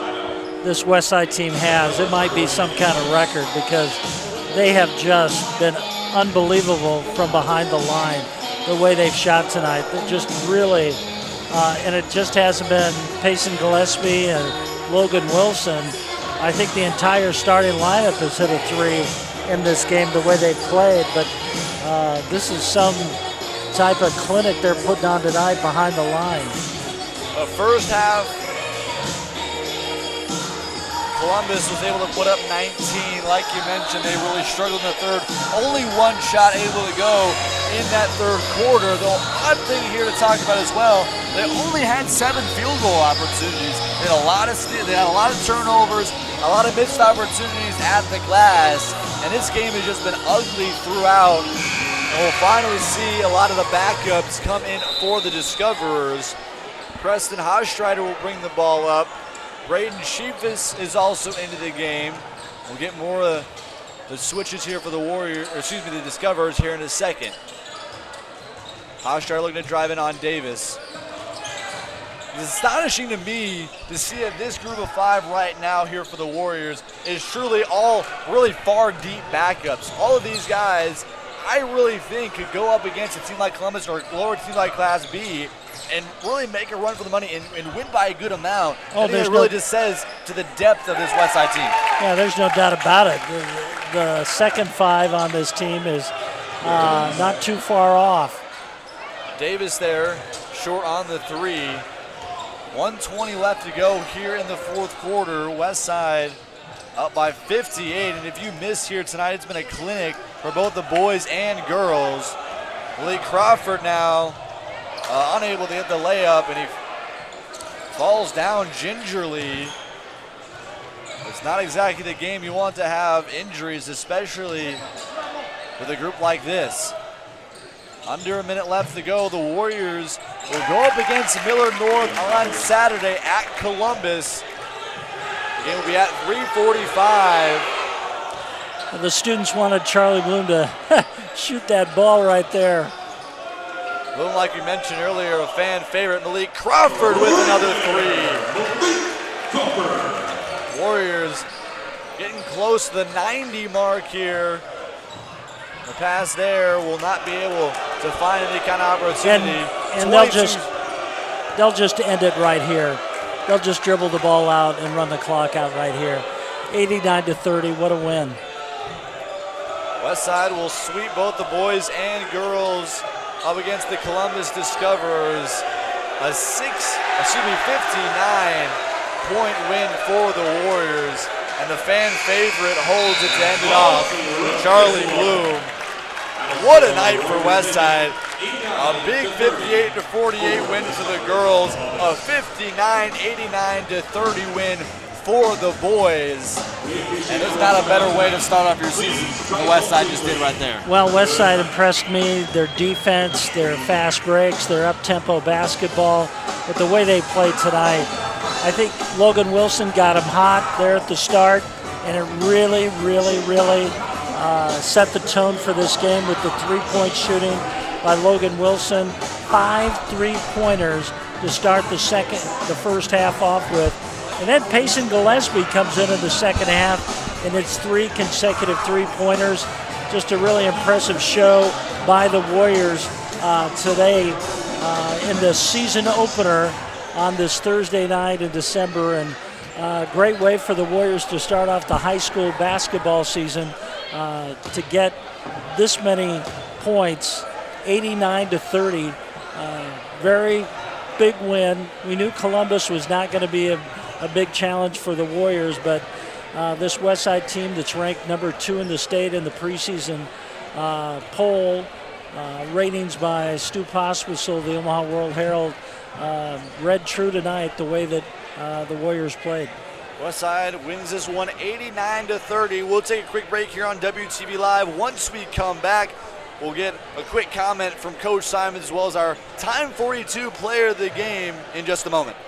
this Westside team has. It might be some kind of record because they have just been unbelievable from behind the line, the way they've shot tonight. They're just really, and it just hasn't been Payson Gillespie and Logan Wilson. I think the entire starting lineup has hit a three in this game the way they've played, but this is some type of clinic they're putting on tonight behind the line. The first half, Columbus was able to put up 19. Like you mentioned, they really struggled in the third. Only one shot able to go in that third quarter. The odd thing here to talk about as well, they only had 7 field goal opportunities. They had a lot of turnovers, a lot of missed opportunities at the glass, and this game has just been ugly throughout. And we'll finally see a lot of the backups come in for the Discoverers. Preston Hastreiter will bring the ball up. Braden Sheafus is also into the game. We'll get more of the switches here for the the Discoverers here in a second. Hastreiter looking to drive in on Davis. It's astonishing to me to see that this group of 5 right now here for the Warriors is truly all really far deep backups. All of these guys, I really think, could go up against a team like Columbus or a lower team like Class B and really make a run for the money and win by a good amount. I think it really just says to the depth of this Westside team. Yeah, there's no doubt about it. The second 5 on this team is not too far off. Davis there, short on the 3. 1:20 left to go here in the fourth quarter. Westside up by 58, and if you missed here tonight, it's been a clinic for both the boys and girls. Lee Crawford now unable to hit the layup, and he falls down gingerly. It's not exactly the game you want to have injuries, especially with a group like this. Under a minute left to go. The Warriors will go up against Miller North on Saturday at Columbus. The game will be at 3:45. The students wanted Charlie Bloom to shoot that ball right there. Bloom, like we mentioned earlier, a fan favorite, Malik Crawford with another 3. Warriors getting close to the 90 mark here. The pass there will not be able to find any kind of opportunity. And they'll just end it right here. They'll just dribble the ball out and run the clock out right here. 89-30, what a win. Westside will sweep both the boys and girls up against the Columbus Discoverers. A 59-point win for the Warriors. And the fan favorite holds it to end it off. Charlie Bloom. What a night for Westside. A big 58-48 win for the girls. A 59-89-30 win for the boys. And there's not a better way to start off your season than the Westside just did right there. Well, Westside impressed me. Their defense, their fast breaks, their up-tempo basketball, but the way they played tonight. I think Logan Wilson got him hot there at the start, and it really, really, really set the tone for this game with the three-point shooting by Logan Wilson. 5 3-pointers to start the first half off with. And then Payson Gillespie comes in the second half, and it's 3 consecutive three-pointers. Just a really impressive show by the Warriors today in the season opener on this Thursday night in December. And great way for the Warriors to start off the high school basketball season to get this many points, 89-30. Very big win. We knew Columbus was not going to be a big challenge for the Warriors, but this Westside team that's ranked number 2 in the state in the preseason poll, ratings by Stu Pospisil, the Omaha World Herald, read true tonight the way that the Warriors played. Westside wins this one 89-30. We'll take a quick break here on WTV Live. Once we come back, we'll get a quick comment from Coach Simons as well as our Time 42 player of the game in just a moment.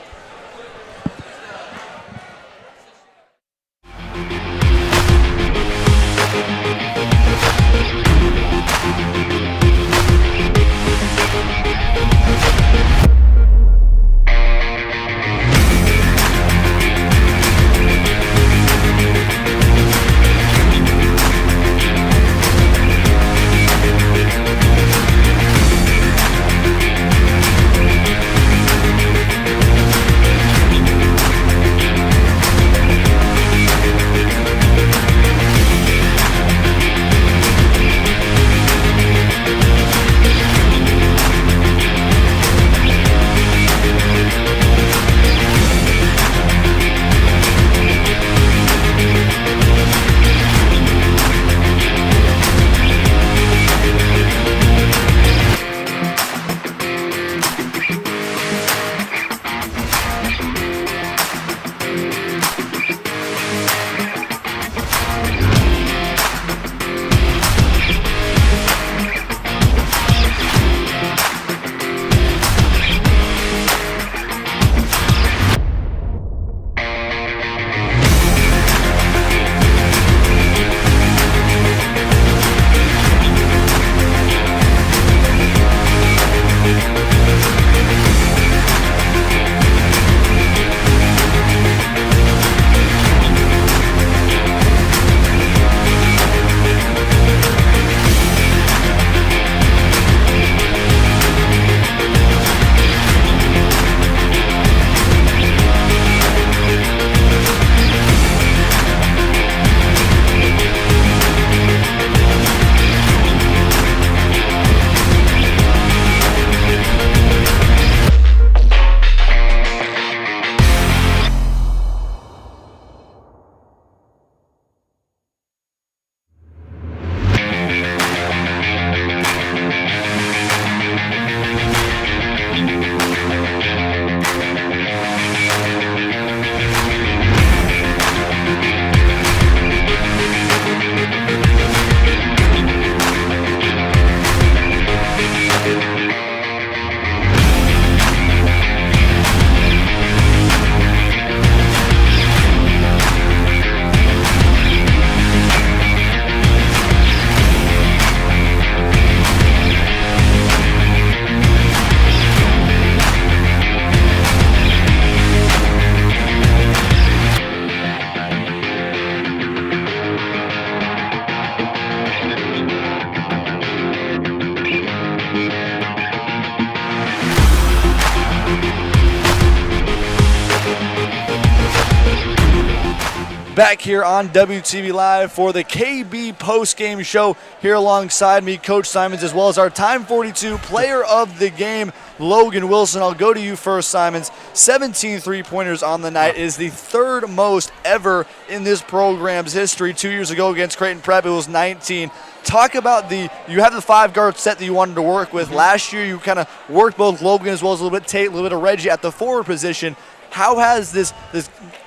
Back here on WTV Live for the KB post-game show here alongside me, Coach Simons, as well as our Time 42 player of the game, Logan Wilson. I'll go to you first, Simons. 17 three-pointers on the night is the third most ever in this program's history. 2 years ago against Creighton Prep, it was 19. Talk about you have the 5-guard set that you wanted to work with. Last year you kind of worked both Logan as well as a little bit Tate, a little bit of Reggie at the forward position. How has this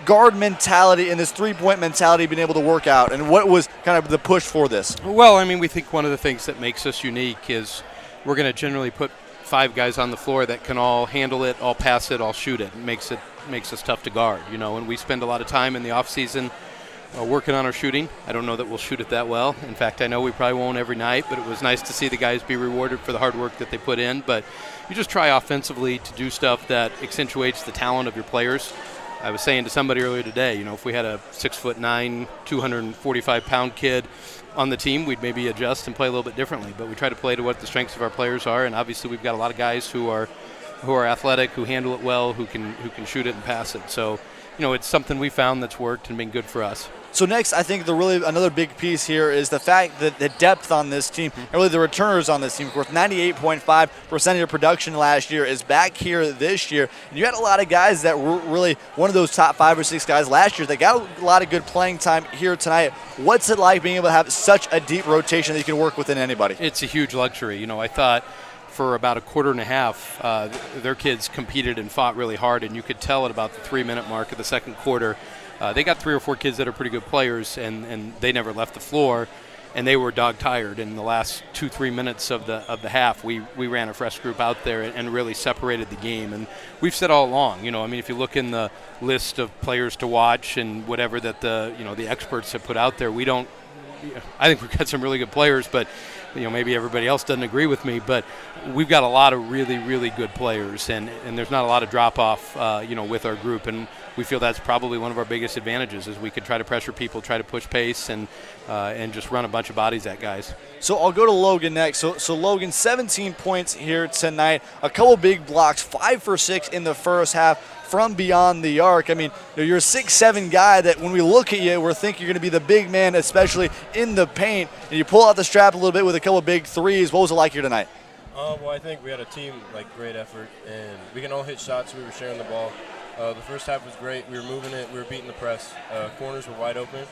guard mentality and this three-point mentality been able to work out, and what was kind of the push for this? Well, I mean, we think one of the things that makes us unique is we're going to generally put 5 guys on the floor that can all handle it, all pass it, all shoot it. It makes us tough to guard, you know, and we spend a lot of time in the off season working on our shooting. I don't know that we'll shoot it that well. In fact, I know we probably won't every night, but it was nice to see the guys be rewarded for the hard work that they put in. But you just try offensively to do stuff that accentuates the talent of your players. I was saying to somebody earlier today, if we had a 6'9", 245-pound kid on the team, we'd maybe adjust and play a little bit differently. But we try to play to what the strengths of our players are, and obviously we've got a lot of guys who are athletic, who handle it well, who can shoot it and pass it. So, it's something we found that's worked and been good for us. So next, I think another big piece here is the fact that the depth on this team, and really the returners on this team, of course, 98.5% of your production last year is back here this year. And you had a lot of guys that were really one of those top 5 or 6 guys last year that got a lot of good playing time here tonight. What's it like being able to have such a deep rotation that you can work within anybody? It's a huge luxury. I thought for about a quarter and a half, their kids competed and fought really hard, and you could tell at about the 3-minute mark of the second quarter, they got 3 or 4 kids that are pretty good players, and they never left the floor, and they were dog tired. In the last 2-3 minutes of the half, we ran a fresh group out there and really separated the game. And we've said all along, if you look in the list of players to watch and whatever that the experts have put out there, I think we've got some really good players, but maybe everybody else doesn't agree with me, but we've got a lot of really, really good players, and there's not a lot of drop-off, with our group, and we feel that's probably one of our biggest advantages is we could try to pressure people, try to push pace, and just run a bunch of bodies at guys. So I'll go to Logan next. So Logan, 17 points here tonight, a couple big blocks, 5 for 6 in the first half from beyond the arc. I mean, you're a 6'7" guy that when we look at you, we're thinking you're going to be the big man, especially in the paint, and you pull out the strap a little bit with a couple big threes. What was it like here tonight? Well, I think we had a team, great effort, and we can all hit shots. We were sharing the ball. The first half was great. We were moving it. We were beating the press. Corners were wide open.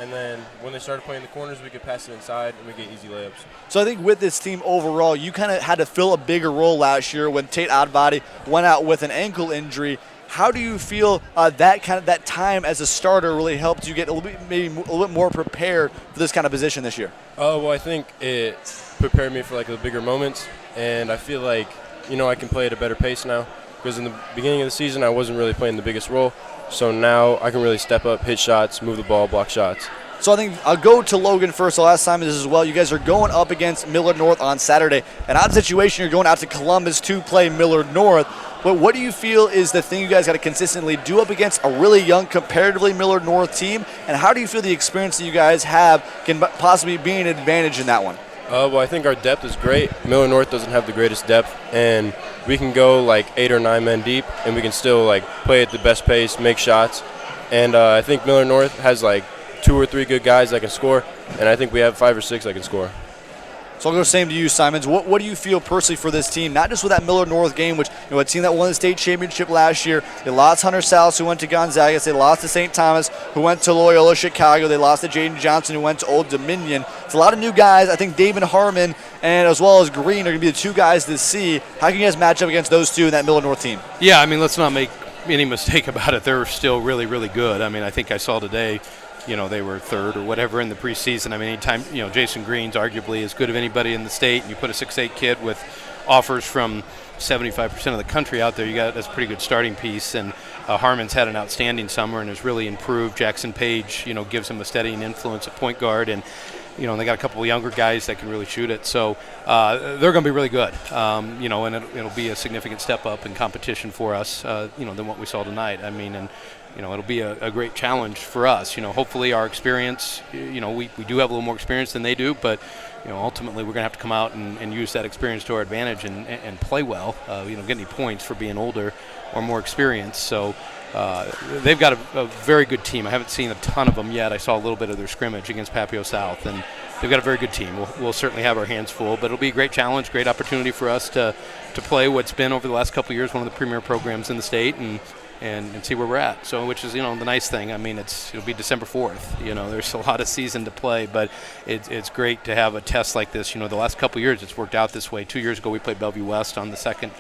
And then when they started playing the corners, we could pass it inside and we get easy layups. So I think with this team overall, you kind of had to fill a bigger role last year when Tate Oddbody went out with an ankle injury. How do you feel that time as a starter really helped you get a little bit more prepared for this kind of position this year? Well, I think it prepared me for the bigger moments, and I feel like I can play at a better pace now because in the beginning of the season I wasn't really playing the biggest role. So now I can really step up, hit shots, move the ball, block shots. So I think I'll go to Logan first. The last time as well. You guys are going up against Millard North on Saturday. An odd situation, you're going out to Columbus to play Millard North. But what do you feel is the thing you guys got to consistently do up against a really young, comparatively Millard North team? And how do you feel the experience that you guys have can possibly be an advantage in that one? Well, I think our depth is great. Millard North doesn't have the greatest depth, and we can go 8 or 9 men deep, and we can still play at the best pace, make shots. And I think Millard North has 2 or 3 good guys that can score, and I think we have 5 or 6 that can score. So I'll go the same to you, Simons. What do you feel personally for this team? Not just with that Millard North game, which a team that won the state championship last year. They lost Hunter Salas, who went to Gonzaga. They lost to St. Thomas, who went to Loyola Chicago. They lost to Jaden Johnson, who went to Old Dominion. It's a lot of new guys. I think David Harmon and as well as Green are going to be the 2 guys to see. How can you guys match up against those 2 in that Millard North team? Yeah, I mean, let's not make any mistake about it. They're still really, really good. I mean, I think I saw today, they were 3rd or whatever in the preseason. I mean, anytime, Jason Green's arguably as good of anybody in the state, and you put a 6'8" kid with offers from 75% of the country out there, that's a pretty good starting piece. And Harmon's had an outstanding summer and has really improved. Jackson Page, gives him a steadying influence at point guard, and they got a couple of younger guys that can really shoot it. So they're going to be really good, and it'll be a significant step up in competition for us, than what we saw tonight. I mean, and it'll be a great challenge for us. Hopefully our experience, we do have a little more experience than they do, but ultimately we're going to have to come out and use that experience to our advantage and play well, get any points for being older or more experienced. So they've got a very good team. I haven't seen a ton of them yet. I saw a little bit of their scrimmage against Papio South, and they've got a very good team. We'll certainly have our hands full, but it'll be a great challenge, great opportunity for us to play what's been over the last couple of years one of the premier programs in the state and see where we're at. So, which is, the nice thing. I mean, it'll be December 4th. There's a lot of season to play, but it's great to have a test like this. The last couple of years it's worked out this way. 2 years ago we played Bellevue West on the second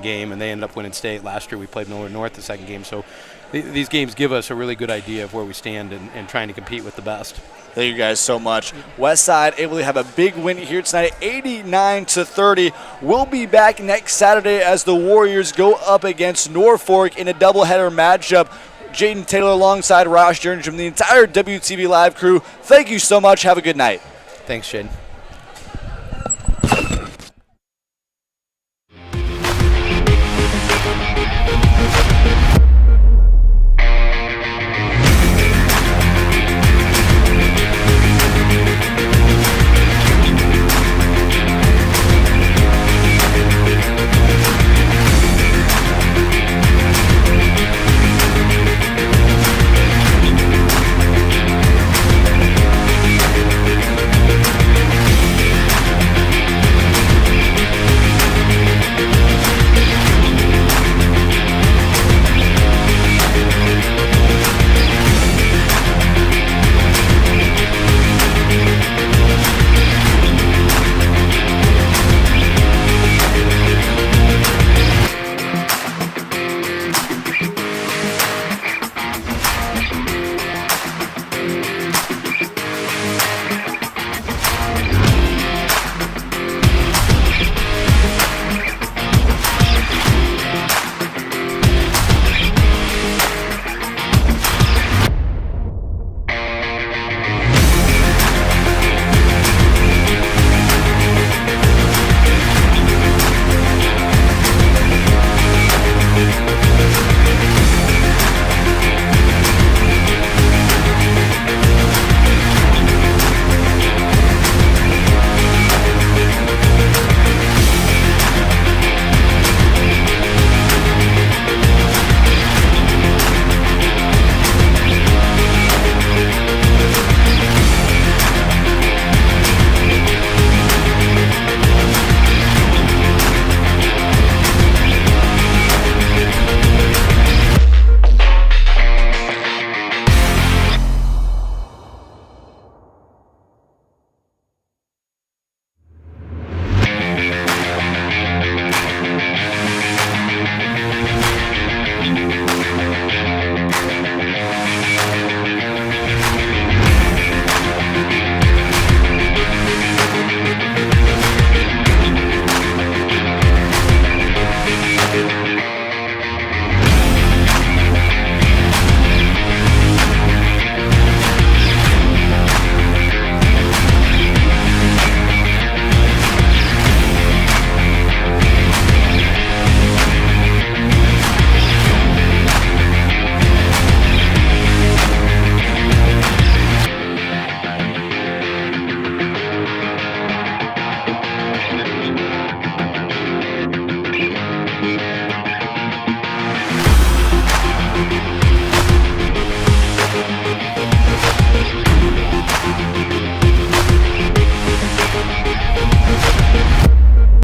game, and they ended up winning state. Last year we played Millard North the second game. So these games give us a really good idea of where we stand and trying to compete with the best. Thank you guys so much. Westside able to have a big win here tonight, 89-30. We'll be back next Saturday as the Warriors go up against Norfolk in a doubleheader matchup. Jaden Taylor alongside Ross Jernstrom, the entire WTV Live crew, thank you so much. Have a good night. Thanks, Jaden.